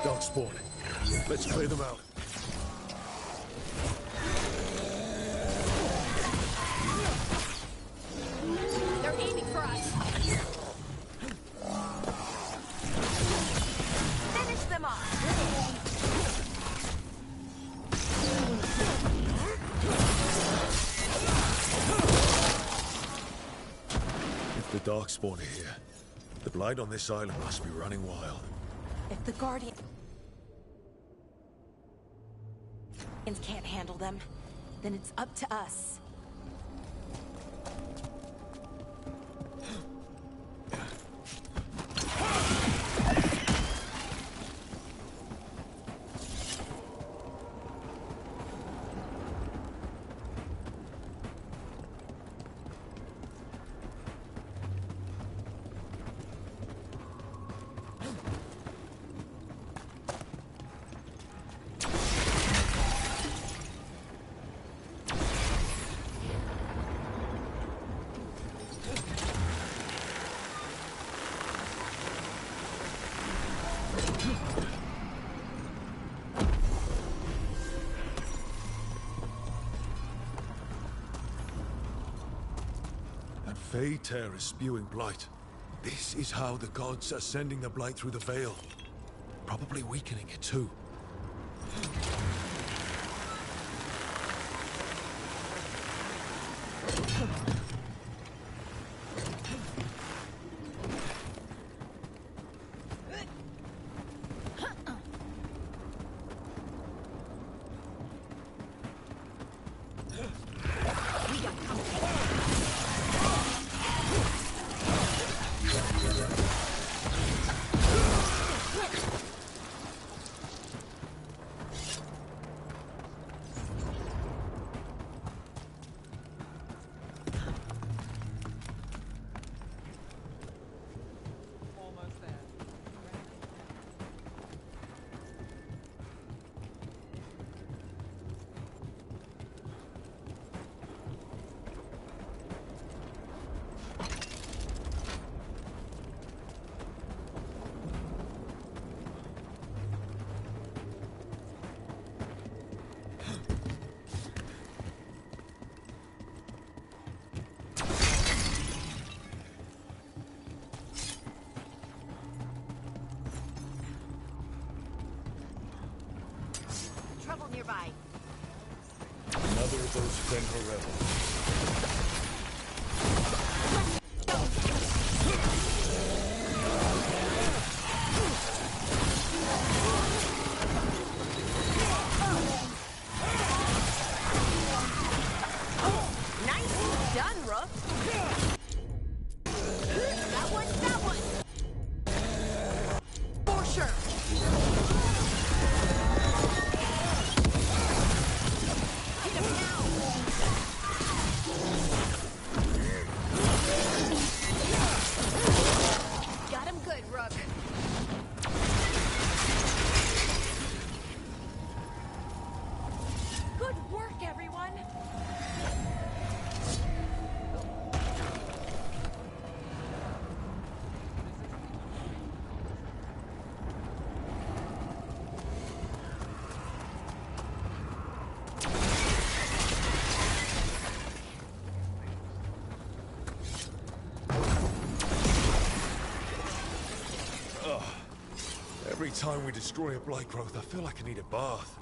Darkspawn. Let's clear them out. They're aiming for us. Finish them off. If the Darkspawn are here, the Blight on this island must be running wild. If the Guardians can't handle them, then it's up to us. Fey Tear is spewing blight. This is how the gods are sending the blight through the veil. Probably weakening it too. Trouble nearby. Another of those Fen'Harel. Nice done, Rook. That one. For sure. Hit him now. Every time we destroy a blight growth, I feel like I need a bath.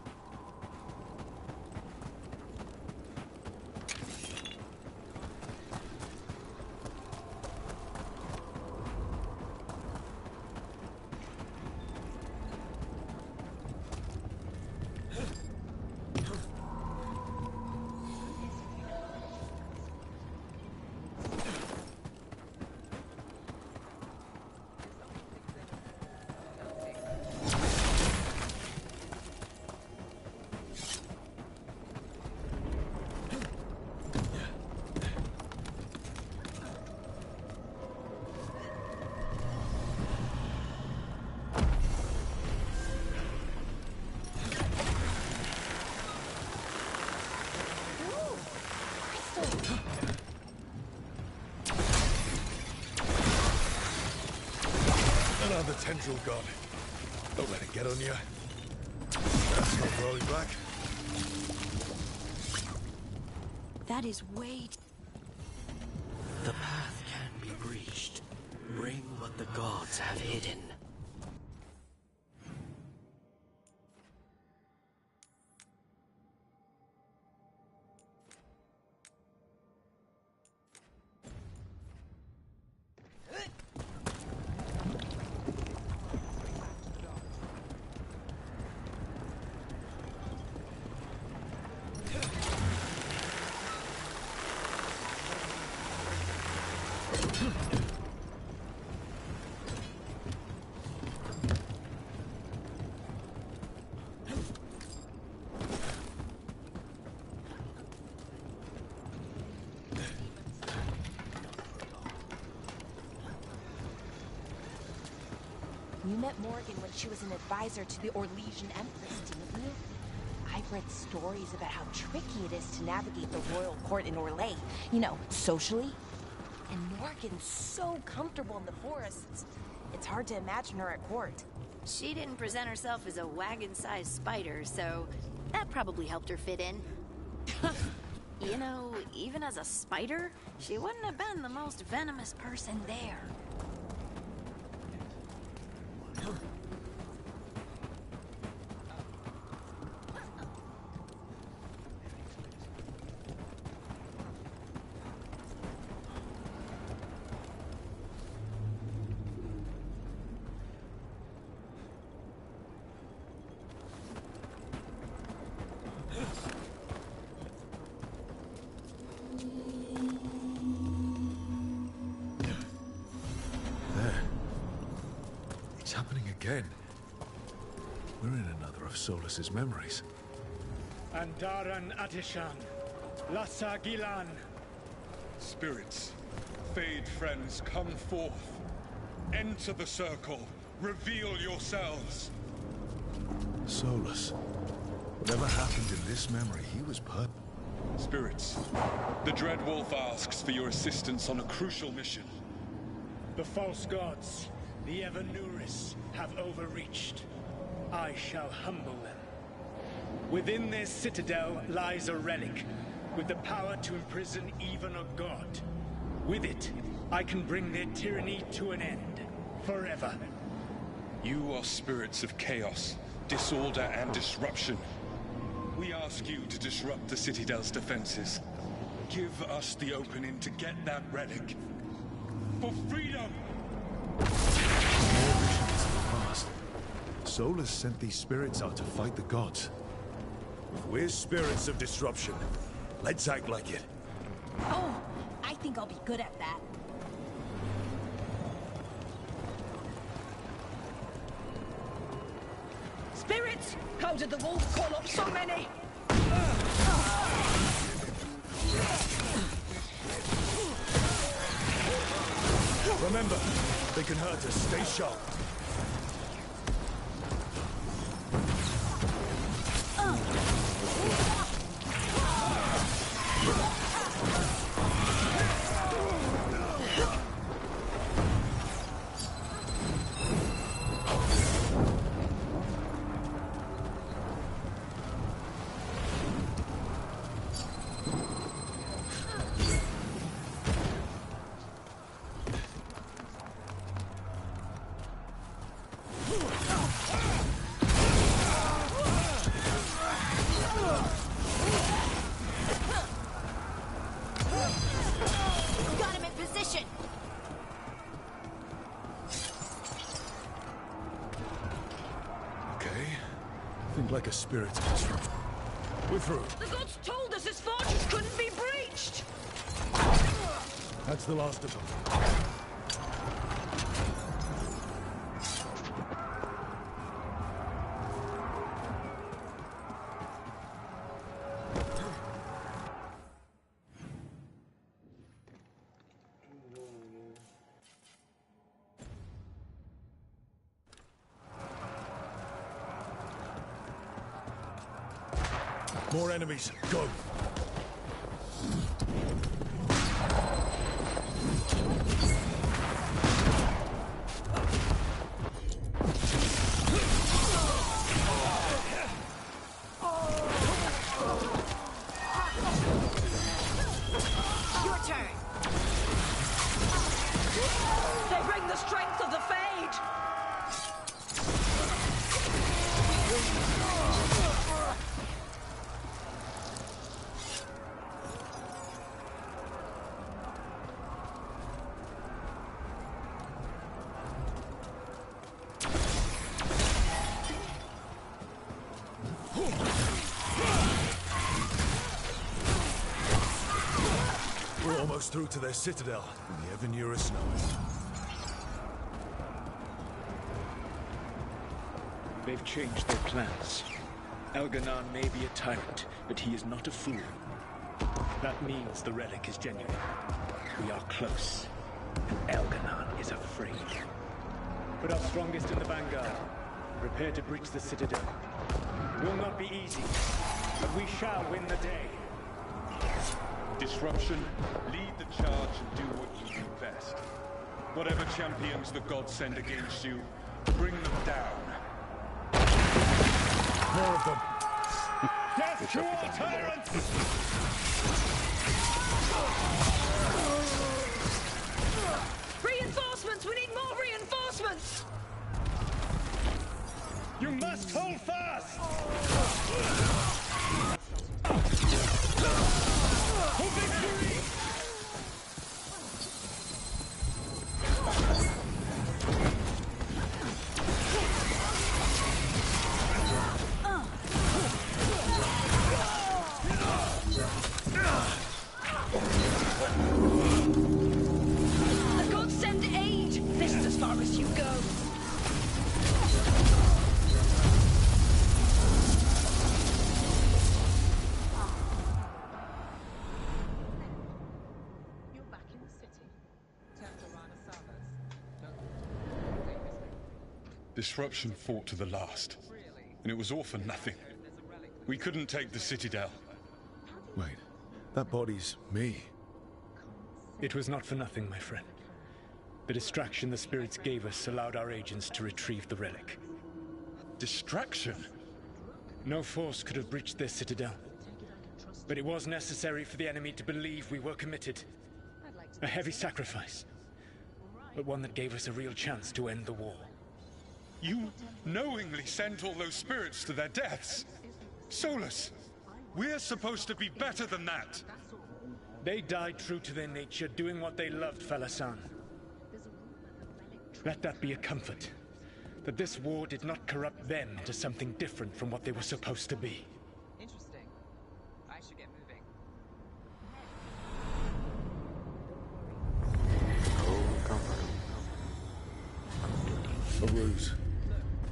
Another tendril gone. Don't let it get on you. That's not rolling back. That is way... The path can be breached. Bring what the gods have hidden. You met Morgan when she was an advisor to the Orlesian Empress, didn't you? I've read stories about how tricky it is to navigate the royal court in Orlais, you know, socially. And Morgan's so comfortable in the forests, it's hard to imagine her at court. She didn't present herself as a wagon-sized spider, so that probably helped her fit in. You know, even as a spider, she wouldn't have been the most venomous person there. It's happening again. We're in another of Solus's memories. Andaran Atishan, Lassa Gilan. Spirits, Fade friends, come forth. Enter the circle. Reveal yourselves. Solus. Whatever happened in this memory, he was Spirits, the Dread Wolf asks for your assistance on a crucial mission. The false gods, the Evanuris, have overreached. I shall humble them. Within their citadel lies a relic, with the power to imprison even a god. With it, I can bring their tyranny to an end, forever. You are spirits of chaos, disorder, and disruption. We ask you to disrupt the Citadel's defenses. Give us the opening to get that relic. For freedom! More visions of the past. Solus sent these spirits out to fight the gods. We're spirits of disruption. Let's act like it. Oh, I think I'll be good at that. Spirits! How did the wolf call up so many? Remember, they can hurt us. Stay sharp. sound like a spirit comes from. We're through. The gods told us this fortress couldn't be breached! That's the last of them. More enemies. Go. Your turn! They bring the strength of the Fade! We're almost through to their citadel, and the Evanurus know it. They've changed their plans. Elganon may be a tyrant, but he is not a fool. That means the relic is genuine. We are close, and Elganon is afraid. Put our strongest in the vanguard. Prepare to breach the citadel. It will not be easy, but we shall win the day. Disruption, lead the charge and do what you do best. Whatever champions the gods send against you, bring them down. More of them. Death to all tyrants! Reinforcements! We need more reinforcements! You must hold fast! For victory! The gods send aid! This is as far as you go! You're back in the city. Disruption fought to the last, and it was all for nothing. We couldn't take the citadel. Wait, that body's me. It was not for nothing, my friend. The distraction the spirits gave us allowed our agents to retrieve the relic. Distraction? No force could have breached this citadel. But it was necessary for the enemy to believe we were committed. A heavy sacrifice, but one that gave us a real chance to end the war. You knowingly sent all those spirits to their deaths? Solus, we're supposed to be better than that. They died true to their nature, doing what they loved, Falasan. Let that be a comfort, that this war did not corrupt them into something different from what they were supposed to be. Interesting. I should get moving. A ruse.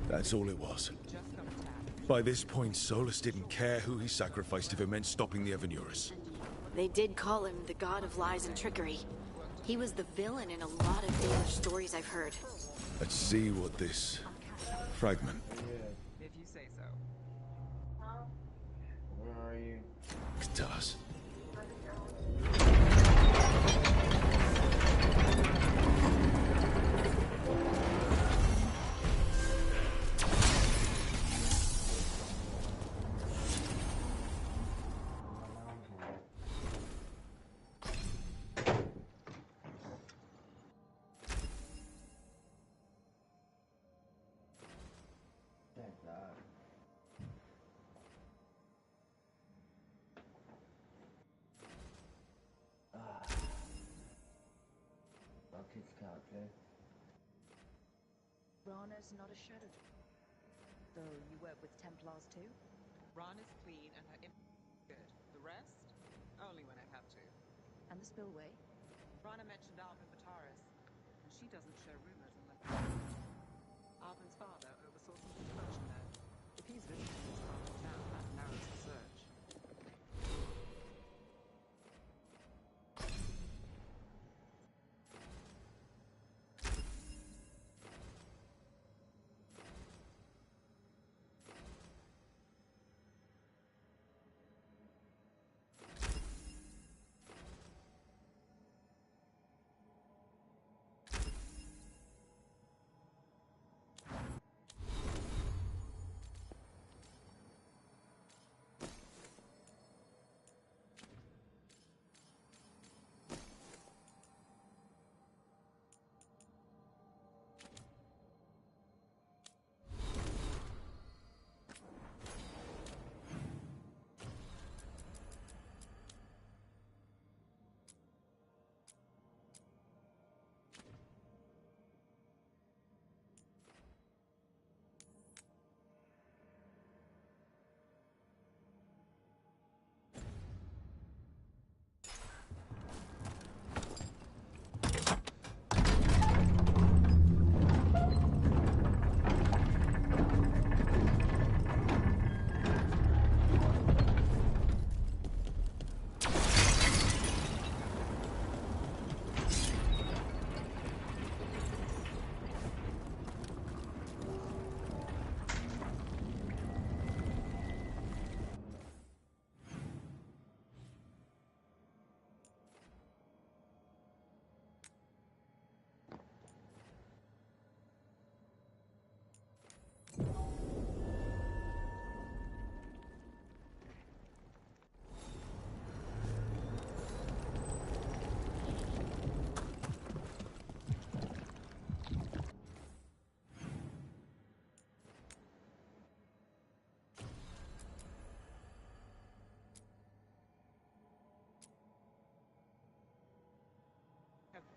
That's all it was. By this point, Solus didn't care who he sacrificed if it meant stopping the Evanurus. They did call him the god of lies and trickery. He was the villain in a lot of Danish stories I've heard. Let's see what this fragment If you say so. Where are you? can tell us. Thank God. Bucket's couch, eh? Rana's not a shadow. So you work with Templars too? Ron is clean and her good. The rest? Only when I have to. And the spillway? Rana mentioned Alvin Bataris, and she doesn't share rumors unless... Alvin's father oversaw some construction there. If he's visiting this part of town, that narrows the search.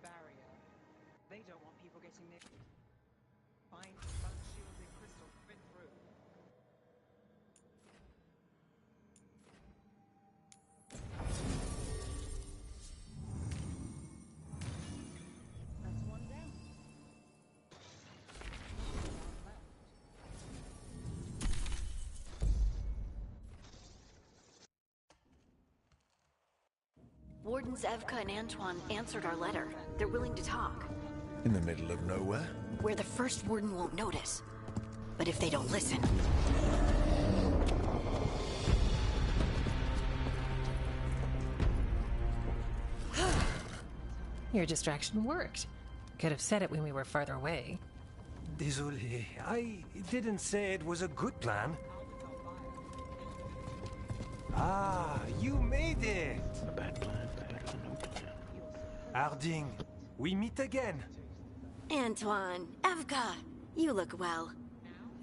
Barrier. They don't want people getting near. Find unshielded crystal fit through. That's one down. Wardens Evka and Antoine answered our letter. They're willing to talk. In the middle of nowhere? Where the first warden won't notice. But if they don't listen... Your distraction worked. Could have said it when we were farther away. Désolé, I didn't say it was a good plan. Ah, you made it! A bad plan, better than no plan. Harding, we meet again. Antoine, Evka, you look well.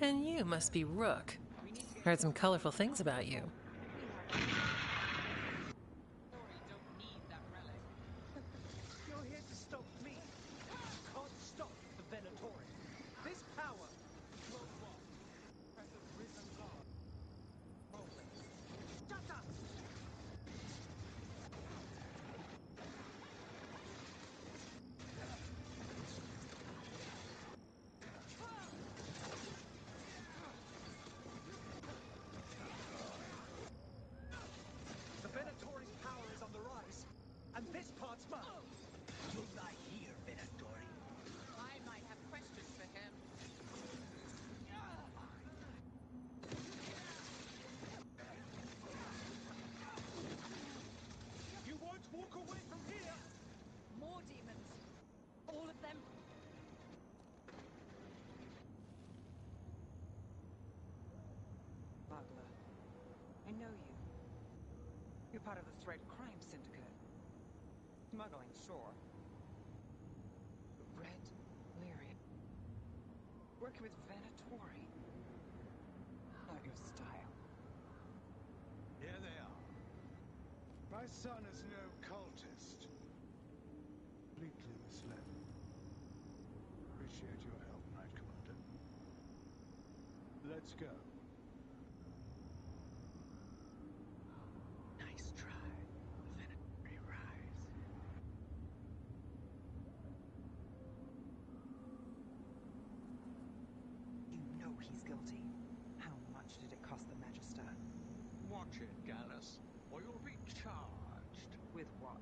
And you must be Rook. Heard some colorful things about you. You're here to stop me. You can't stop the Venatori. This power won't walk. As a risen god. Shut up! The Venatori's power is on the rise, and this part's mine. You'll lie here, Venatori. I might have questions for him. You won't walk away from here! More demons. All of them. Butler, I know you. You're part of the Thread Crime Syndicate. Smuggling, sure. Red Lyrium. Working with Venatori. Not your style. Here they are. My son is no cultist. Completely misled. Appreciate your help, Knight Commander. Let's go. Nice try. Veneratory rise. You know he's guilty. How much did it cost the Magister? Watch it, Gallus, or you'll be charged. With what?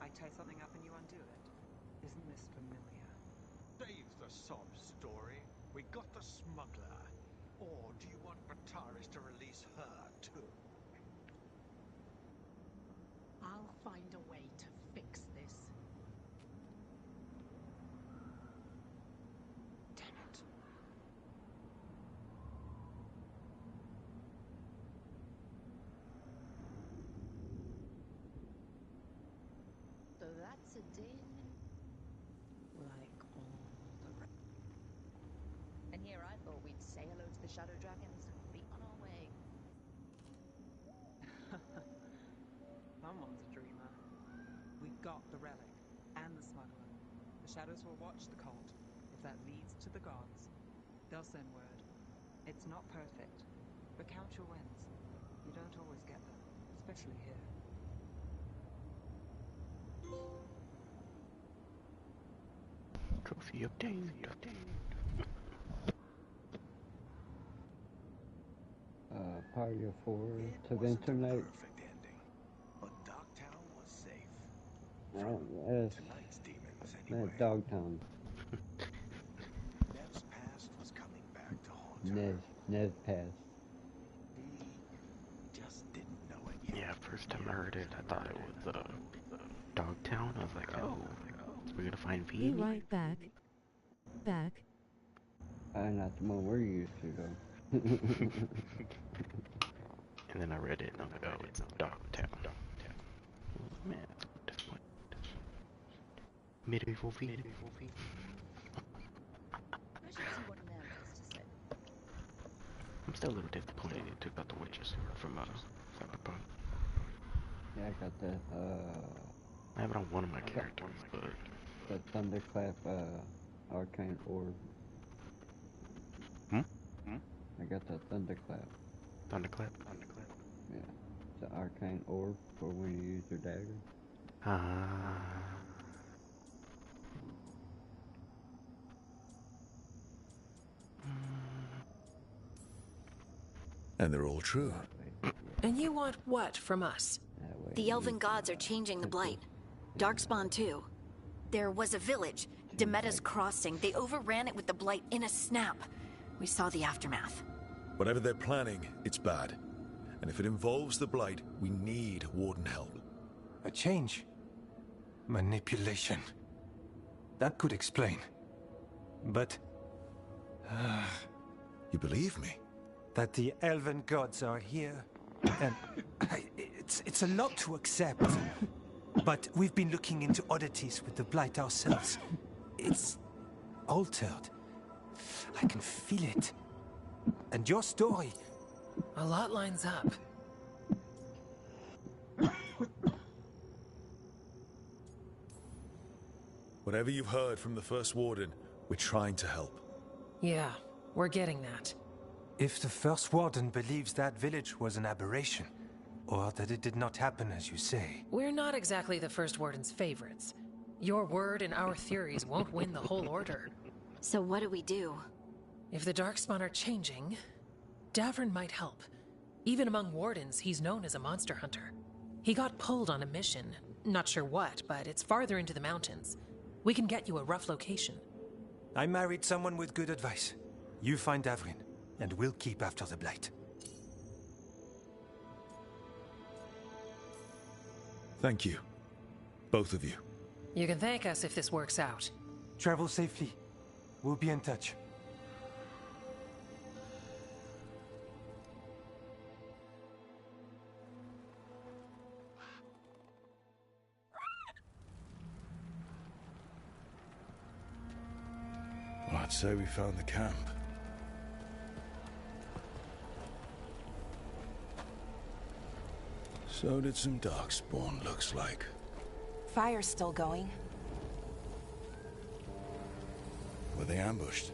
I tie something up and you undo it. Isn't this familiar? Save the sob story. We got the smuggler. Or do you want Bataris to release her, too? I'll find a way to fix this. Damn it. So that's a day in Like all the rest. And here I thought we'd say hello to the Shadow Dragons and be on our way. Someone's a dreamer. We got the relic and the smuggler. The Shadows will watch the cult. If that leads to the gods, they'll send word. It's not perfect, but count your wins. You don't always get them, especially here. Trophy update. Party of 4 to the internet. But Dogtown was safe. Yes. Tonight's demons, That anyway. Dogtown. Nev's past was coming back to haunt her. Nev's past. He just didn't know it yet. Yeah, first time I heard it, I thought it was Dogtown. I was like, oh, we're gonna find V. Be right back. Not the one we're used to, though. And then I read it and I'm like, oh, it's Dogtown. Man, that's what medieval V. I should see what Nev has to say. I'm still a little disappointed they took out the witches from Cyberpunk. Yeah, I got that, I have it on one of my characters, but the Thunderclap, Arcane Orb. I got the Thunderclap. Thunderclap? Yeah. The Arcane Orb for when you use your dagger. And they're all true. And you want what from us? The elven gods are changing the blight. Darkspawn too. There was a village, Demeda's Crossing. They overran it with the blight in a snap. We saw the aftermath. Whatever they're planning, it's bad. And if it involves the Blight, we need Warden help. A change. Manipulation. That could explain. But... You believe me? That the elven gods are here. And... it's a lot to accept. But we've been looking into oddities with the Blight ourselves. It's... altered. I can feel it. And your story... A lot lines up. Whatever you've heard from the First Warden, we're trying to help. Yeah, we're getting that. If the First Warden believes that village was an aberration, or that it did not happen as you say... We're not exactly the First Warden's favorites. Your word and our theories won't win the whole order. So what do we do? If the Darkspawn are changing, Davrin might help. Even among Wardens, he's known as a monster hunter. He got pulled on a mission. Not sure what, but it's farther into the mountains. We can get you a rough location. I married someone with good advice. You find Davrin, and we'll keep after the Blight. Thank you. Both of you. You can thank us if this works out. Travel safely. We'll be in touch. Well, I'd say we found the camp. So did some Darkspawn, looks like. Fire's still going. Were they ambushed?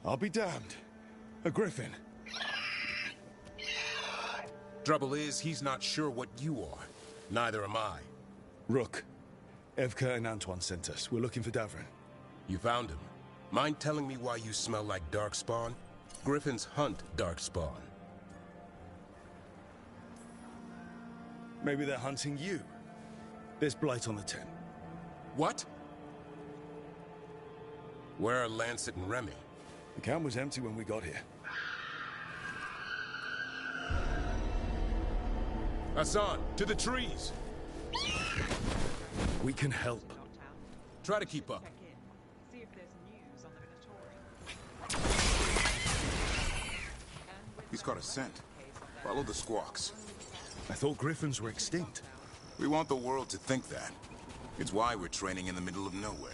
I'll be damned. A griffin. Trouble is, he's not sure what you are. Neither am I. Rook. Evka and Antoine sent us. We're looking for Davrin. You found him. Mind telling me why you smell like darkspawn? Griffins hunt darkspawn. Maybe they're hunting you. There's blight on the tent. What? Where are Lancet and Remy? The camp was empty when we got here. Hassan, to the trees! We can help. Try to keep up. See if there's news on the Minotaur. He's caught a scent. Follow the squawks. I thought griffins were extinct. We want the world to think that. It's why we're training in the middle of nowhere.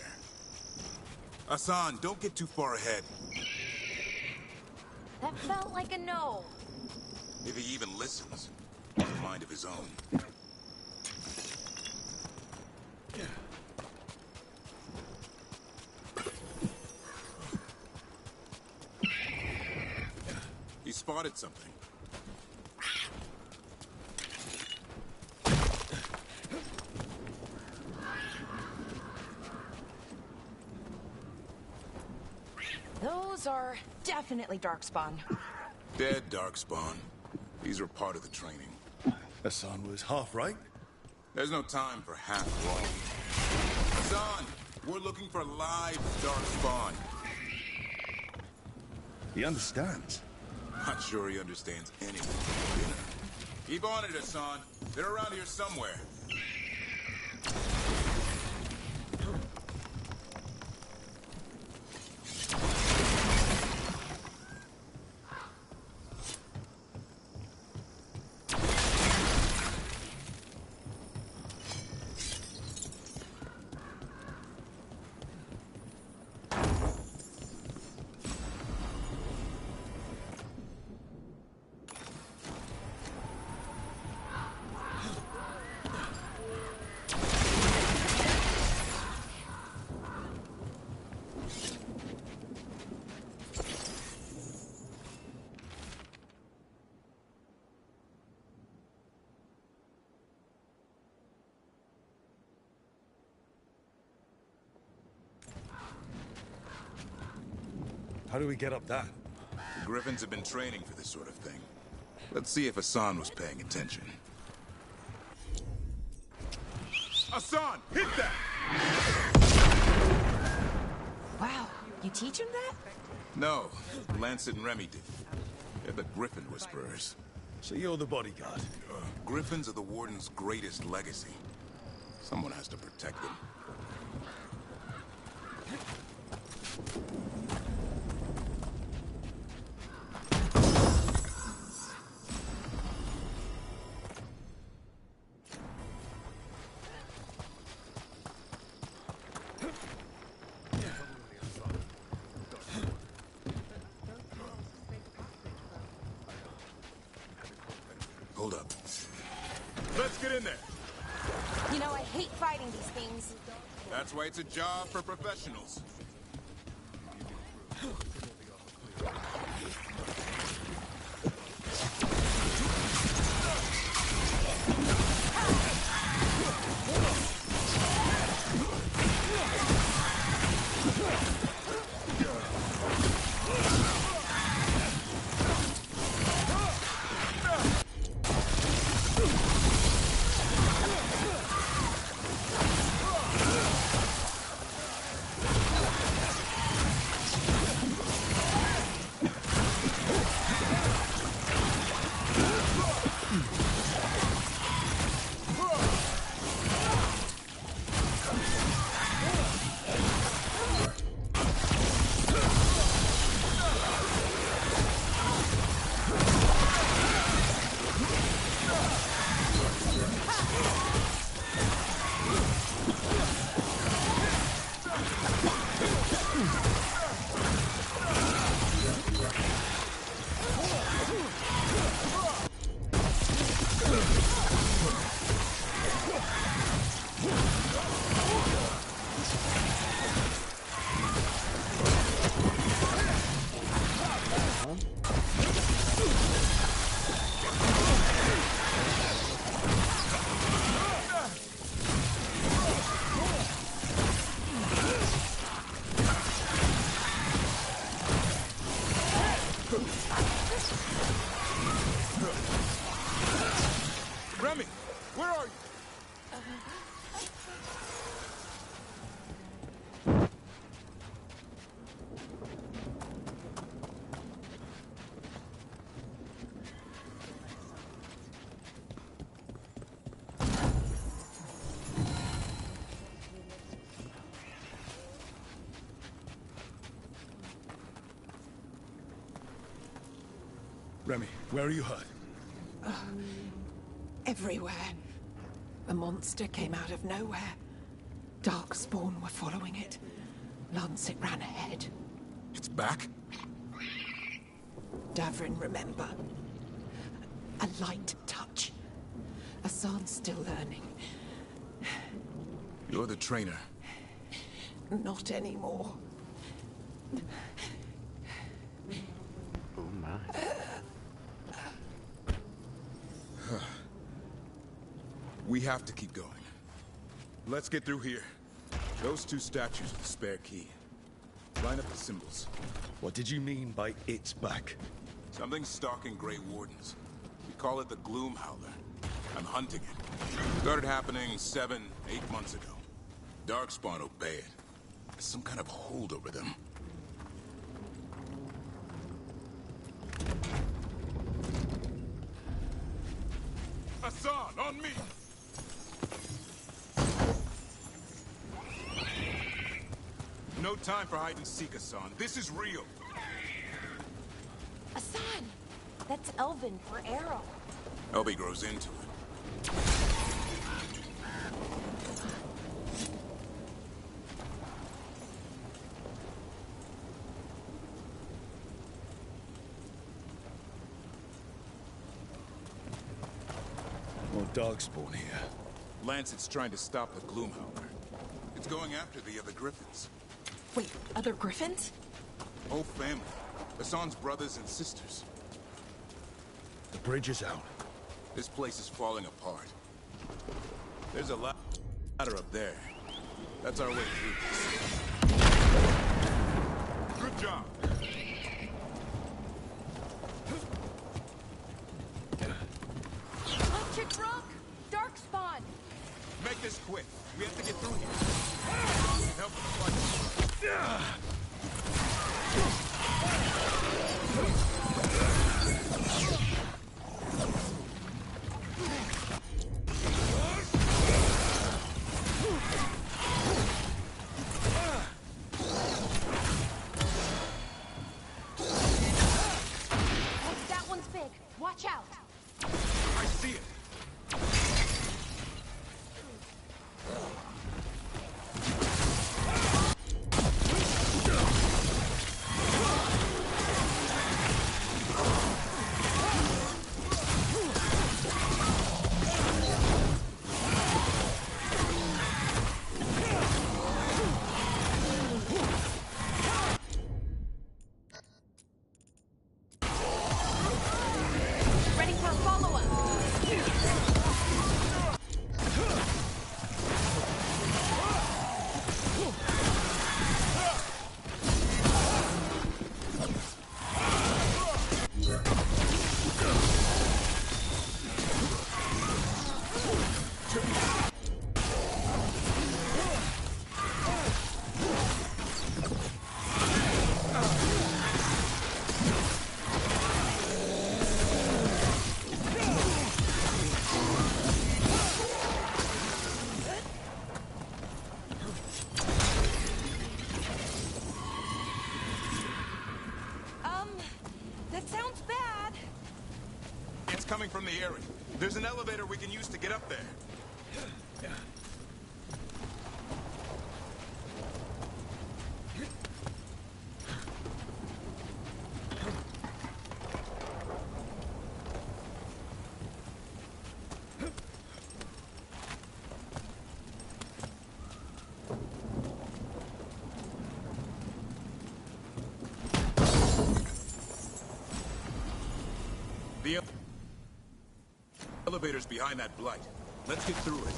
Hassan, don't get too far ahead. That felt like a no. If he even listens, he has a mind of his own. He spotted something. Those are definitely darkspawn. Dead darkspawn. These are part of the training. Hassan was half right. There's no time for half wrong. Hassan, we're looking for live darkspawn. He understands. Not sure he understands anything. Keep on it, Hassan. They're around here somewhere. How do we get up that? The Griffins have been training for this sort of thing. Let's see if Hassan was paying attention. Hassan, hit that! Wow, you teach him that? No, Lancet and Remy did. They're the Griffin Whisperers. So you're the bodyguard? Griffins are the Warden's greatest legacy. Someone has to protect them. Hold up. Let's get in there. You know, I hate fighting these things. That's why it's a job for professionals. Remy, where are you hurt? Everywhere. The monster came out of nowhere. Darkspawn were following it. Lancet ran ahead. It's back? Davrin, remember. A light touch. Hassan's still learning. You're the trainer. Not anymore. Oh my. We have to keep going. Let's get through here. Those two statues are the spare key. Line up the symbols. What did you mean by it's back? Something's stalking Grey Wardens. We call it the Gloom Howler. I'm hunting it. Started happening 7, 8 months ago. Darkspawn obey it. There's some kind of hold over them. Hassan, on me! No time for hide and seek, Hassan. This is real. Hassan! That's Elven for arrow. Elby grows into it. More Darkspawn here. Lancet's trying to stop the Gloom Howler. It's going after the other Griffins. Wait, other Griffins? Whole family. Hassan's brothers and sisters. The bridge is out. This place is falling apart. There's a ladder up there. That's our way through this. Good job. Electric rock! Darkspawn! Make this quick. We have to get through here. Help us fight. That one's big. Watch out! I see it. Ready for a follow-up! That sounds bad. It's coming from the area. There's an elevator we can use to get up there. The elevator's behind that blight. Let's get through it.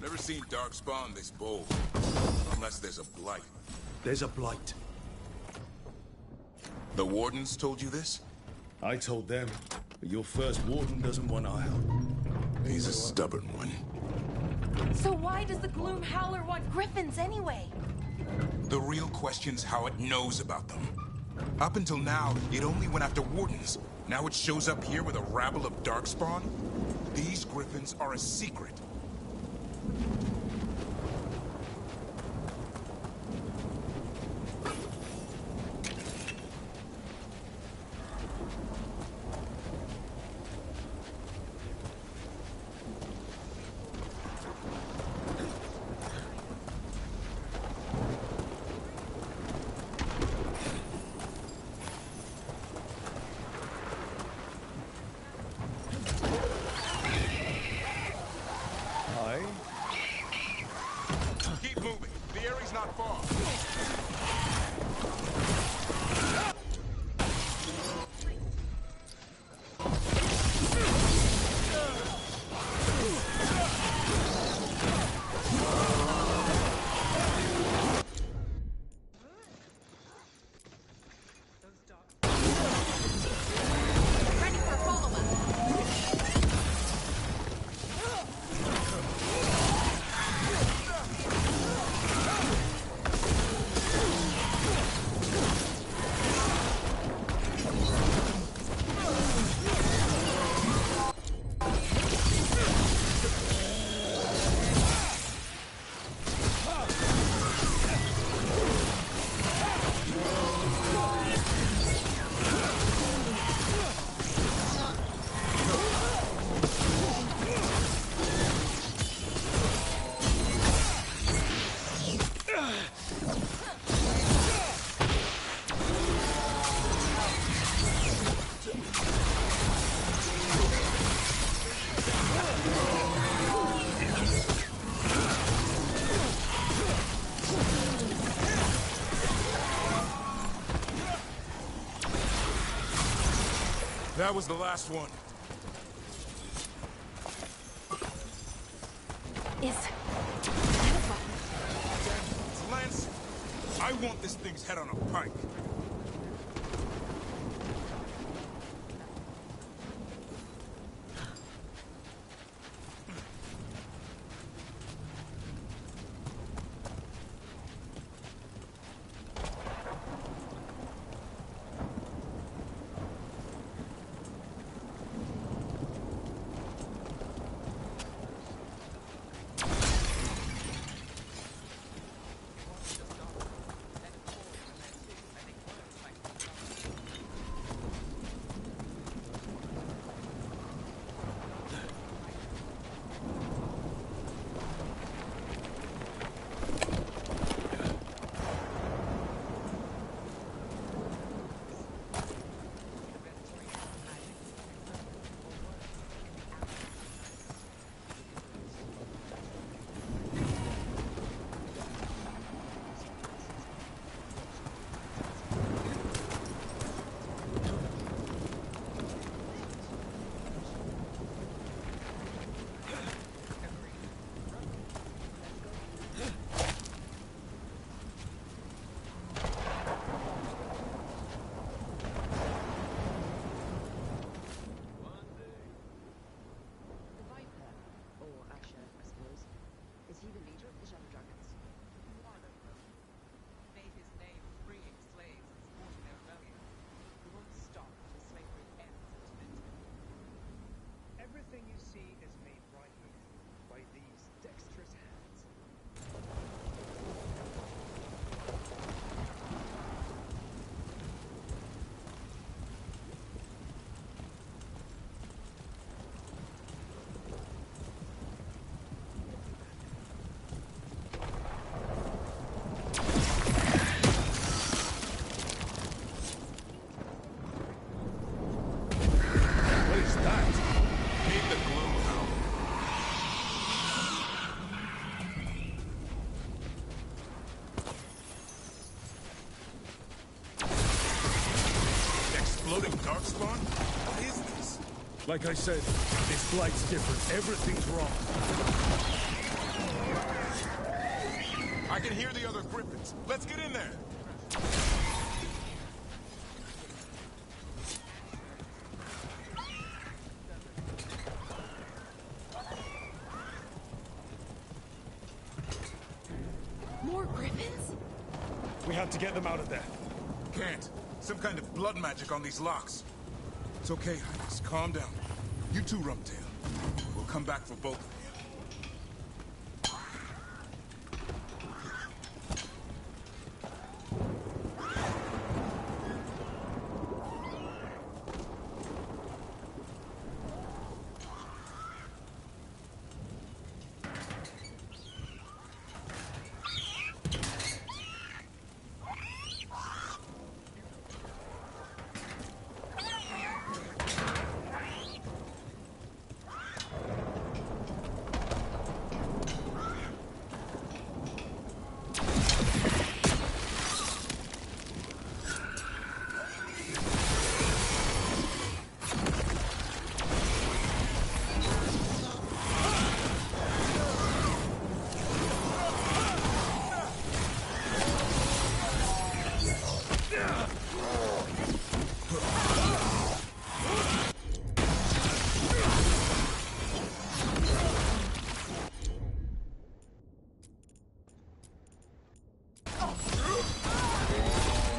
Never seen Darkspawn this bold. Unless there's a blight. There's a blight. The Wardens told you this? I told them, but your first Warden doesn't want our help. He's a stubborn one. So why does the Gloom Howler want griffins anyway? The real question's how it knows about them. Up until now, it only went after Wardens. Now it shows up here with a rabble of Darkspawn? These griffins are a secret. Keep moving. The area's not far. Ready for a follow-up. That was the last one. Lance, I want this thing's head on a pike. Everything you see is made right here by these dexterous hands. What is that? Meet the Gloom Howler. Exploding Darkspawn? What is this? Like I said, this flight's different. Everything's wrong. I can hear the other Griffins. Let's get in there. More griffins? We have to get them out of there. Can't. Some kind of blood magic on these locks. It's okay, Highness. Calm down. You too, Rumtail. We'll come back for both of you.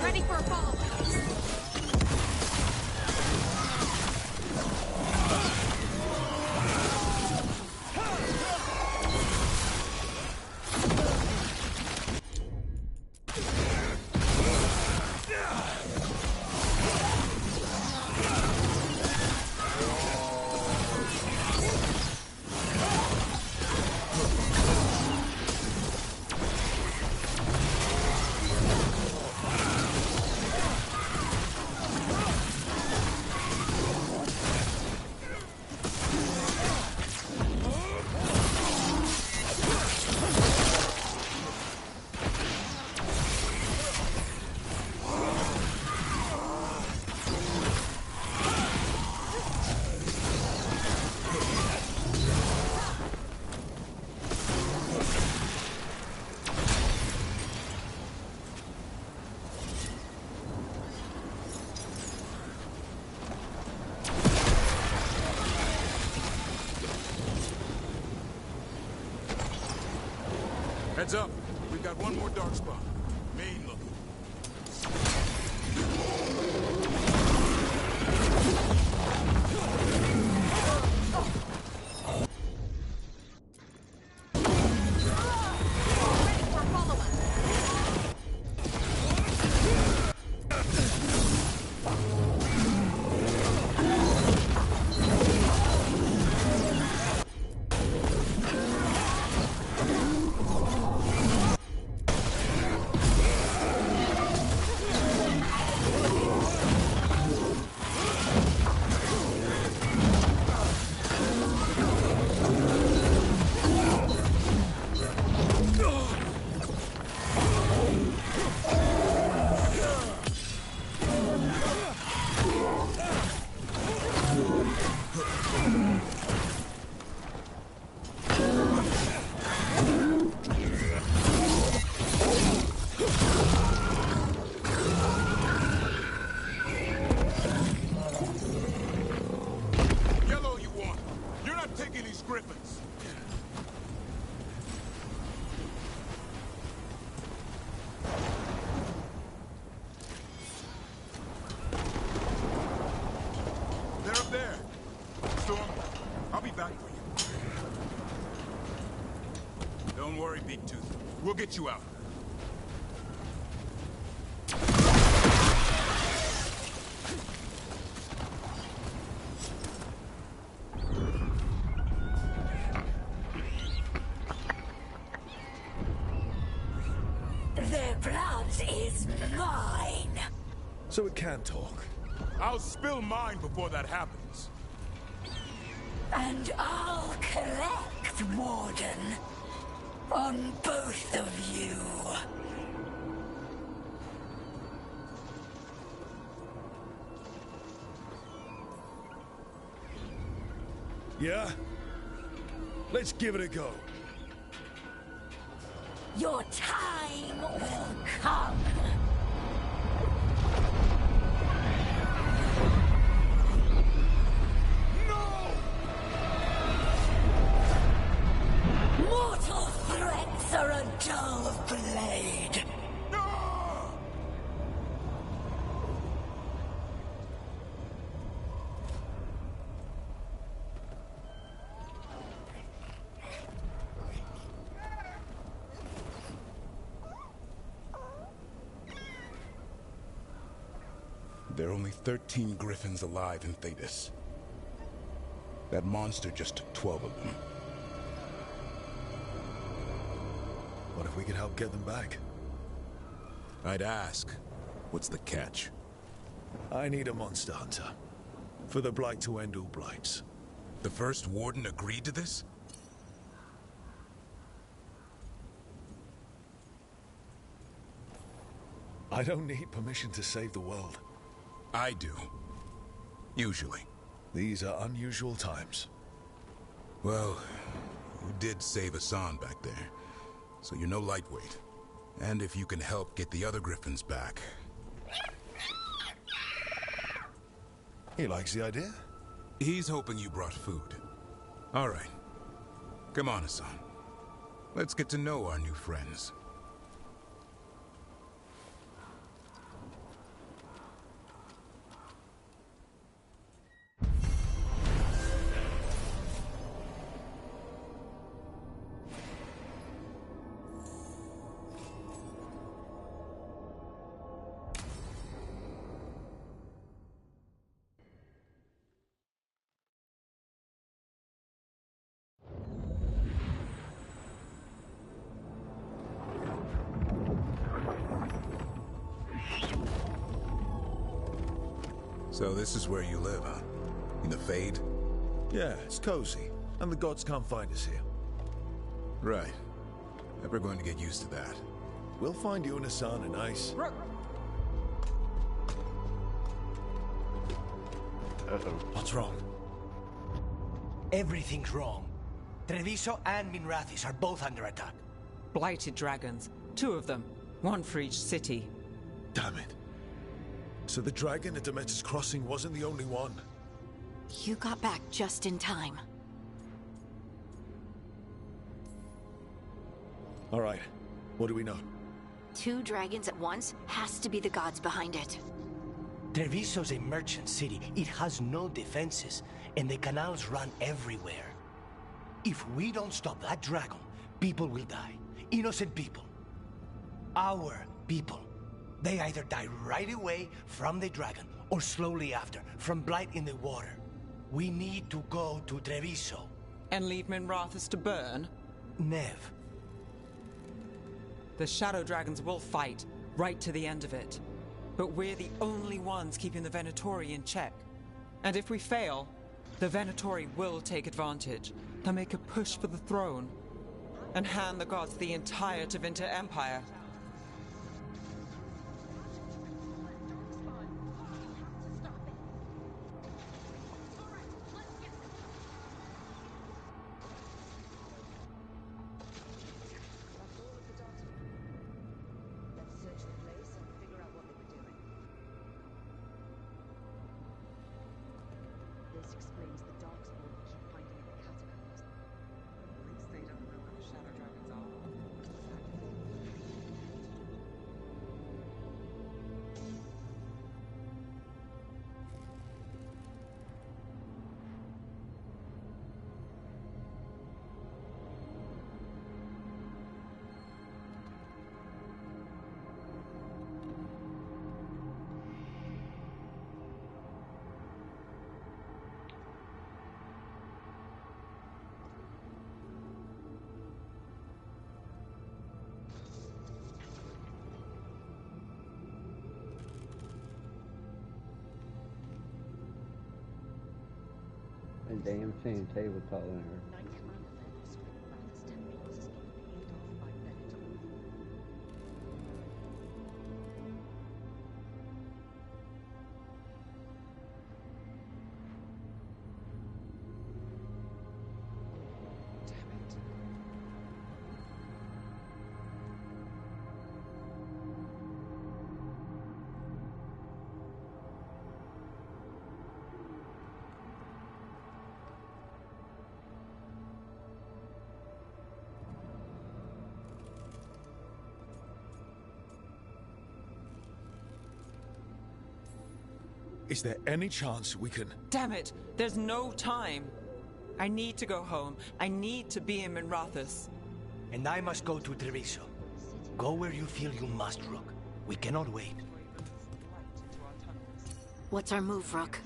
Ready for a fall. Heads up. We've got one more dark spot. Main looking. Don't worry, Big Tooth. We'll get you out. Their blood is mine. So it can talk. I'll spill mine before that happens. And I'll collect, Warden. On both of you. Yeah? Let's give it a go. Your time will come. Mortal threats are a dull blade. There are only 13 Griffins alive in Thetis. That monster just took 12 of them. What if we could help get them back? I'd ask, what's the catch? I need a monster hunter. For the Blight to end all blights. The first Warden agreed to this? I don't need permission to save the world. I do. Usually. These are unusual times. Well, you did save Hassan back there, so you're no lightweight. And if you can help get the other Griffins back... He likes the idea. He's hoping you brought food. All right. Come on, Hassan. Let's get to know our new friends. So this is where you live, huh? In the Fade? Yeah, it's cozy. And the gods can't find us here. Right. Never going to get used to that. We'll find you and Hassan a nice... What's wrong? Everything's wrong. Treviso and Minrathis are both under attack. Blighted dragons. 2 of them. 1 for each city. Damn it. So the dragon at Demeter's Crossing wasn't the only one. You got back just in time. All right. What do we know? 2 dragons at once has to be the gods behind it. Treviso's a merchant city. It has no defenses, and the canals run everywhere. If we don't stop that dragon, people will die. Innocent people. Our people. They either die right away from the dragon, or slowly after, from blight in the water. We need to go to Treviso. And leave Minrathis to burn? Nev. The Shadow Dragons will fight, right to the end of it. But we're the only ones keeping the Venatori in check. And if we fail, the Venatori will take advantage. They'll make a push for the throne, and hand the gods the entire Tevinter Empire. A damn shame table taller than her. Is there any chance we can... Damn it! There's no time! I need to go home. I need to be in Minrathis. And I must go to Treviso. Go where you feel you must, Rook. We cannot wait. What's our move, Rook?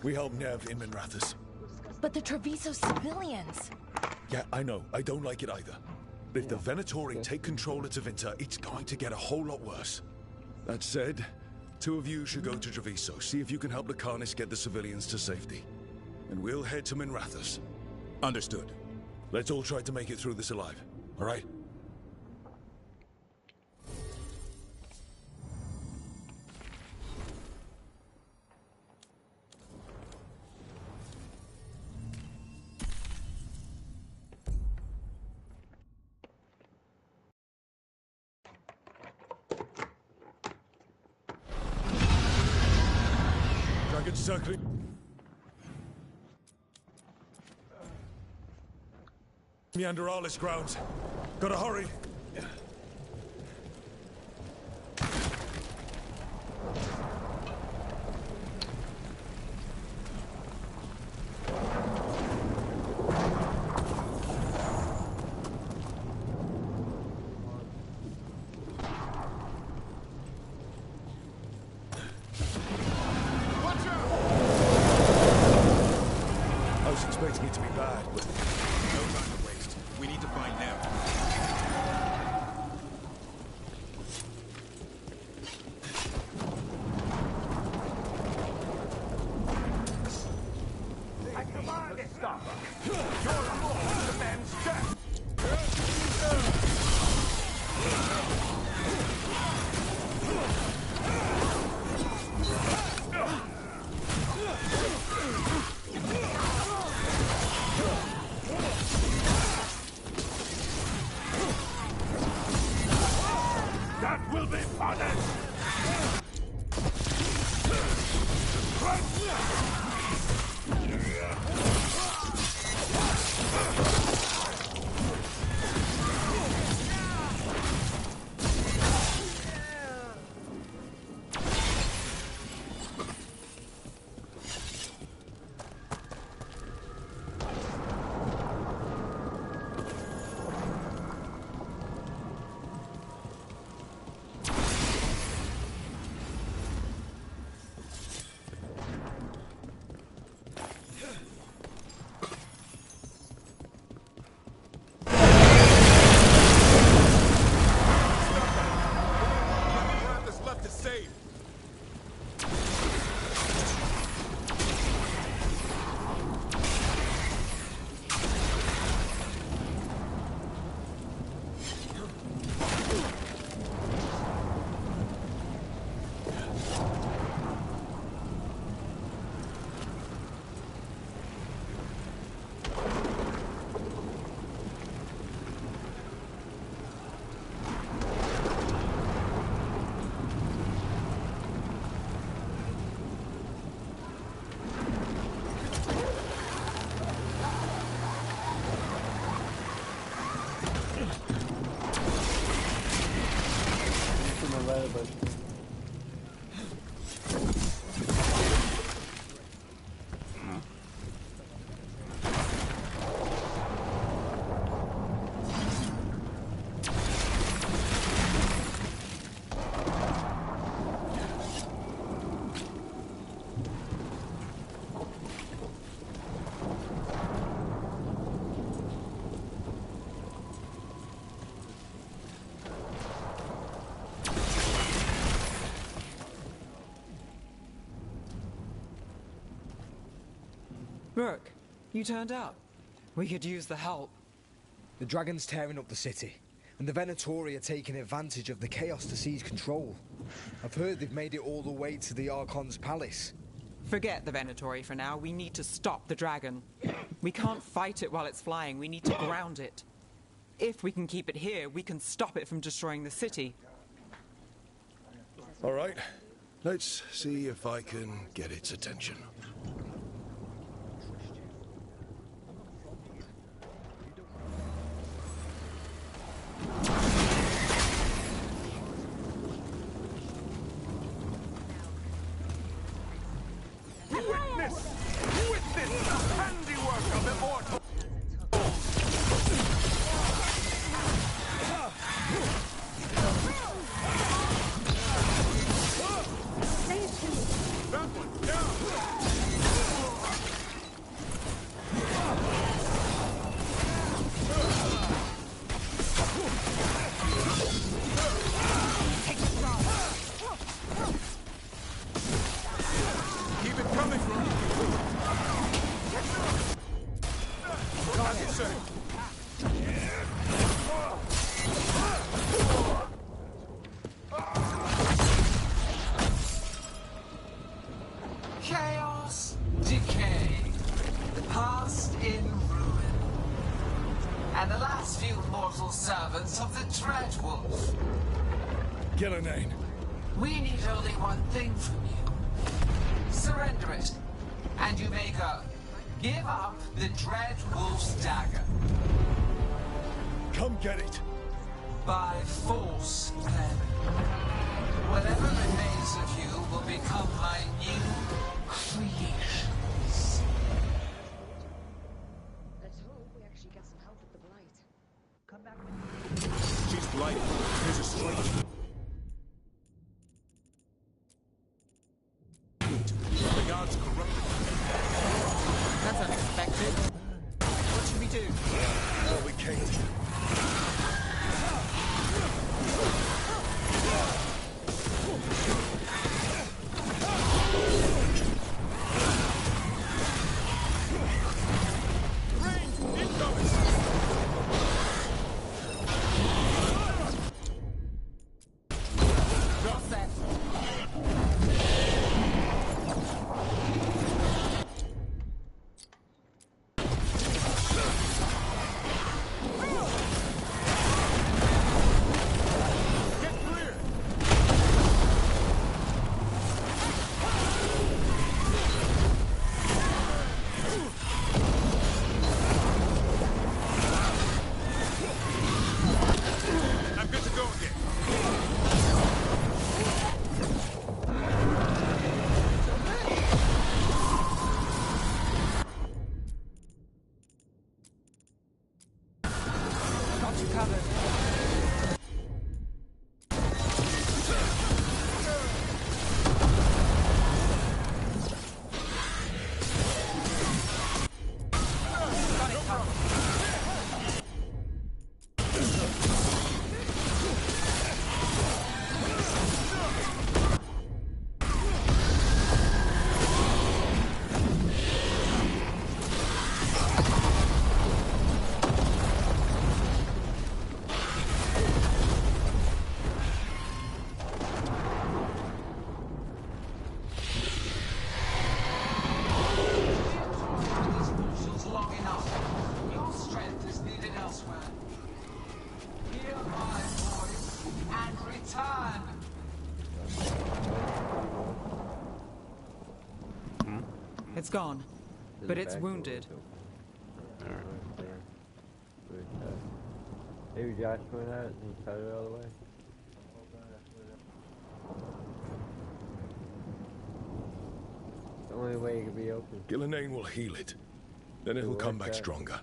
We helped Nev in Minrathous. But the Treviso civilians... Yeah, I know. I don't like it either. But if the Venatori take control of Tevinter, it's going to get a whole lot worse. That said, 2 of you should go to Treviso, see if you can help Lucanus get the civilians to safety. And we'll head to Minrathous. Understood. Let's all try to make it through this alive, all right? Dragon circling. Meanderalis grounds. Gotta hurry. I was expecting it to be bad, but no time to waste. We need to find them. I command it, stop! Your law demands death! That will be punished! Look, you turned up. We could use the help. The dragon's tearing up the city, and the Venatori are taking advantage of the chaos to seize control. I've heard they've made it all the way to the Archon's palace. Forget the Venatori for now. We need to stop the dragon. We can't fight it while it's flying. We need to ground it. If we can keep it here, we can stop it from destroying the city. All right. Let's see if I can get its attention. Witness the handiwork of immortal. That one down! Keep it coming, bro. As you say. Chaos, decay, past in ruin, and the last few mortal servants of the Dreadwolf. Gillenane. We need only one thing from you. Surrender it, and you may go. Give up the Dreadwolf's dagger. Come get it. By force, then. Whatever remains of you will become my new creations. Let's hope we actually get some help with the blight. Come back. She's blighted. There's a strike. The gods corrupted. That's unexpected. What should we do? What we came to. It's gone, but it's wounded. Maybe Josh went out and cut it all the way. The only way it could be open. Gillenane will heal it. Then it'll come back stronger.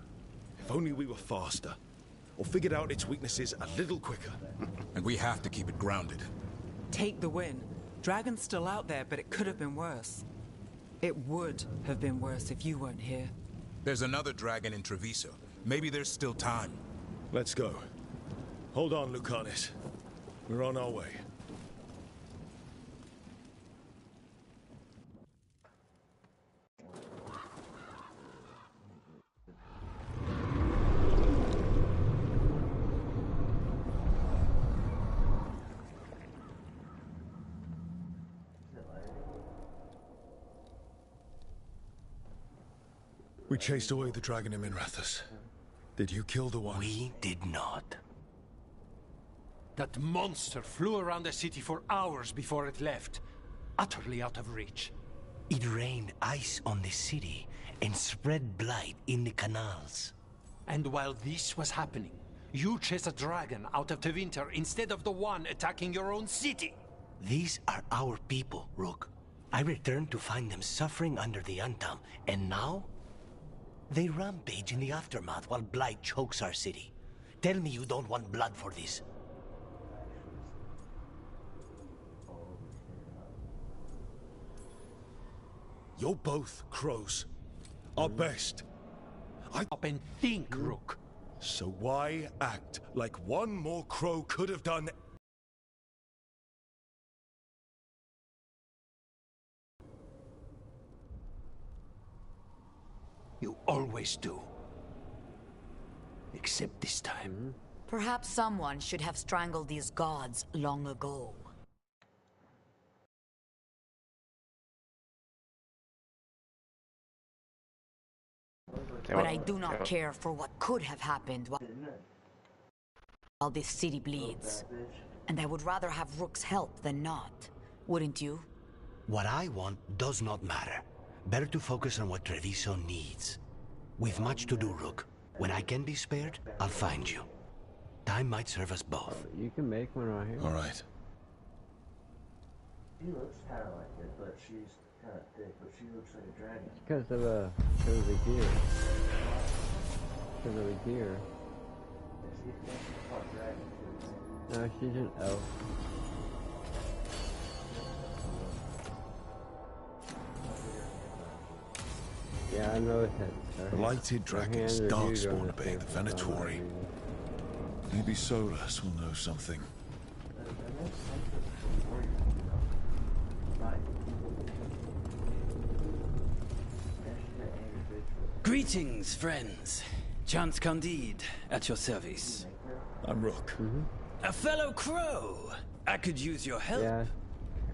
If only we were faster. Or figured out its weaknesses a little quicker. And we have to keep it grounded. Take the win. Dragon's still out there, but it could have been worse. It would have been worse if you weren't here. There's another dragon in Treviso. Maybe there's still time. Let's go. Hold on, Lucanis. We're on our way. We chased away the dragon in Minrathous. Did you kill the one? We did not. That monster flew around the city for hours before it left, utterly out of reach. It rained ice on the city and spread blight in the canals. And while this was happening, you chased a dragon out of Tevinter instead of the one attacking your own city. These are our people, Rook. I returned to find them suffering under the Untown, and now? They rampage in the aftermath while blight chokes our city. Tell me you don't want blood for this. You're both crows. Our best. Stop and think, Rook. So why act like one more crow could have done? You always do. Except this time. Perhaps someone should have strangled these gods long ago. But I do not care for what could have happened while this city bleeds. And I would rather have Rook's help than not. Wouldn't you? What I want does not matter. Better to focus on what Treviso needs. We've much to do, Rook. When I can be spared, I'll find you. Time might serve us both. You can make one right here. All right. She looks kind of like it, but she's kind of thick, but she looks like a dragon. Because of the gear. Because of the gear. No, she's an elf. Yeah, I know it has. Blighted dragons, darkspawn obey the Venatori. Maybe Solus will know something. Greetings, friends. Chance Candide, at your service. I'm Rook. A fellow crow. I could use your help. Yeah.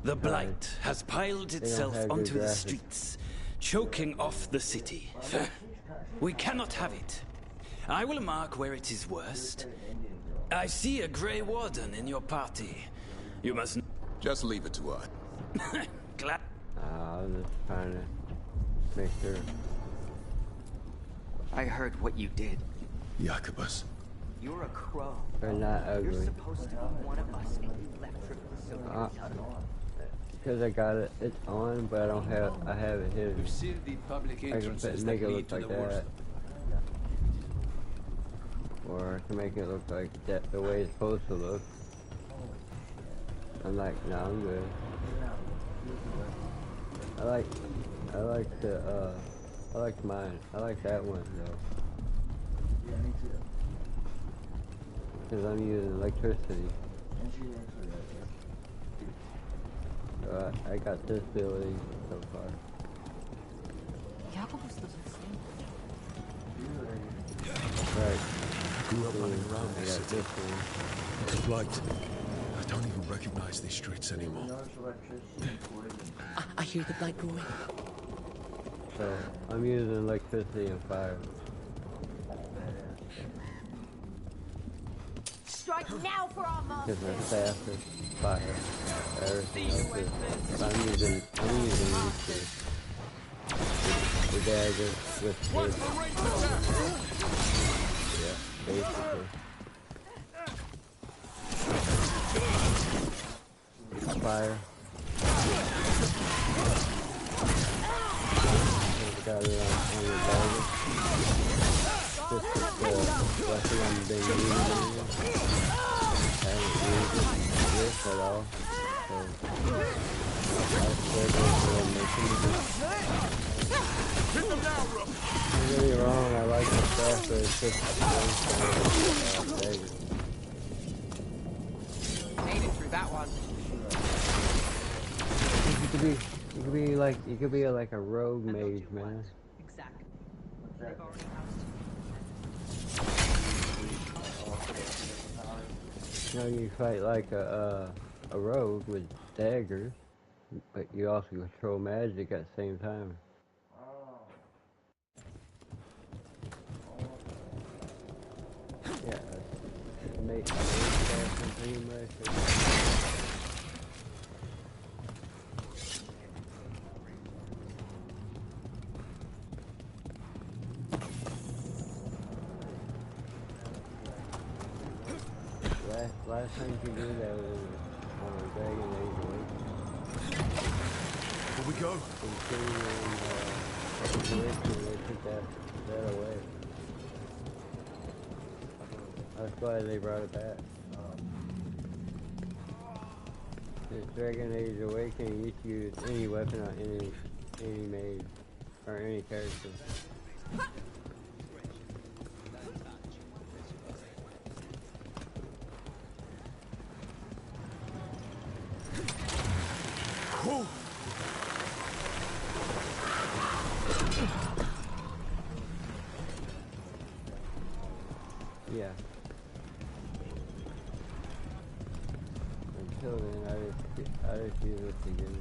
The blight has piled itself onto the streets, choking off the city. We cannot have it. I will mark where it is worst. I see a Grey Warden in your party. You must... Just leave it to us. Glad... I was just trying to make sure. I heard what you did. Jacobus. You're a crow. They're not ugly. You're supposed to be one of us, and you left Triple Because I got it, it's on, but I don't have, I have it hidden. I can make it look like that. Or I can make it look like that, the way it's supposed to look. I'm like, no, I'm good. I like mine. I like that one though. Yeah, me too. Because I'm using electricity. So I got this ability so far. Jacobus doesn't seem... Right. Grew up running around I this got city. this one. It's blight. I don't even recognize these streets anymore. I hear the blight roaring. So I'm using electricity and fire. Strike now for our master. Because my staff is fire. Everything else is. I'm using these two. The dagger with yeah, basically. Fire. Got it on the dagger. Just the weapon I'm being used. I haven't used this at all. So I still don't Don't get me wrong, I like the stuff, but it's just a dagger. Made it through that one. You could be like a rogue mage, man. Exactly. You know, you fight like a rogue with daggers, but you also control magic at the same time. make pretty much. Last time you do that was on Dragon Age Awakening. Here we go. They took that away. That's why they brought it back. This Dragon Age Awakening, you can use any weapon on any mage or any character. Yeah. Until then, I just use this again.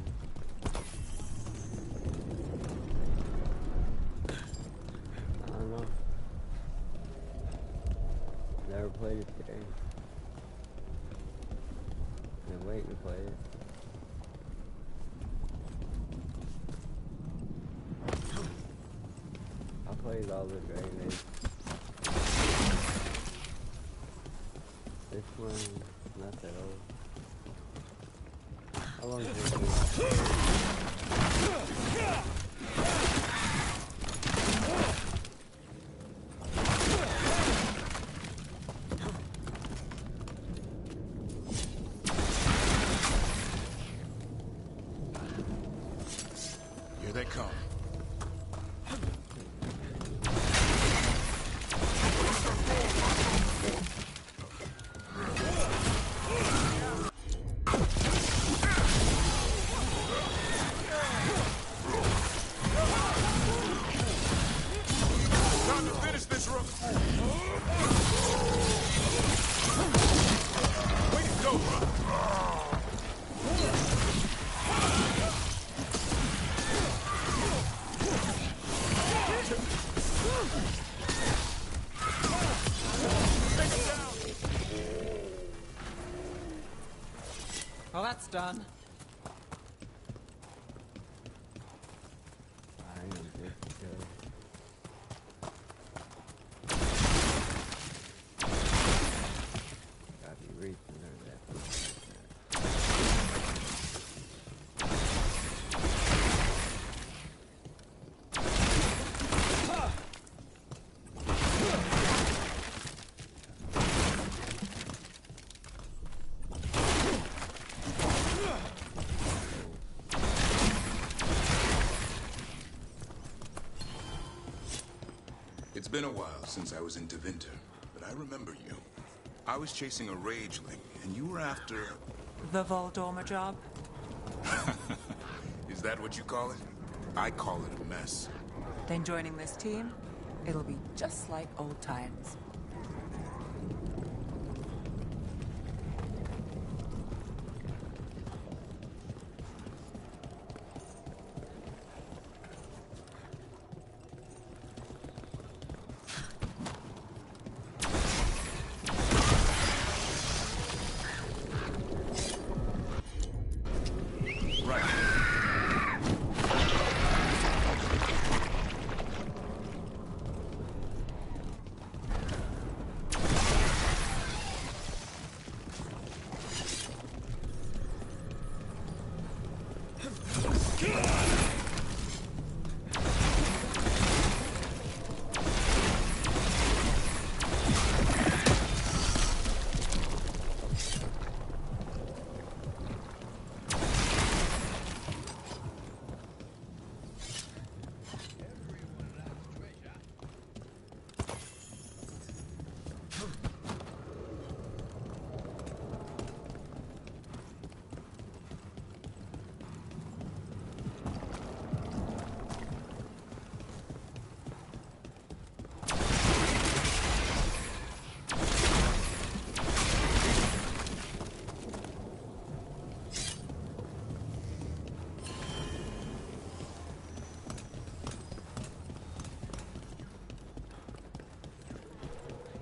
I don't know. Never played this game. Been waiting to play it. I played all the Dragon Age. This one, not that old. How long has it been? Here they come. Well, that's done. I am good to go. Gotta be reaching her that. It's been a while since I was in Tevinter, but I remember you. I was chasing a rageling, and you were after... The Voldormer job? Is that what you call it? I call it a mess. Then joining this team, it'll be just like old times.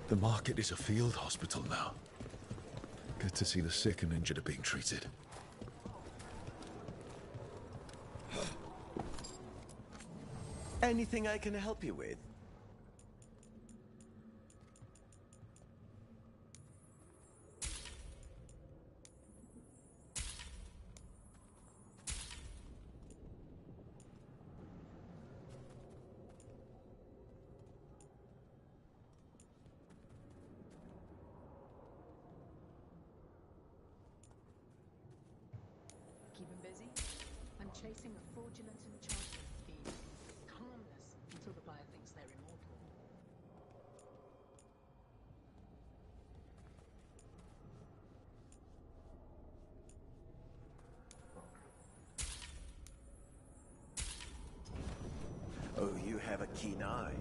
The market is a field hospital now. Good to see the sick and injured are being treated. Anything I can help you with? Keep him busy? I'm chasing a fraudulent enchantment scheme. Harmless until the buyer thinks they're immortal. Oh, you have a keen eye.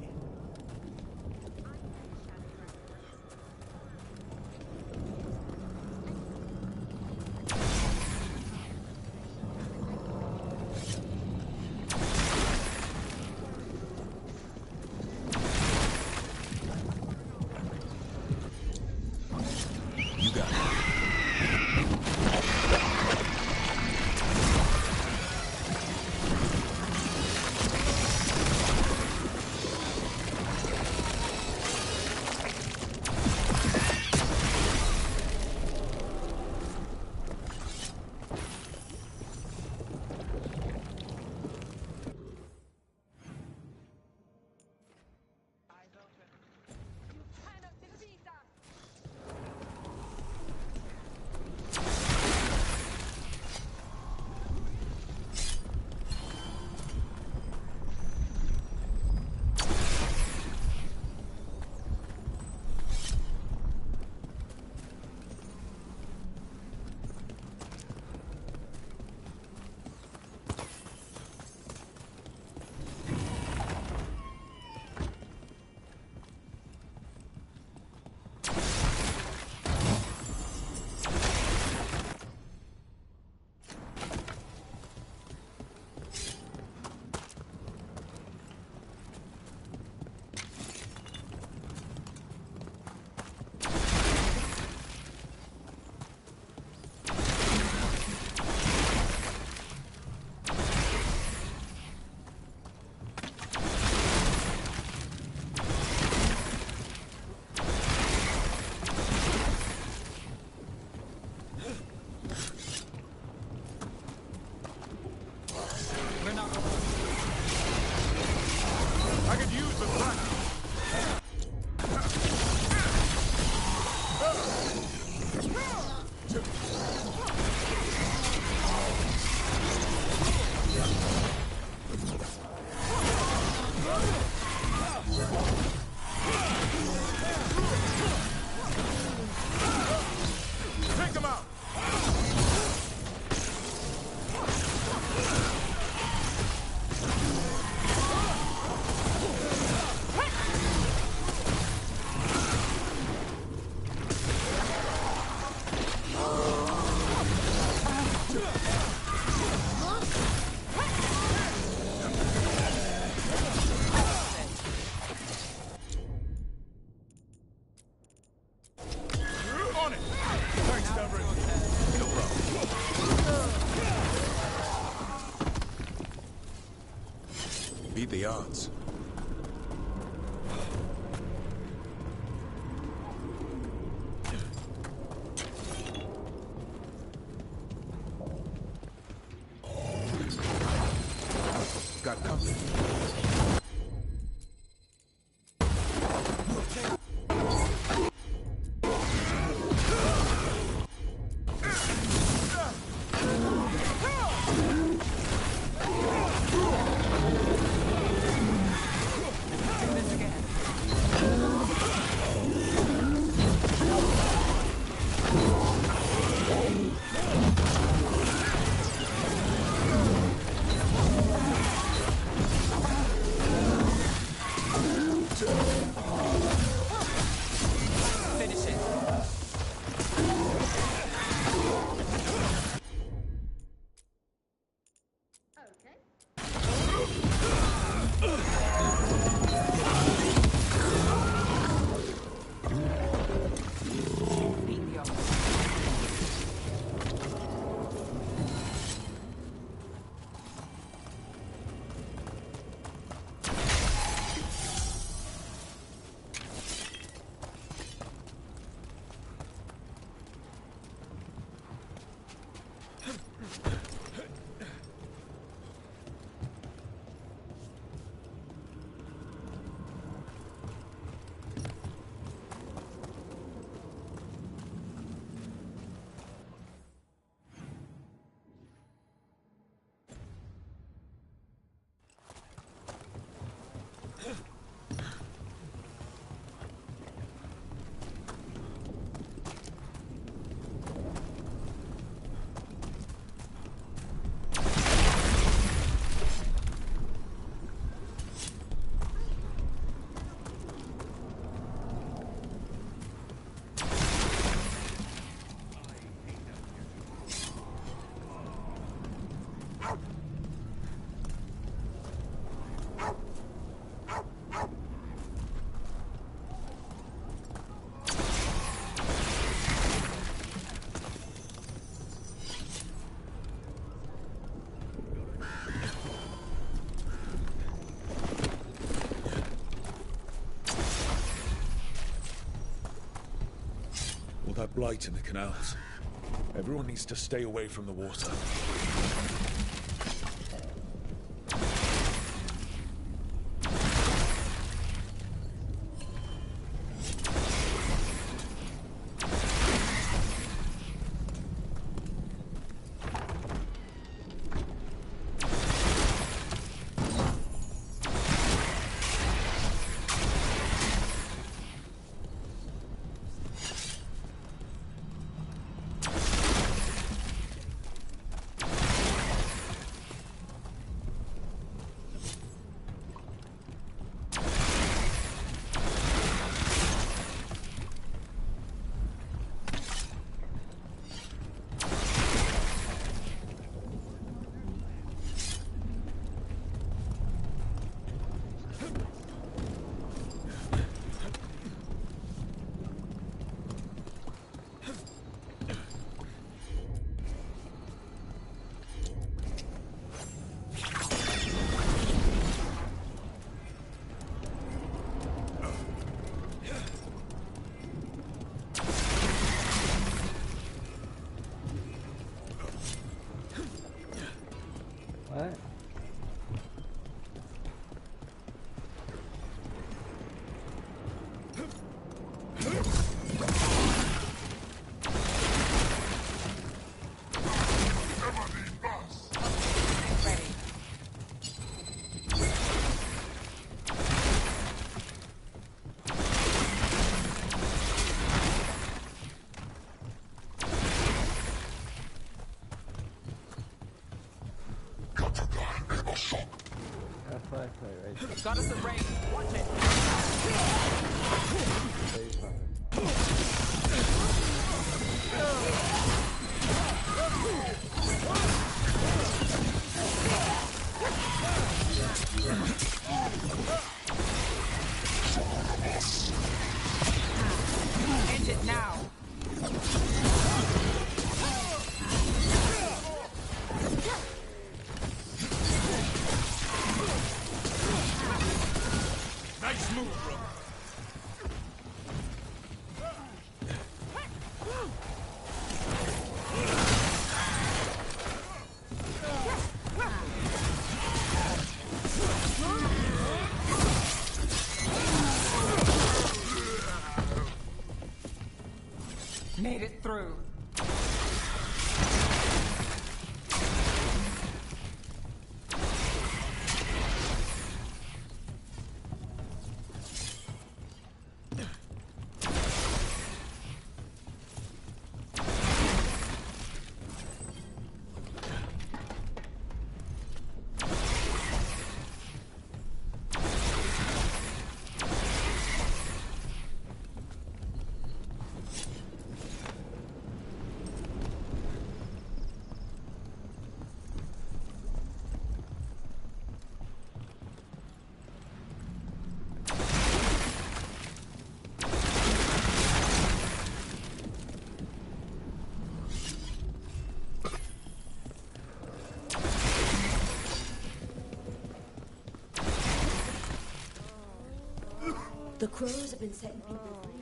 I could use the flash. Take them out. On it. Thanks, Davrin. No problem. Beat the odds. Got company. All that blight in the canals. Everyone needs to stay away from the water. What? Got us a raid. Watch it. End it now. Nice move, bro. Made it through. The crows have been setting people free.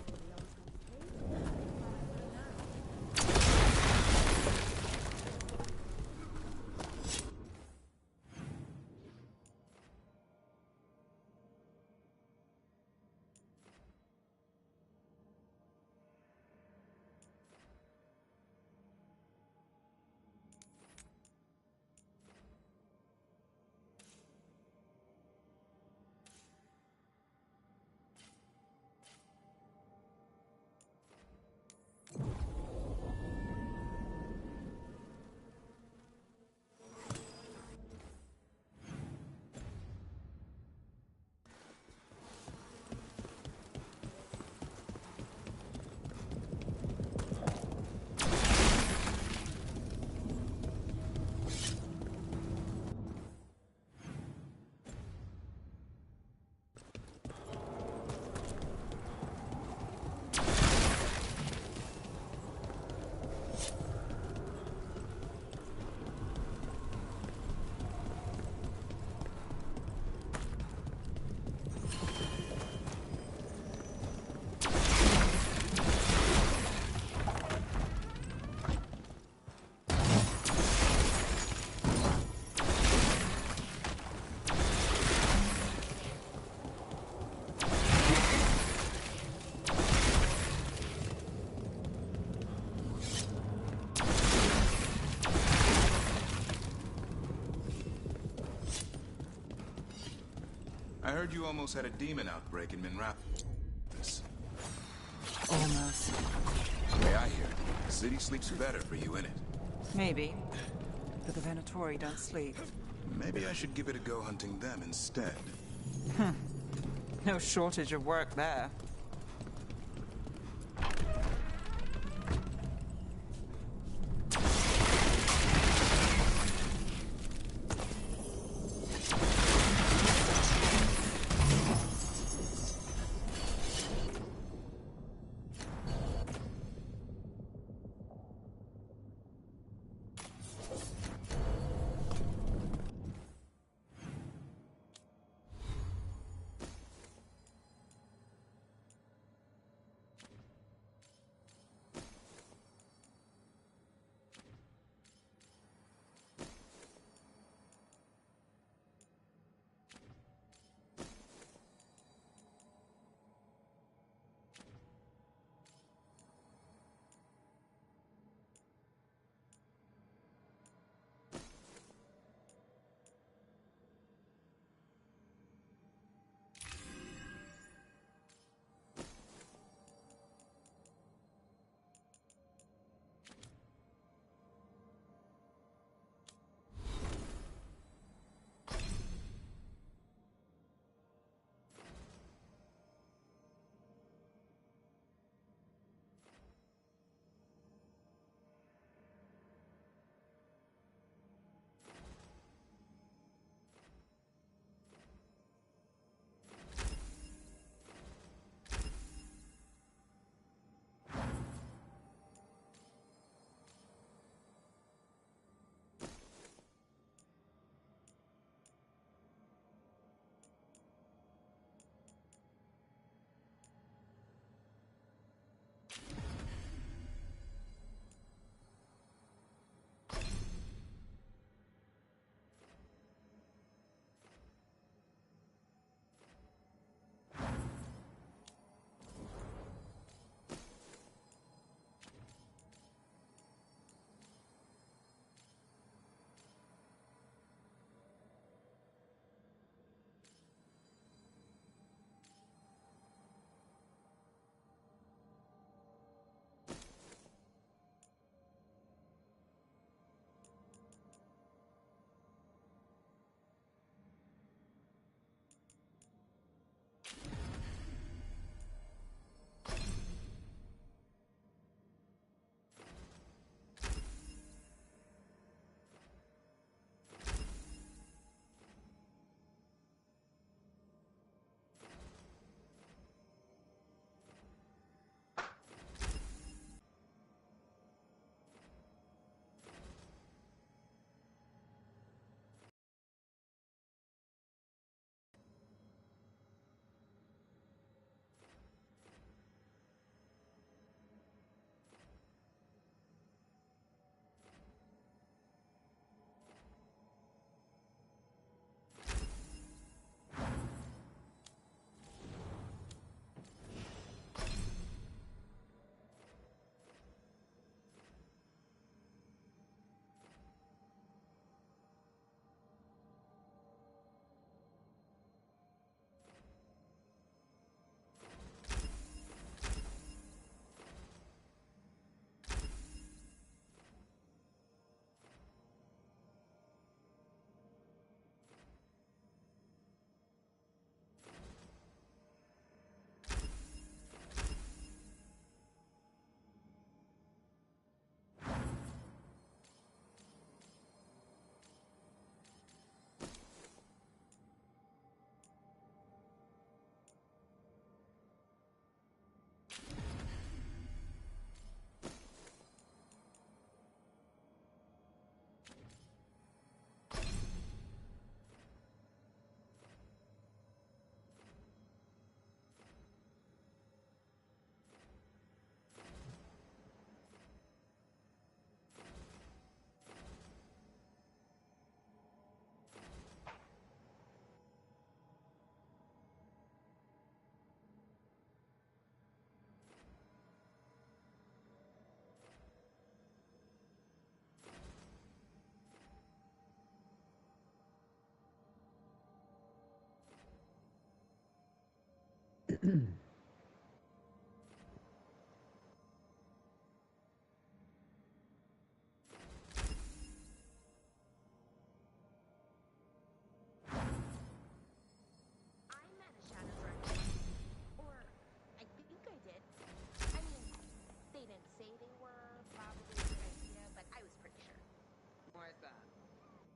I heard you almost had a demon outbreak in Minneapolis. Almost. The way I hear it, the city sleeps better for you in it. Maybe. But the Venatori don't sleep. Maybe I should give it a go hunting them instead. No shortage of work there.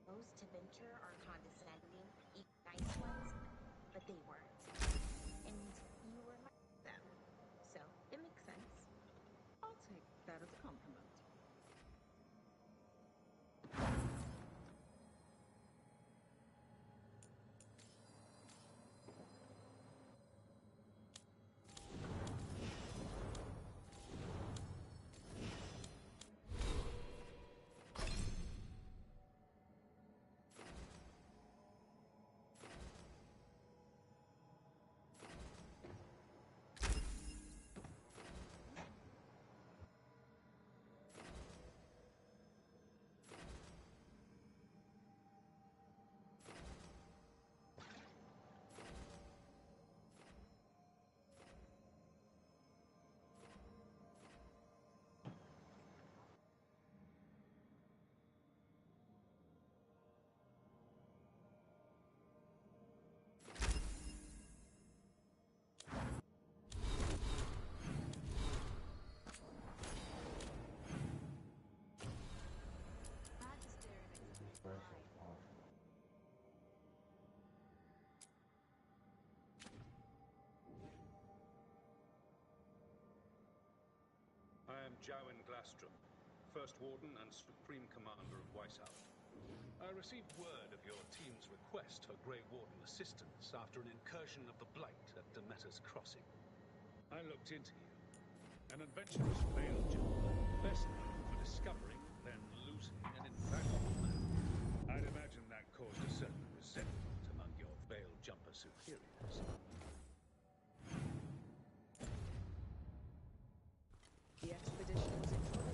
Most to venture are condescending, nice ones, but they weren't. And you were like them. So, it makes sense. I'll take that as a compliment. I am Jowen Glastrom, First Warden and Supreme Commander of Weishaupt. I received word of your team's request for Grey Warden assistance after an incursion of the Blight at Demeter's Crossing. I looked into you. An adventurous Veilguard, best known for discovering, then losing an invaluable map. I'd imagine that caused a certain resentment among your Veiljumper superiors. The expedition was incredible.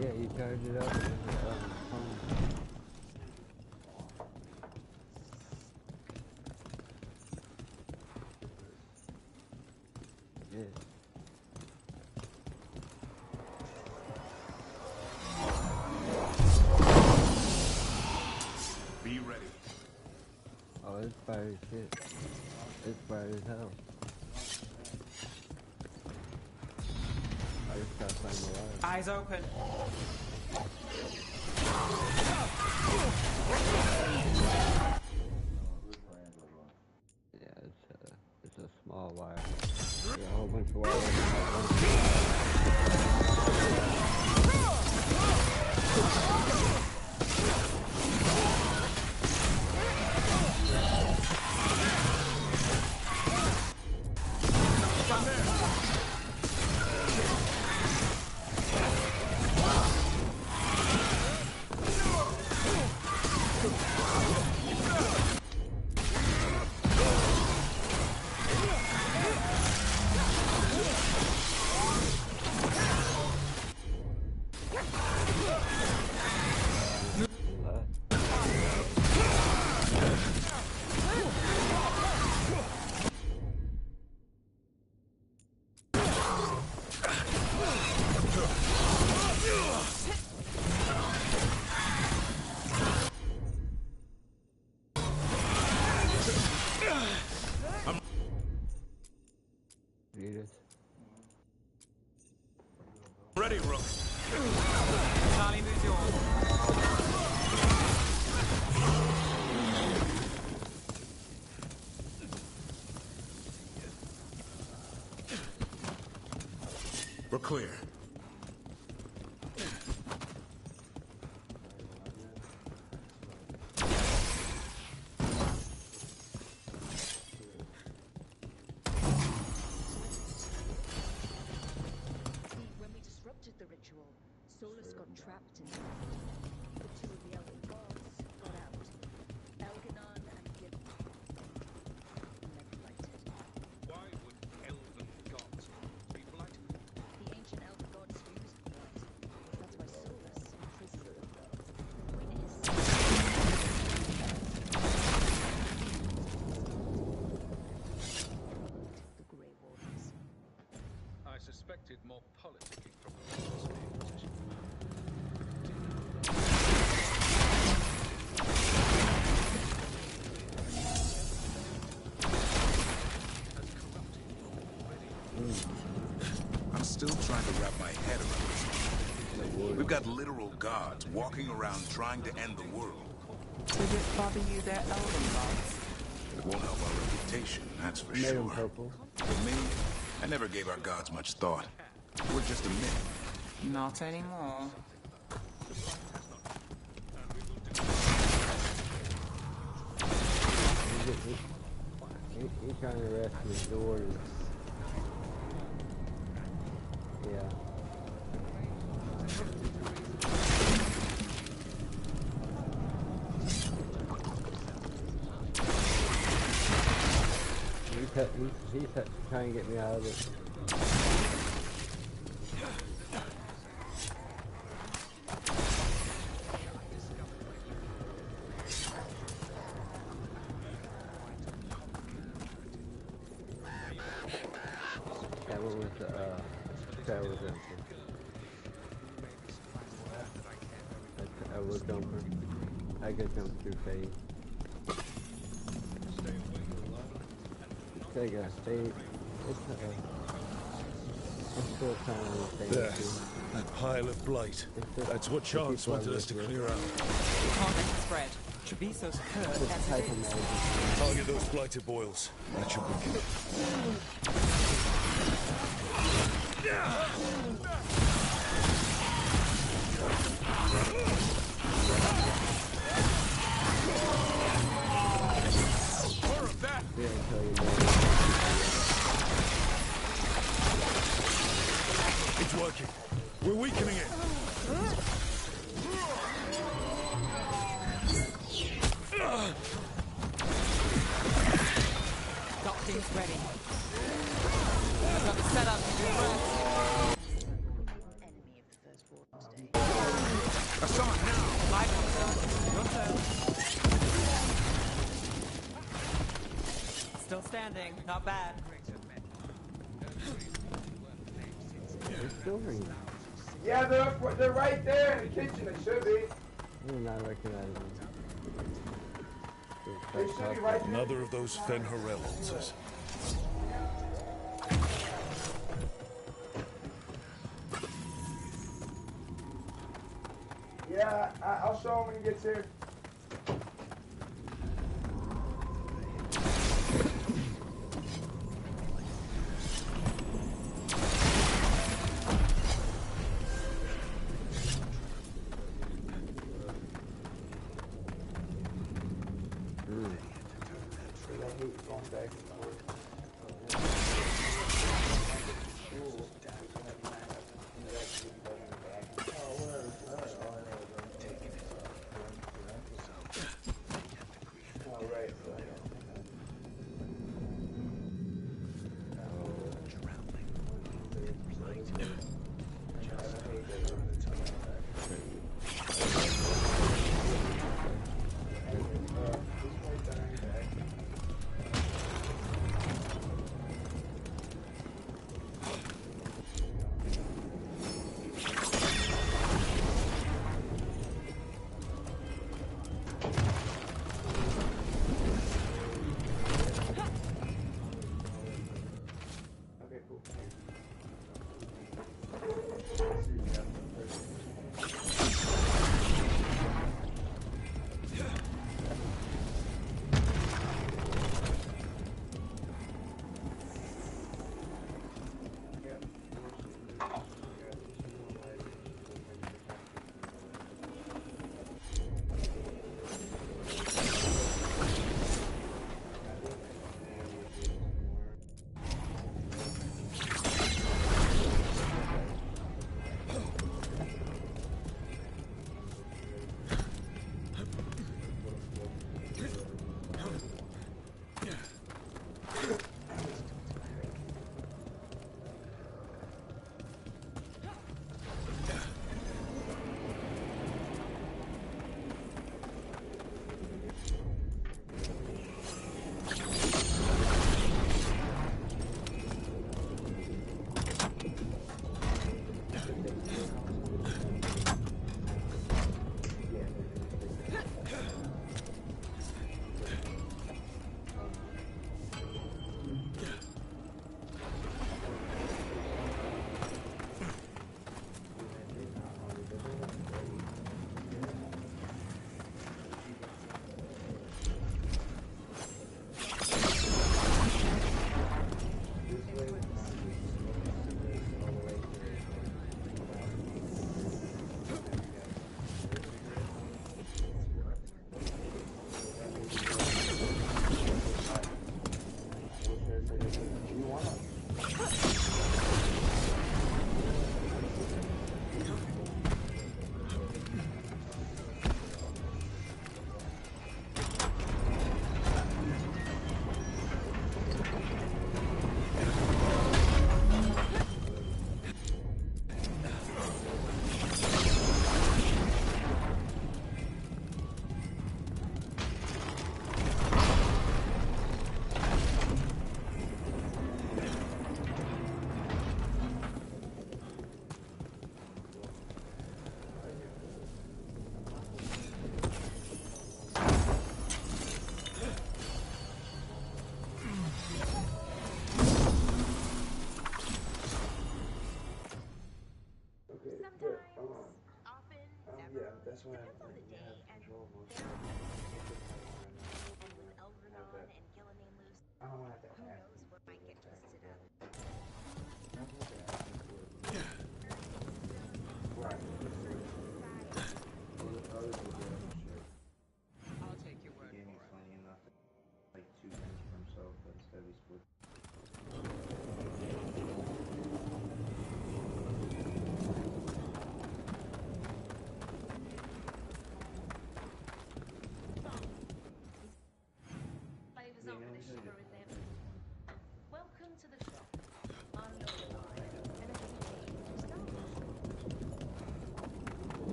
Yeah, you charge it up with the phone. Yeah. Be ready. Oh, it's bright as shit. It's bright as hell. I just gotta find the light. Eyes open. Yeah, it's a small wire. Yeah, a whole bunch of wires. Ready, Rook. Charlie, move yours. We're clear. When we disrupted the ritual, Solus got trapped in there. The two of the elven gods got out. Elginan and Gil. Blighted. Why would elven gods be blighted? The ancient elven gods used blood. That's why Solus imprisoned them. The point is... the Grey Wardens. I suspected more politicking from the Lord's position. I'm still trying to wrap my head around this. We've got literal gods walking around trying to end the world. Did it bother you their elven gods? It won't help our reputation, that's for Made sure. him purple. For me, I never gave our gods much thought. We're just a myth. Not anymore. He's trying to arrest his daughters. Yeah. He's trying to get me out of it. That one was the travel jumper. I will jumper. I could jump through phase. Stay. I'm still trying to stay. There. That pile of blight. That's what Chance wanted us to clear out. Can't let it spread. Treviso's hurt as it is. Target those blighted boils. That should be good. More of that! It's working. We're weakening it. Got things ready. I've got the setup to do the rest. I saw it now! My turn. Your turn. Still standing. Not bad. It's still ringing. Yeah, they're right there in the kitchen. It should be. I'm not recognizing them. They should be right there. Another of those Fen'Harel altars. Yeah, I'll show him when he gets here.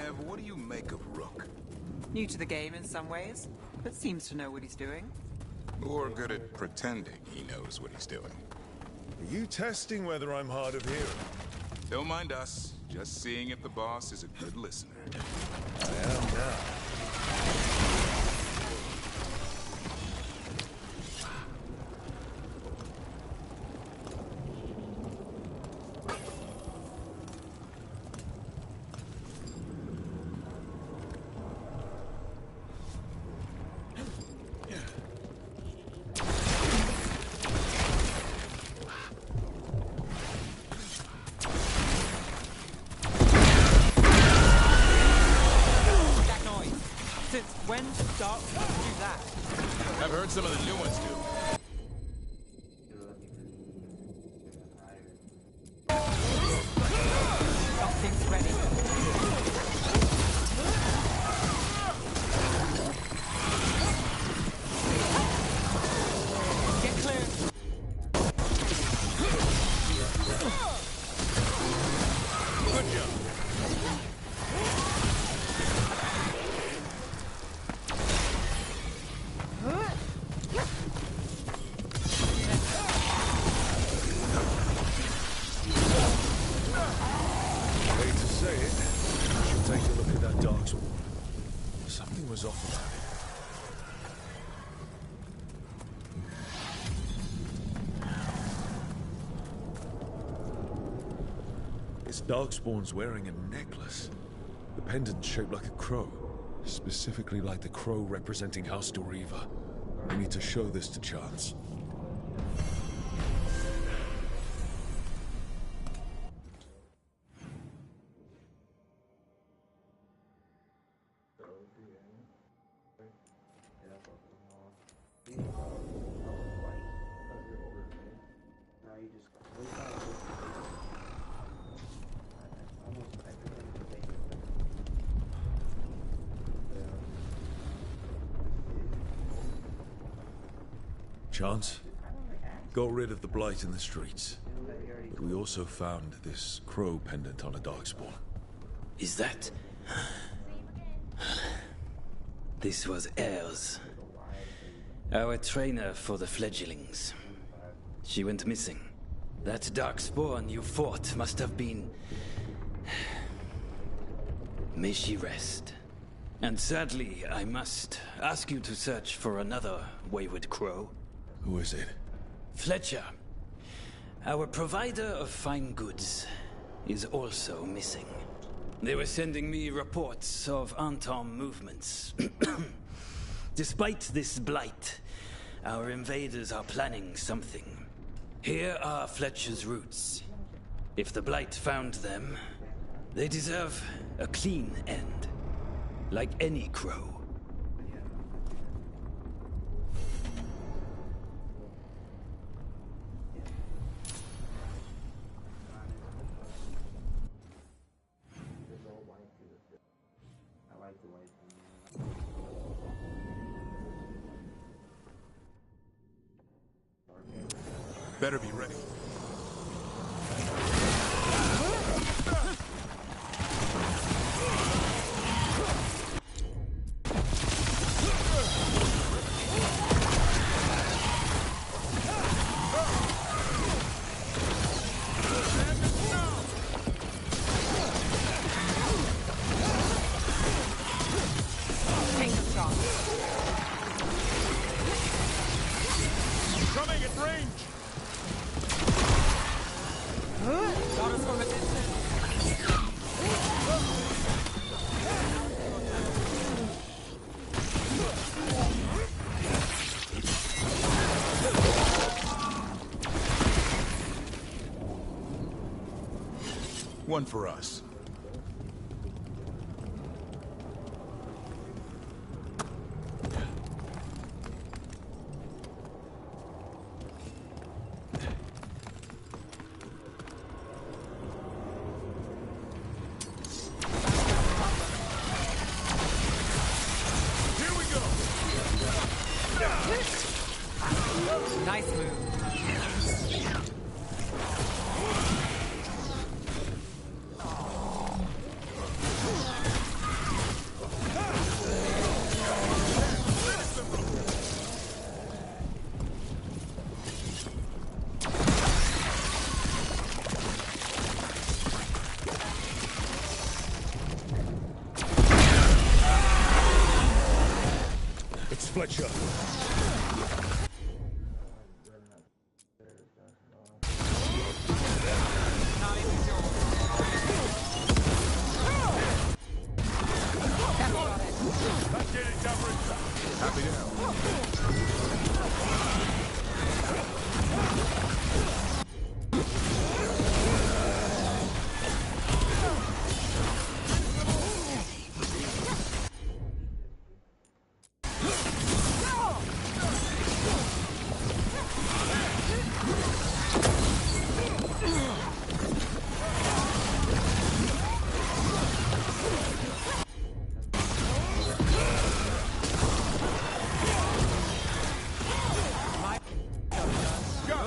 Nev, what do you make of Rook? New to the game in some ways, but seems to know what he's doing. Or good at pretending he knows what he's doing. Are you testing whether I'm hard of hearing? Don't mind us. Just seeing if the boss is a good listener. I am now. When does Dark do that? I've heard some of the new ones do. Something's ready. Get clear. Good job. Was off about it. It's Darkspawn's wearing a necklace. The pendant's shaped like a crow, specifically like the crow representing House Doriva. We need to show this to Chance. Chance, got rid of the blight in the streets, but we also found this crow pendant on a Darkspawn. Is that? This was Ayers, our trainer for the fledglings. She went missing. That Darkspawn you fought must have been... May she rest. And sadly, I must ask you to search for another wayward crow. Who is it? Fletcher. Our provider of fine goods is also missing. They were sending me reports of Anton movements. Despite this blight, our invaders are planning something. Here are Fletcher's roots. If the blight found them, they deserve a clean end. Like any crow. Better be ready. Coming at range! Got us from a distance. One for us. Nice move.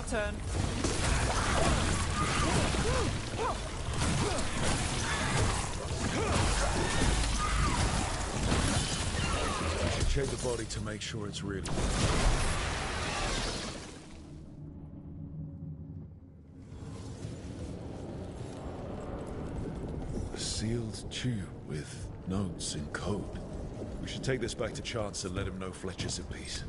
turn. Check the body to make sure it's really... A sealed tube with notes in code. We should take this back to Chance and let him know Fletcher's at peace.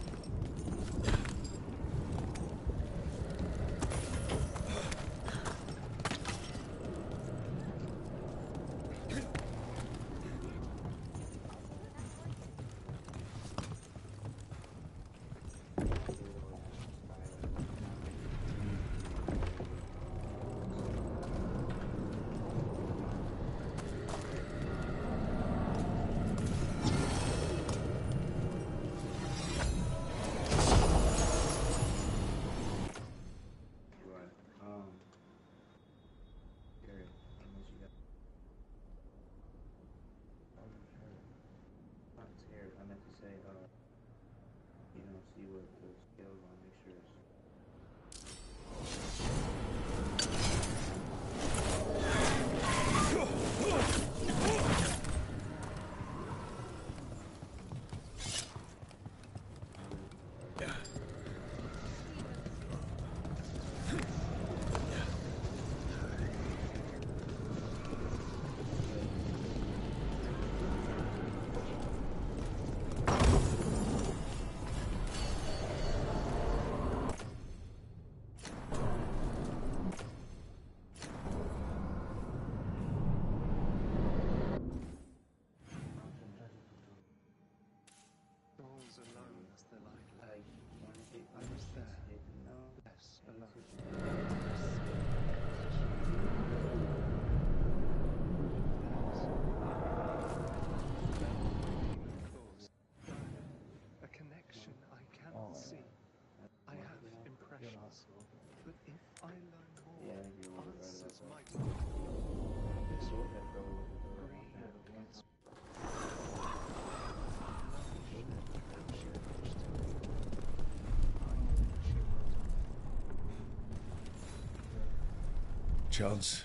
Chance,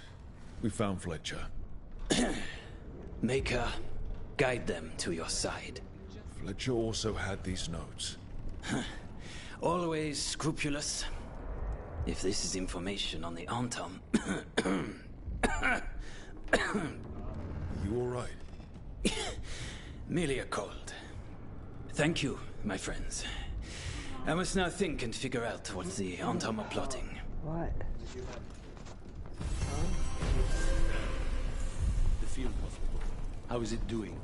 we found Fletcher. Maker, guide them to your side. Fletcher also had these notes. Always scrupulous. If this is information on the Antom... You all right? Merely a cold. Thank you, my friends. I must now think and figure out what the Antom are plotting. What? The field hospital. How is it doing?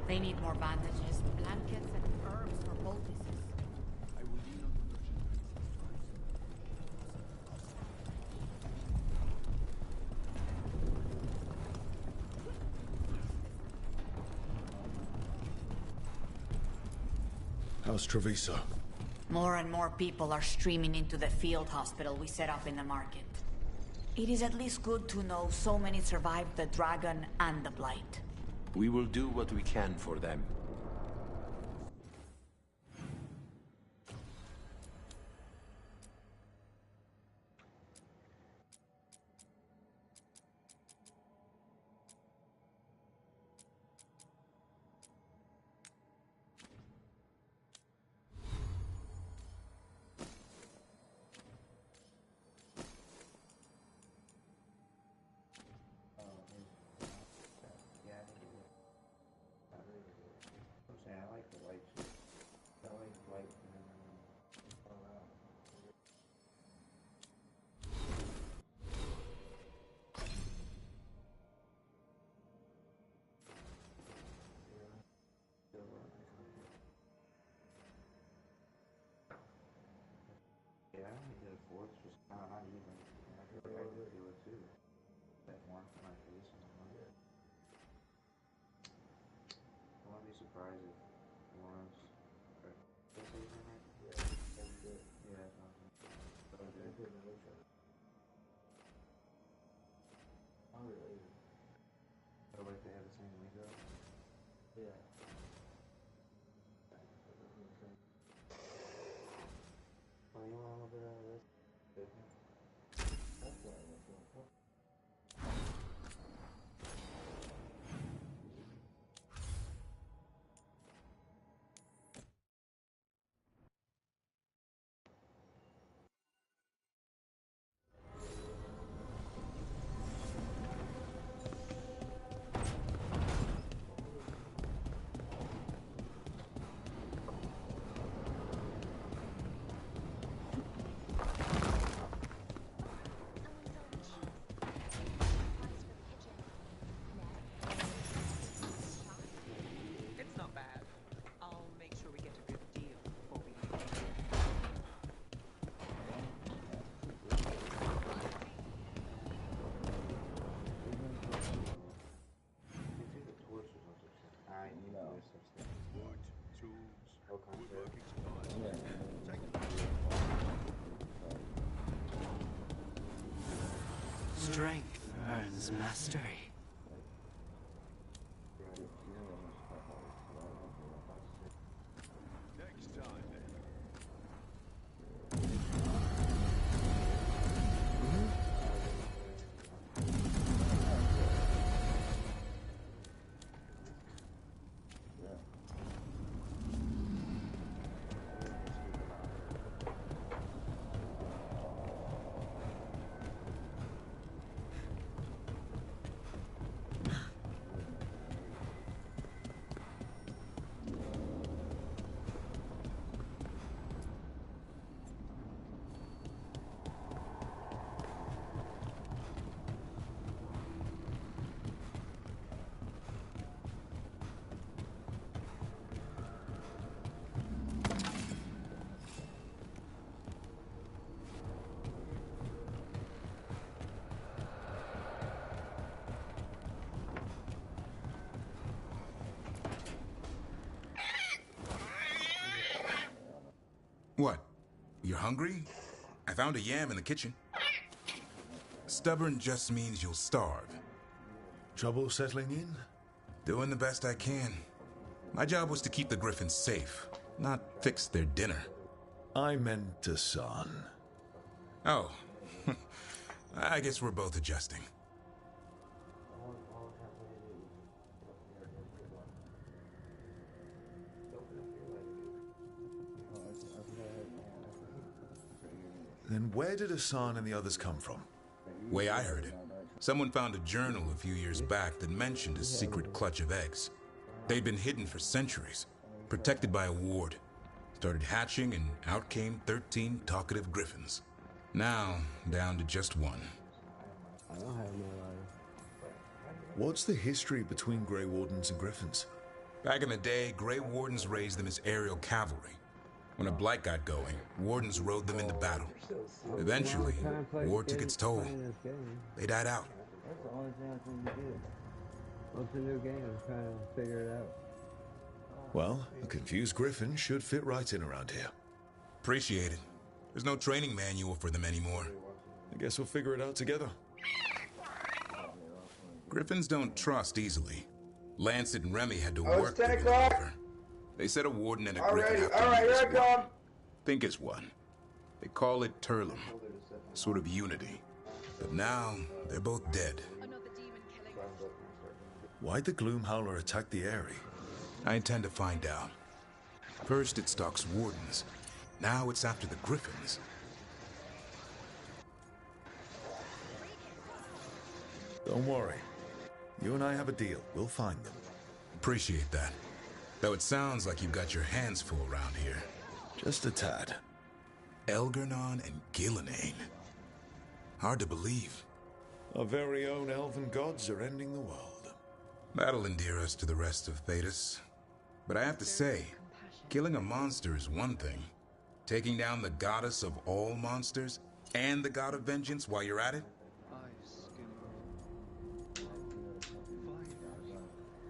They need more bandages, blankets, and herbs for poultices. I will lean on the merchant. How's Treviso? More and more people are streaming into the field hospital we set up in the market. It is at least good to know so many survived the dragon and the blight. We will do what we can for them. Strength earns mastery. What? You're hungry? I found a yam in the kitchen. Stubborn just means you'll starve. Trouble settling in? Doing the best I can. My job was to keep the Griffins safe, not fix their dinner. I meant Hassan. Oh. I guess we're both adjusting. Then where did Hassan and the others come from? Way I heard it, someone found a journal a few years back that mentioned a secret clutch of eggs. They'd been hidden for centuries, protected by a ward. Started hatching and out came 13 talkative griffins. Now, down to just one. What's the history between Grey Wardens and Griffins? Back in the day, Grey Wardens raised them as aerial cavalry. When a blight got going, Wardens rode them into battle. Eventually, war took its toll. They died out. That's the only thing I think to do. What's the new game? I'm trying to figure it out. Well, a confused griffin should fit right in around here. Appreciate it. There's no training manual for them anymore. I guess we'll figure it out together. Griffins don't trust easily. Lancet and Remy had to work to 10 win o'clock. over. They said a warden and a Alrighty, griffin have to alright, meet as here I one. come. Think as one. They call it Turlum. Sort of unity. But now, they're both dead. Why'd the Gloomhowler attack the Eyrie? I intend to find out. First it stalks wardens. Now it's after the griffins. Don't worry. You and I have a deal. We'll find them. Appreciate that. Though it sounds like you've got your hands full around here. Just a tad. Elgarnon and Gillenane. Hard to believe. Our very own elven gods are ending the world. That'll endear us to the rest of Thedas. But I have to say, killing a monster is one thing. Taking down the goddess of all monsters and the god of vengeance while you're at it?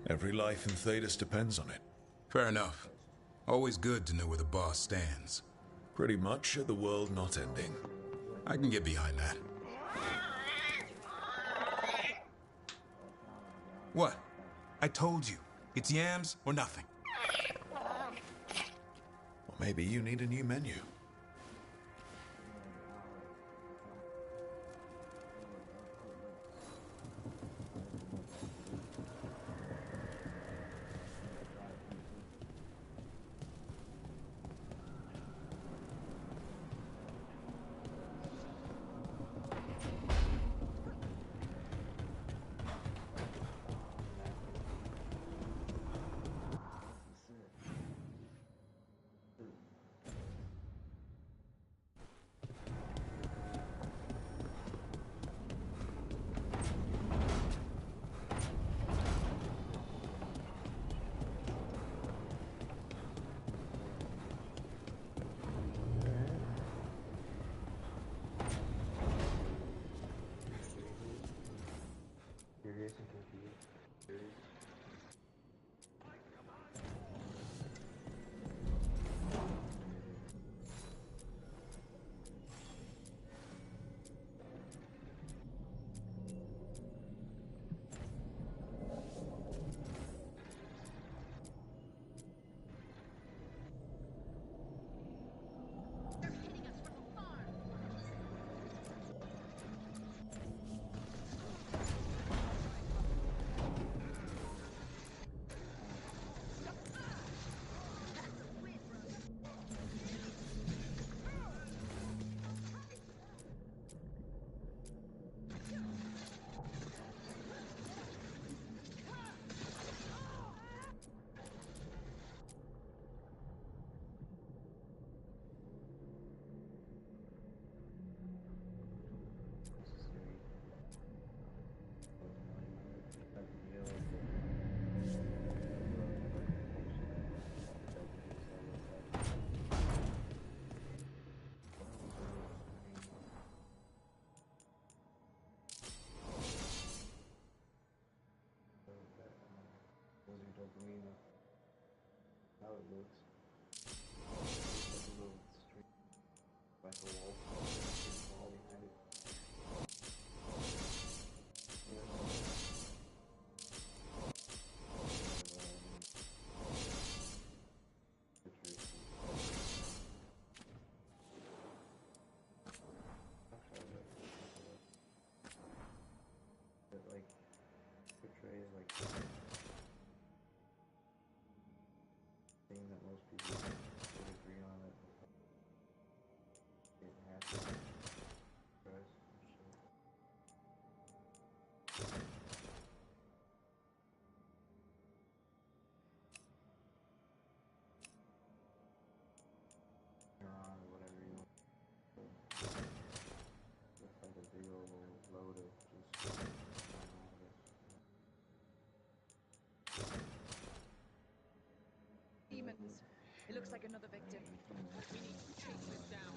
Every life in Thedas depends on it. Fair enough. Always good to know where the boss stands. Pretty much the world not ending. I can get behind that. What? I told you. It's yams or nothing. Or maybe you need a new menu. Demons. It looks like another victim. We need to chase them down.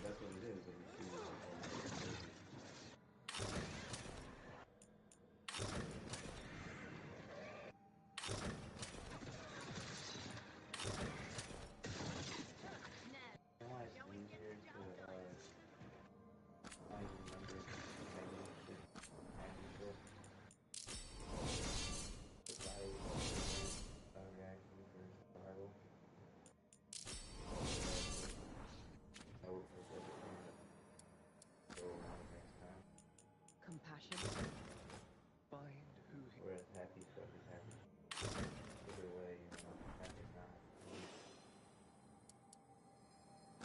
That's what it is. Compassion. Find who he... Whereas happy stuff is happy. Either way, happy is not.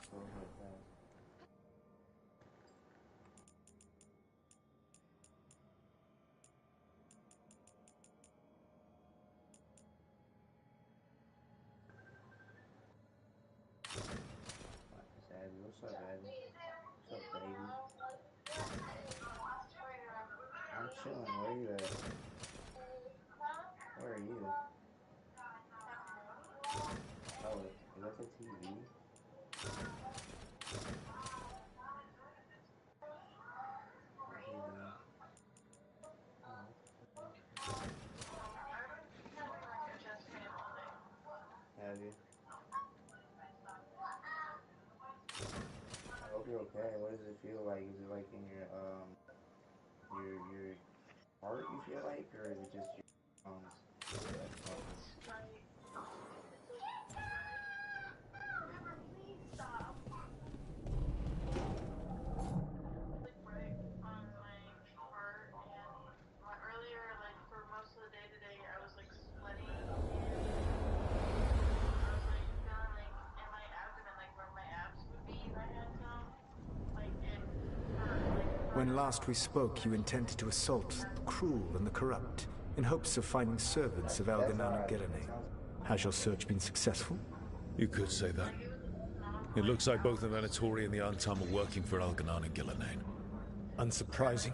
So like that. Abby, what's up, Abby? What's up, baby? I'm chilling. Where you at? Where are you? Oh, is that the TV? What's he doing? Have you? I hope you're okay. What does it feel like? Is it like in your heart you feel like, or is it just your lungs? When last we spoke, you intended to assault the cruel and the corrupt, in hopes of finding servants of Elganon and Gillenay. Has your search been successful? You could say that. It looks like both the Venatori and the Antam are working for Elganon and Gillenay. Unsurprising.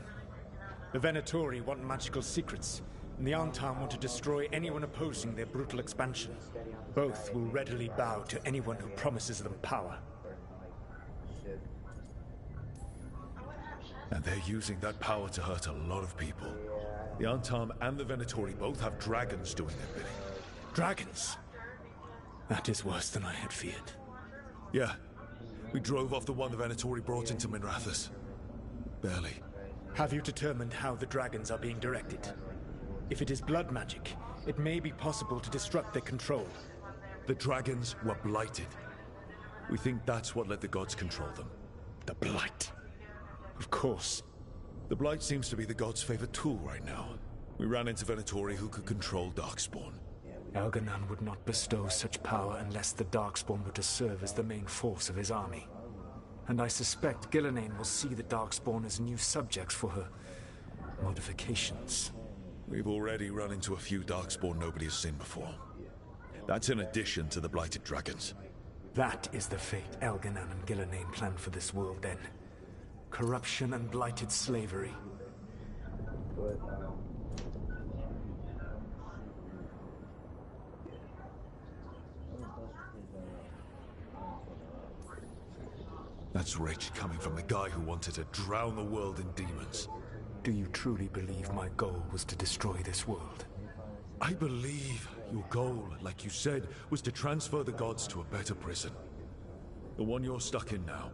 The Venatori want magical secrets, and the Antam want to destroy anyone opposing their brutal expansion. Both will readily bow to anyone who promises them power. And they're using that power to hurt a lot of people. The Antam and the Venatori both have dragons doing their bidding. Dragons? That is worse than I had feared. Yeah. We drove off the one the Venatori brought into Minrathous. Barely. Have you determined how the dragons are being directed? If it is blood magic, it may be possible to disrupt their control. The dragons were blighted. We think that's what let the gods control them. The blight? Of course. The blight seems to be the gods' favorite tool right now. We ran into Venatori who could control Darkspawn. Elganon would not bestow such power unless the Darkspawn were to serve as the main force of his army. And I suspect Gillenay will see the Darkspawn as new subjects for her modifications. We've already run into a few Darkspawn nobody has seen before. That's in addition to the blighted dragons. That is the fate Elganon and Gillenay plan for this world then. Corruption and blighted slavery. That's rage coming from the guy who wanted to drown the world in demons. Do you truly believe my goal was to destroy this world? I believe your goal, like you said, was to transfer the gods to a better prison. The one you're stuck in now.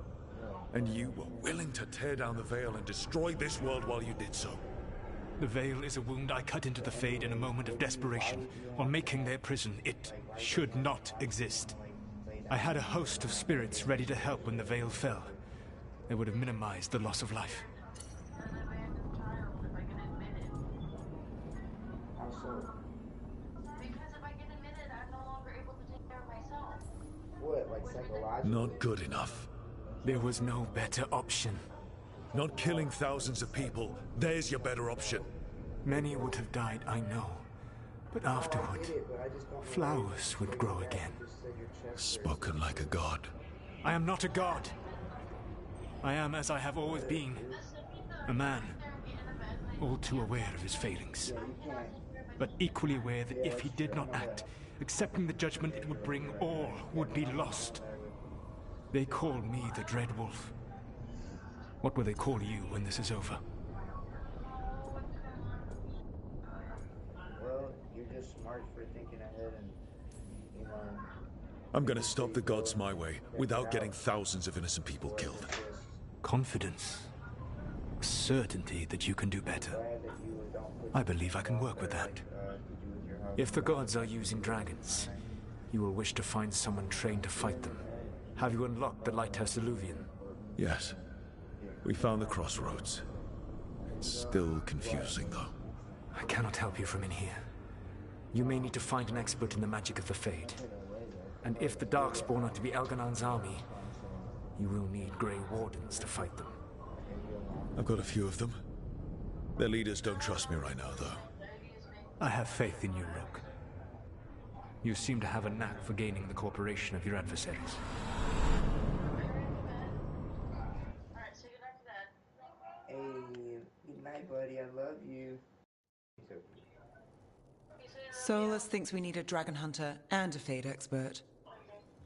And you were willing to tear down the veil and destroy this world while you did so. The veil is a wound I cut into the Fade in a moment of desperation, while making their prison. It should not exist. I had a host of spirits ready to help when the veil fell. They would have minimized the loss of life. What, like psychologically? Not good enough. There was no better option. Not killing thousands of people. There's your better option. Many would have died, I know. But afterward, flowers would grow again. Spoken like a god. I am not a god. I am as I have always been. A man. All too aware of his failings. But equally aware that if he did not act, accepting the judgment it would bring, all would be lost. They call me the Dread Wolf. What will they call you when this is over? Well, you're just smart for thinking ahead and, you know... I'm gonna stop the gods my way, without getting thousands of innocent people killed. Confidence. A certainty that you can do better. I believe I can work with that. If the gods are using dragons, you will wish to find someone trained to fight them. Have you unlocked the Lighthouse Illuvian? Yes. We found the crossroads. It's still confusing, though. I cannot help you from in here. You may need to find an expert in the magic of the Fade. And if the Darkspawn are to be Elganon's army, you will need Grey Wardens to fight them. I've got a few of them. Their leaders don't trust me right now, though. I have faith in you, Rook. You seem to have a knack for gaining the cooperation of your adversaries. Hey, good night, buddy. I love you. Solus thinks we need a dragon hunter and a Fade expert.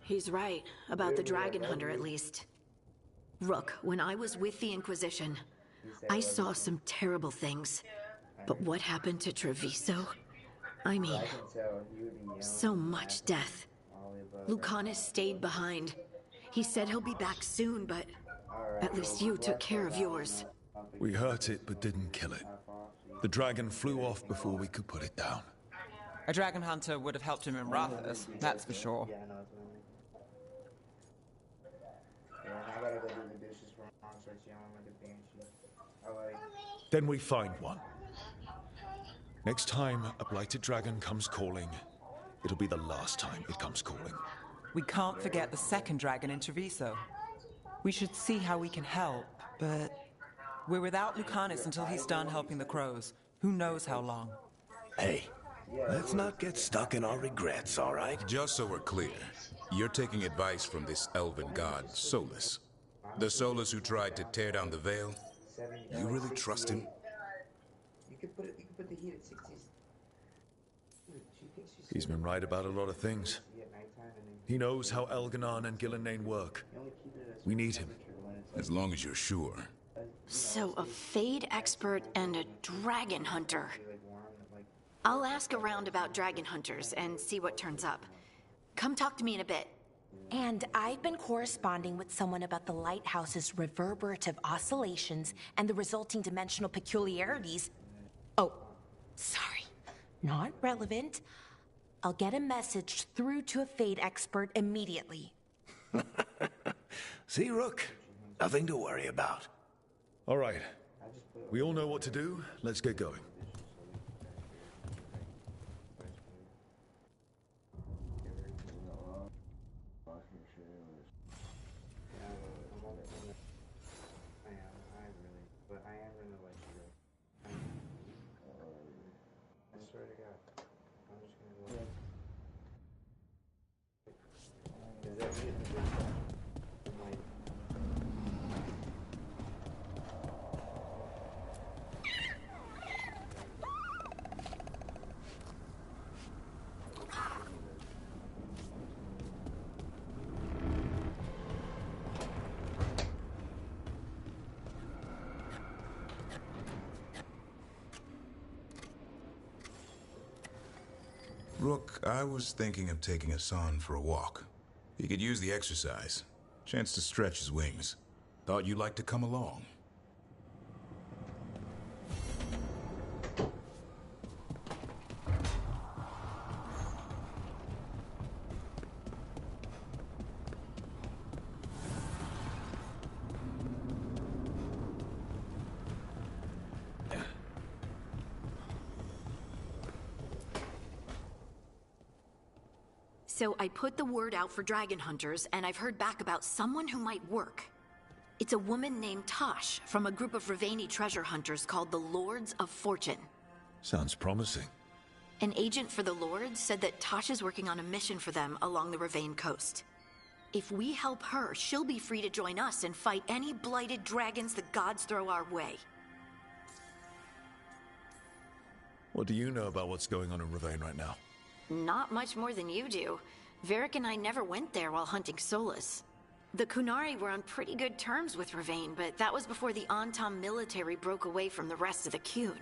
He's right, about the dragon hunter at least. Rook, when I was with the Inquisition, I saw some terrible things. But what happened to Treviso? I mean, so much death. Lucanus stayed behind. He said he'll be back soon, but at least you took care of yours. We hurt it, but didn't kill it. The dragon flew off before we could put it down. A dragon hunter would have helped him in Rathas, that's for sure. I gotta go do the dishes for mom, so she don't want the banshee. Alright. Then we find one. Next time a blighted dragon comes calling, it'll be the last time it comes calling. We can't forget the second dragon in Treviso. We should see how we can help, but we're without Lucanus until he's done helping the crows. Who knows how long? Hey, let's not get stuck in our regrets, all right? Just so we're clear, you're taking advice from this elven god, Solus. The Solus who tried to tear down the veil? You really trust him? You could put the heat at 60s. He's been right about a lot of things. He knows how Elganon and Gillenane work. We need him. As long as you're sure. So, a Fade expert and a dragon hunter. I'll ask around about dragon hunters and see what turns up. Come talk to me in a bit. And I've been corresponding with someone about the lighthouse's reverberative oscillations and the resulting dimensional peculiarities. Oh, sorry. Not relevant. I'll get a message through to a Fade expert immediately. See, Rook? Nothing to worry about. All right. We all know what to do. Let's get going. Rook, I was thinking of taking Hassan for a walk. He could use the exercise. Chance to stretch his wings. Thought you'd like to come along. So I put the word out for dragon hunters, and I've heard back about someone who might work. It's a woman named Tosh from a group of Ravani treasure hunters called the Lords of Fortune. Sounds promising. An agent for the Lords said that Tosh is working on a mission for them along the Ravane coast. If we help her, she'll be free to join us and fight any blighted dragons the gods throw our way. What do you know about what's going on in Ravane right now? Not much more than you do. Varric and I never went there while hunting Solus. The Kunari were on pretty good terms with Ravane, but that was before the Antam military broke away from the rest of the Qun.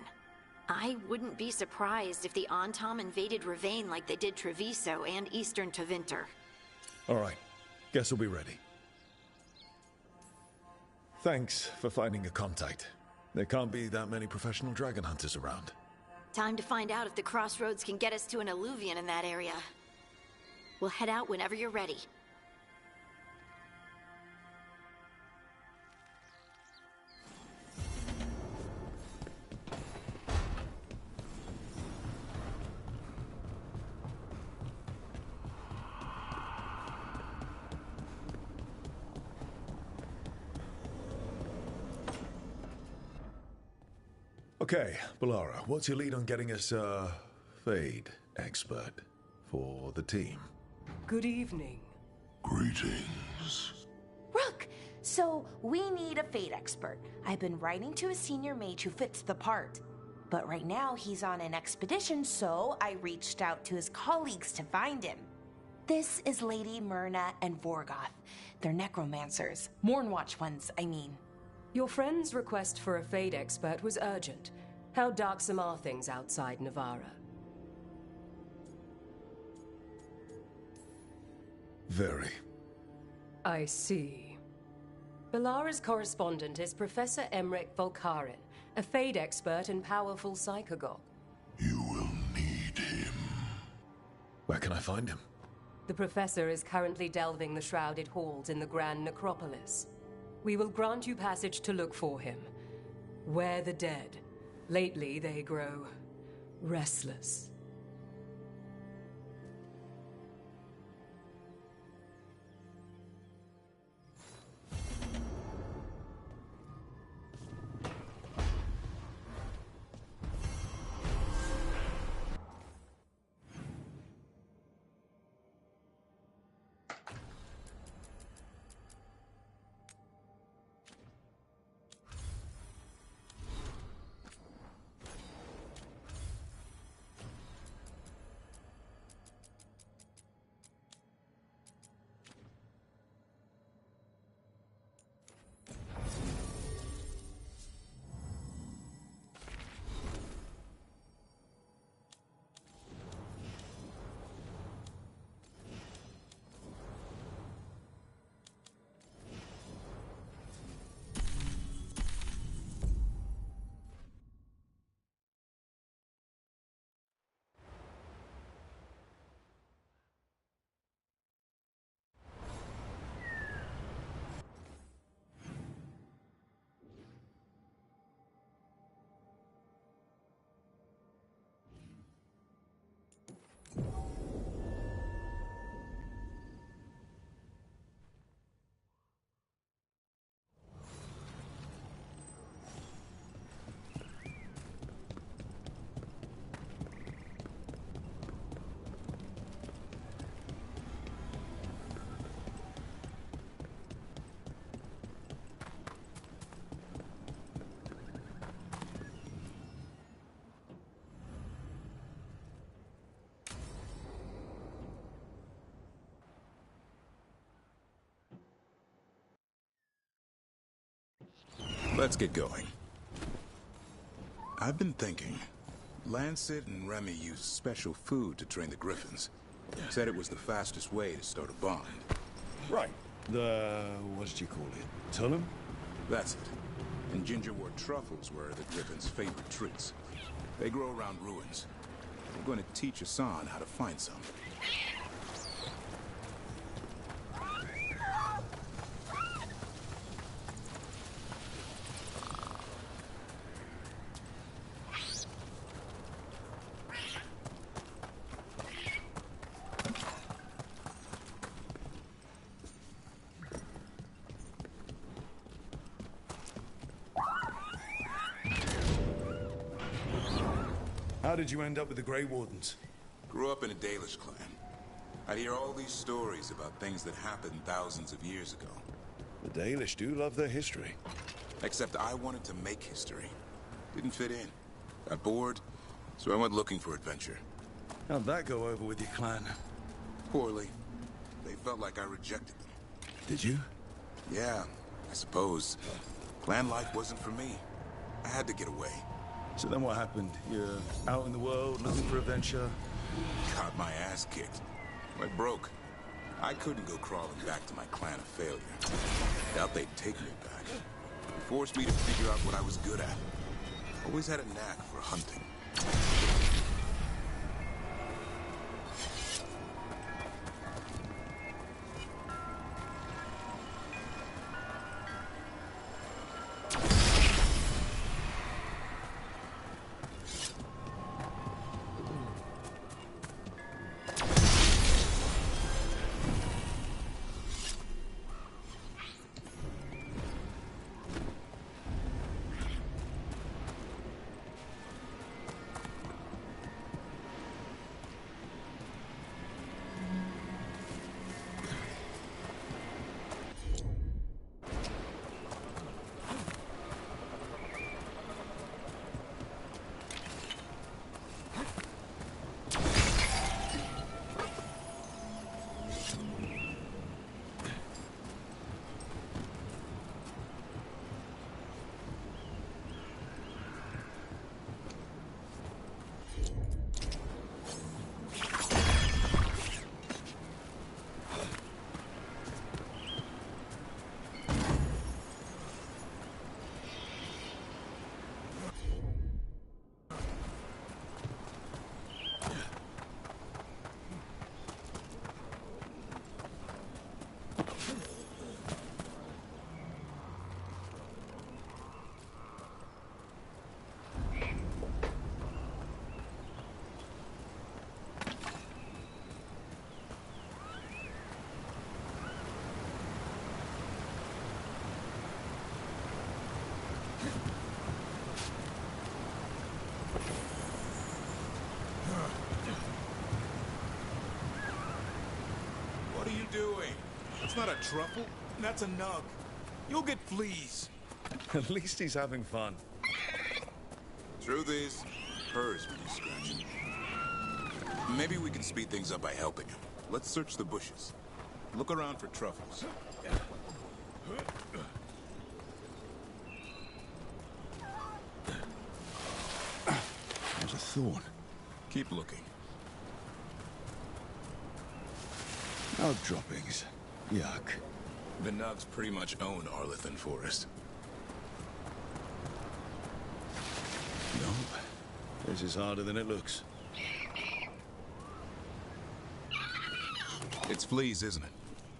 I wouldn't be surprised if the Antam invaded Ravane like they did Treviso and Eastern Tevinter. All right. Guess we'll be ready. Thanks for finding a contact. There can't be that many professional dragon hunters around. Time to find out if the crossroads can get us to an alluvion in that area. We'll head out whenever you're ready. Okay, Balara, what's your lead on getting us a Fade expert for the team? Good evening. Greetings. Rook, so we need a Fate expert. I've been writing to a senior mage who fits the part. But right now he's on an expedition, so I reached out to his colleagues to find him. This is Lady Myrna and Vorgoth. They're necromancers. Mournwatch ones, I mean. Your friend's request for a Fade expert was urgent. How darksome are things outside Navarra? Very. I see. Balara's correspondent is Professor Emmerich Volkarin, a Fade expert and powerful psychogog. You will need him. Where can I find him? The professor is currently delving the shrouded halls in the Grand Necropolis. We will grant you passage to look for him. Where the dead. Lately they grow restless. Let's get going. I've been thinking, Lancet and Remy used special food to train the griffins. Said it was the fastest way to start a bond. Right. What did you call it? Tullum? That's it. And gingerwort truffles were the griffins' favorite treats. They grow around ruins. We're going to teach Hassan how to find some. How did you end up with the Grey Wardens? Grew up in a Dalish clan. I'd hear all these stories about things that happened thousands of years ago. The Dalish do love their history. Except I wanted to make history. Didn't fit in. Got bored, so I went looking for adventure. How'd that go over with your clan? Poorly. They felt like I rejected them. Did you? Yeah, I suppose. Clan life wasn't for me. I had to get away. So then what happened? You're out in the world looking for adventure? Got my ass kicked. Went broke. I couldn't go crawling back to my clan of failure. Doubt they'd take me back. They forced me to figure out what I was good at. Always had a knack for hunting. What are you doing? It's not a truffle. That's a nug. You'll get fleas. At least he's having fun. Truth is, hers when he's scratching. Maybe we can speed things up by helping him. Let's search the bushes. Look around for truffles. There's a thorn. Keep looking. Nug droppings. Yuck. The nugs pretty much own Arlethan Forest. Nope. This is harder than it looks. It's fleas, isn't it?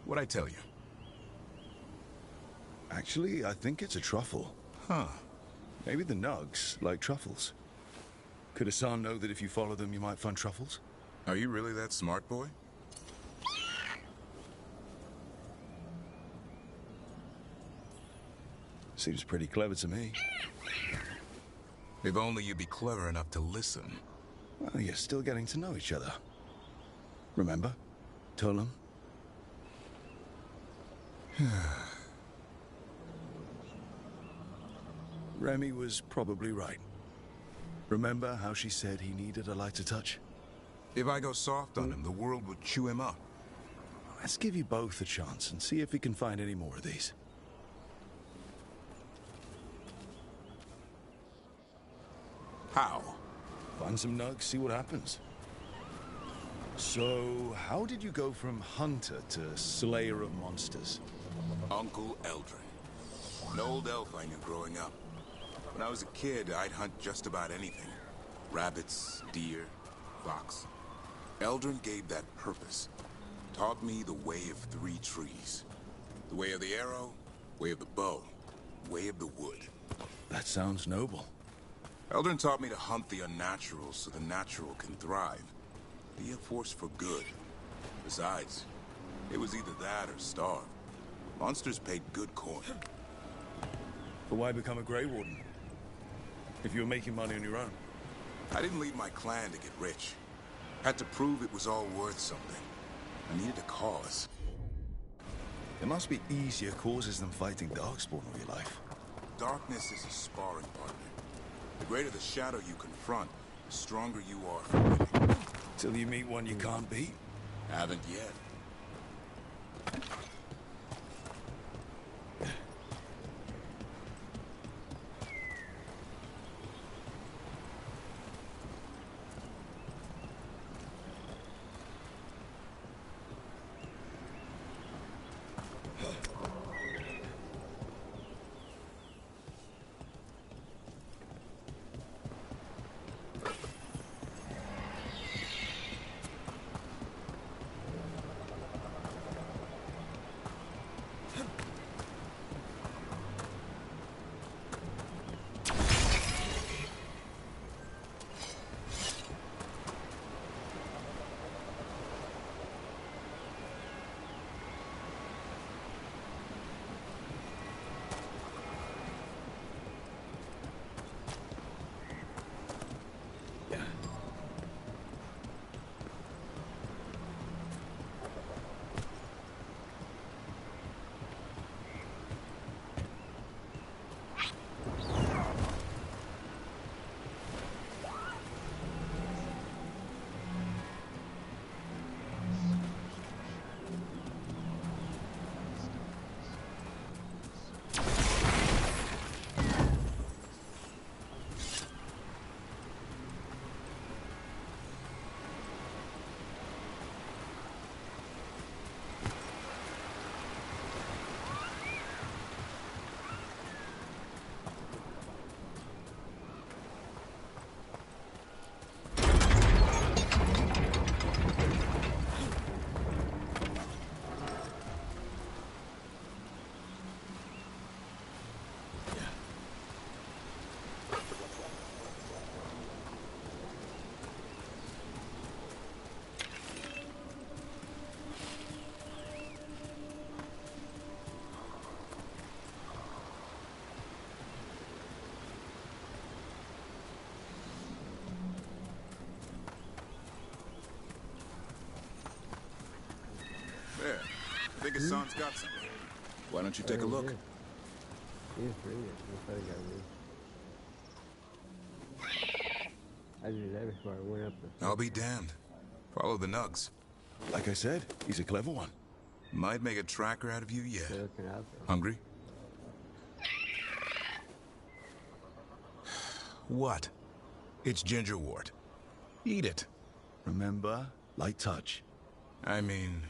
What'd I tell you? Actually, I think it's a truffle. Huh. Maybe the nugs like truffles. Could Hassan know that if you follow them, you might find truffles? Are you really that smart, boy? Seems pretty clever to me. If only you'd be clever enough to listen. Well, you're still getting to know each other. Remember? Tullum? Remy was probably right. Remember how she said he needed a lighter touch? If I go soft on him, the world would chew him up. Let's give you both a chance and see if we can find any more of these. How? Find some nugs, see what happens. So, how did you go from hunter to slayer of monsters? Uncle Eldrin. An old elf I knew growing up. When I was a kid, I'd hunt just about anything. Rabbits, deer, fox. Eldrin gave that purpose. Taught me the way of 3 trees. The way of the arrow, way of the bow, way of the wood. That sounds noble. Eldrin taught me to hunt the unnatural so the natural can thrive. Be a force for good. Besides, it was either that or starve. Monsters paid good coin. But why become a Grey Warden? If you were making money on your own? I didn't leave my clan to get rich. Had to prove it was all worth something. I needed a cause. There must be easier causes than fighting Darkspawn all your life. Darkness is a sparring partner. The greater the shadow you confront, the stronger you are for winning. Till you meet one you can't beat? Haven't yet. There. I think Hassan's got something. Why don't you take a look? I did that before I went up the... I'll be damned. Follow the nugs. Like I said, he's a clever one. Might make a tracker out of you yet. Hungry? What? It's gingerwort. Eat it. Remember, light touch. I mean,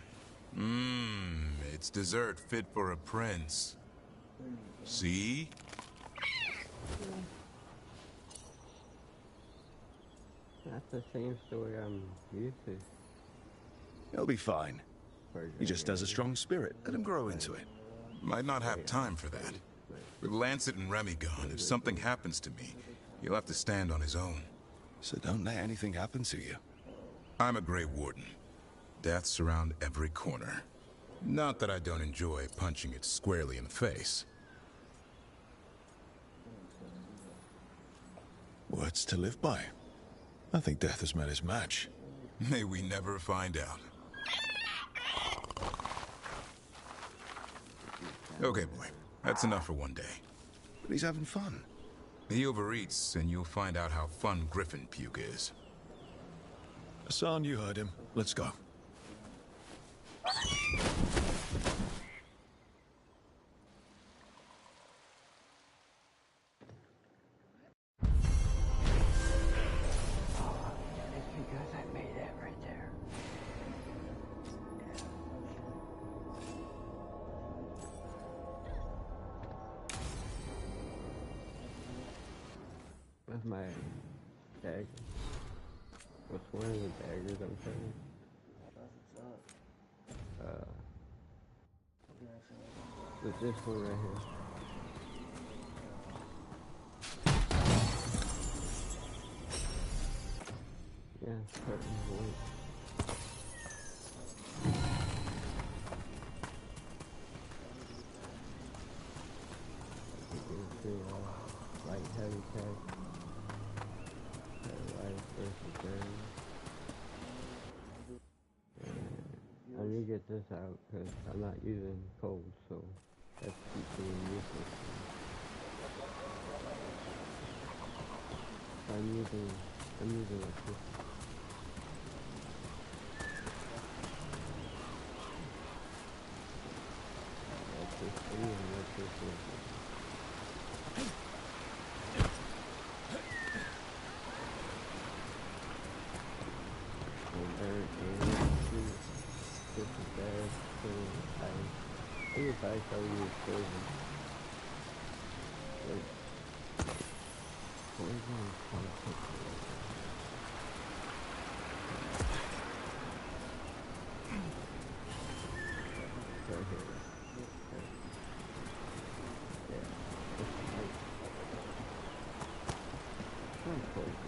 it's dessert fit for a prince. See? That's the same story I'm used to. He'll be fine. He just has a strong spirit. Let him grow into it. Might not have time for that. With Lancet and Remy gone, if something happens to me, he'll have to stand on his own. So don't let anything happen to you. I'm a Grey Warden. Death's around every corner. Not that I don't enjoy punching it squarely in the face. Words to live by. I think death has met his match. May we never find out. Okay, boy. That's enough for one day. But he's having fun. He overeats, and you'll find out how fun Griffin puke is. Hassan, you heard him. Let's go. my dagger? What's one of the daggers I'm carrying? With this one right here. Yeah, curtain wood. Light heavy tag. Light versus burn. I need to get this out because I'm not using cold, so that's keeping me useless. I'm using electricity. Electricity and electricity. I think if I tell you it's poison. Wait. Poison is concept. Right here. Yeah. This is like... It's not poison.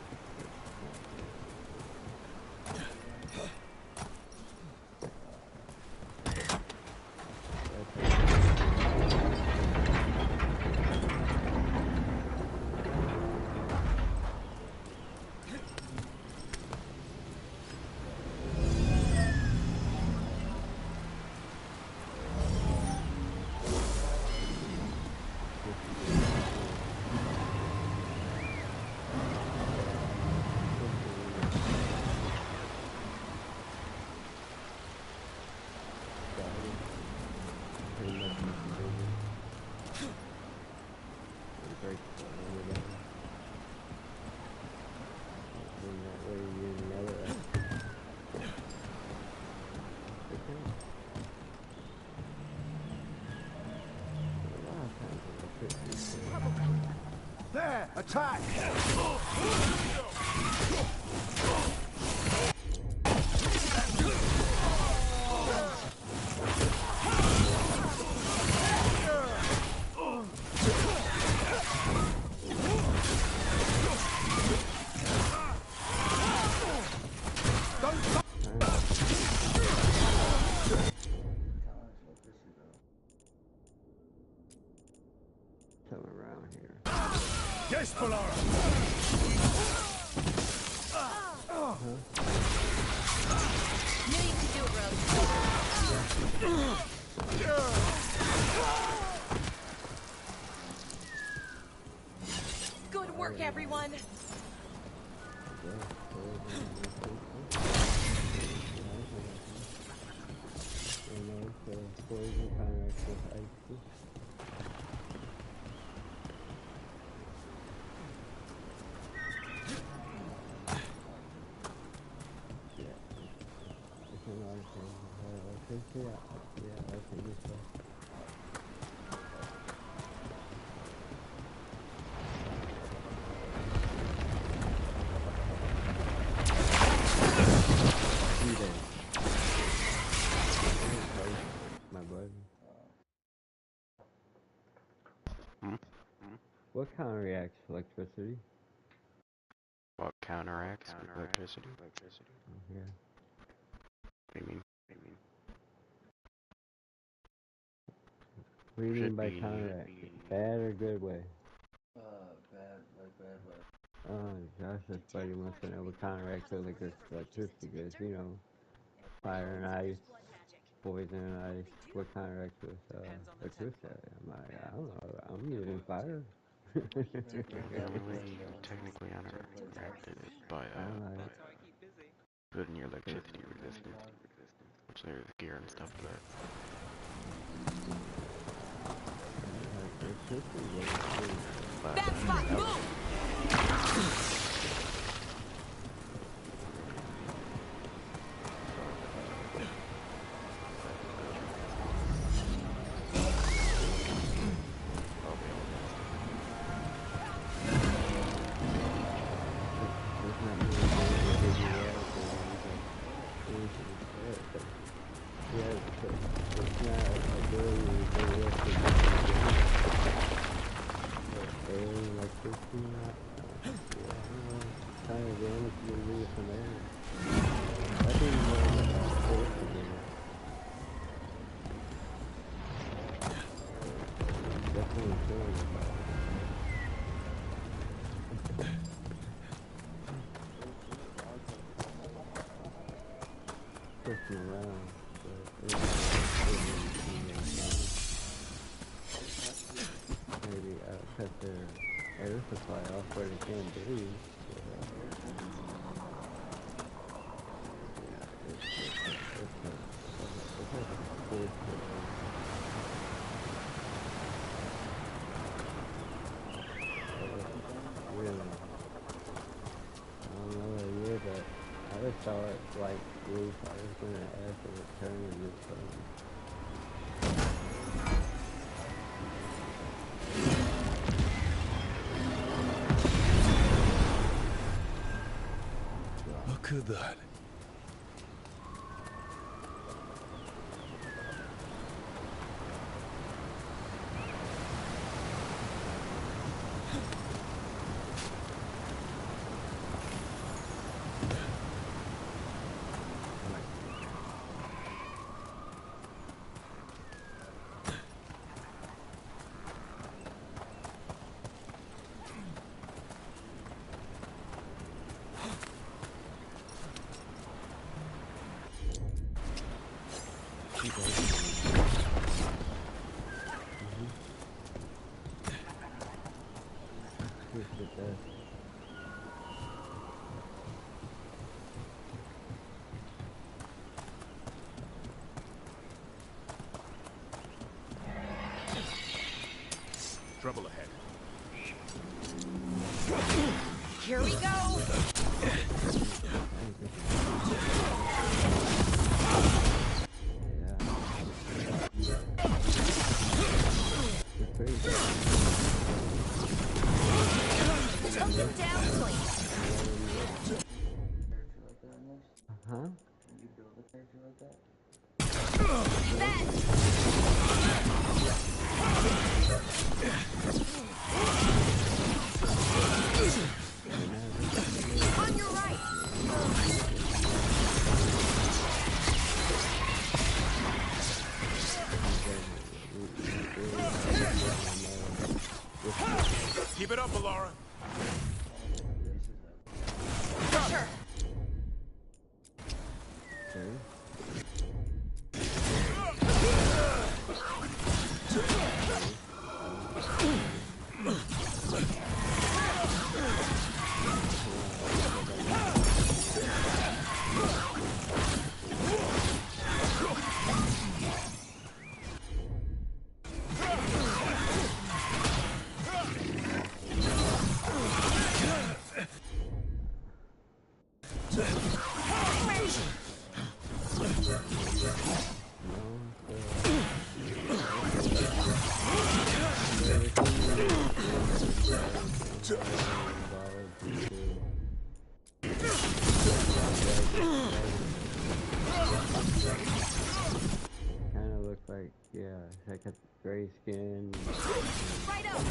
There! Attack! Come around here. Yes, Polara! Knew you could do it, Rogue. Good work, everyone. Poison counteracts with ice. Yeah, I think this way. My button. What counteracts electricity? What counteracts electricity? Yeah. What do you mean? What do you mean by counteract? Bad or good way? Bad way. Josh, that's buddy wants to know what counteracts electricity goes, you know. Fire and ice, poison and ice. What counteracts with electricity? I'm like, I don't know, I'm using fire. The only way you can technically counteract it is by putting your electricity resistance, which there's gear and stuff for that. Bad spot, move! Maybe cut their air supply off where they can't breathe. Really, I don't know what it is, but I just saw it like roof. I was gonna ask if it turned or just Look at that. Trouble ahead. Here we go! Something down, please. huh? Can you build a character like that? On your right. Keep it up, Alara. Sure. Kind of looks like, yeah, like a gray skin. Right up.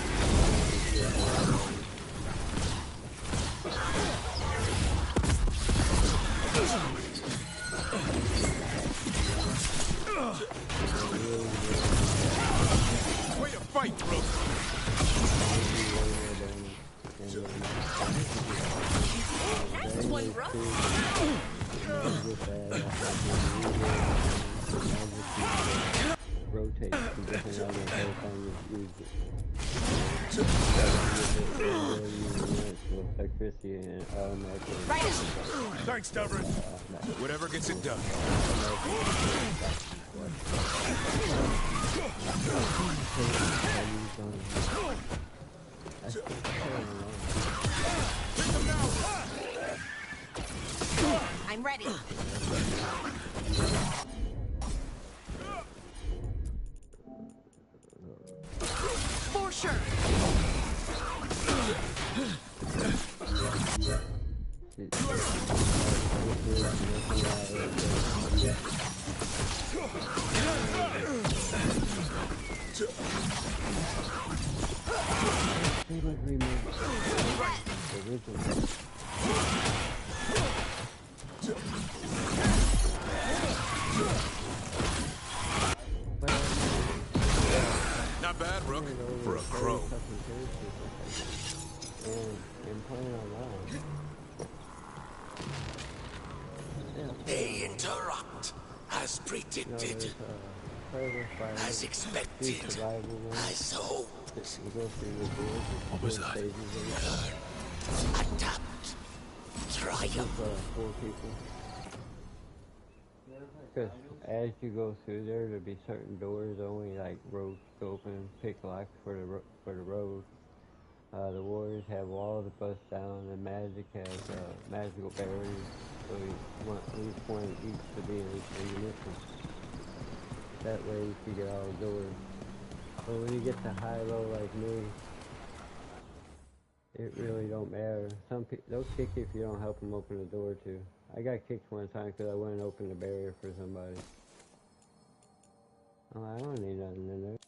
Way to fight, bro. That's one rough. Rotate to different levels every time you use it. Electricity and automatically. Thanks, Devin. Whatever gets it done. I'm ready. For sure. would remember the original. Not bad, Rook, for a crow. And playing online. They interrupt, as predicted. As expected. As hoped. What was that? Adapt. Triumph. Because as you go through there, there'll be certain doors only like roads open, pick locks for the road. The warriors have walls to bust down, and magic has magical barriers. So you want each one to be in mission. That way you can get all the doors. But when you get to high-low like me, it really don't matter. Some people, they'll kick you if you don't help them open the door too. I got kicked one time because I went and opened the barrier for somebody. Oh, I don't need nothing in there.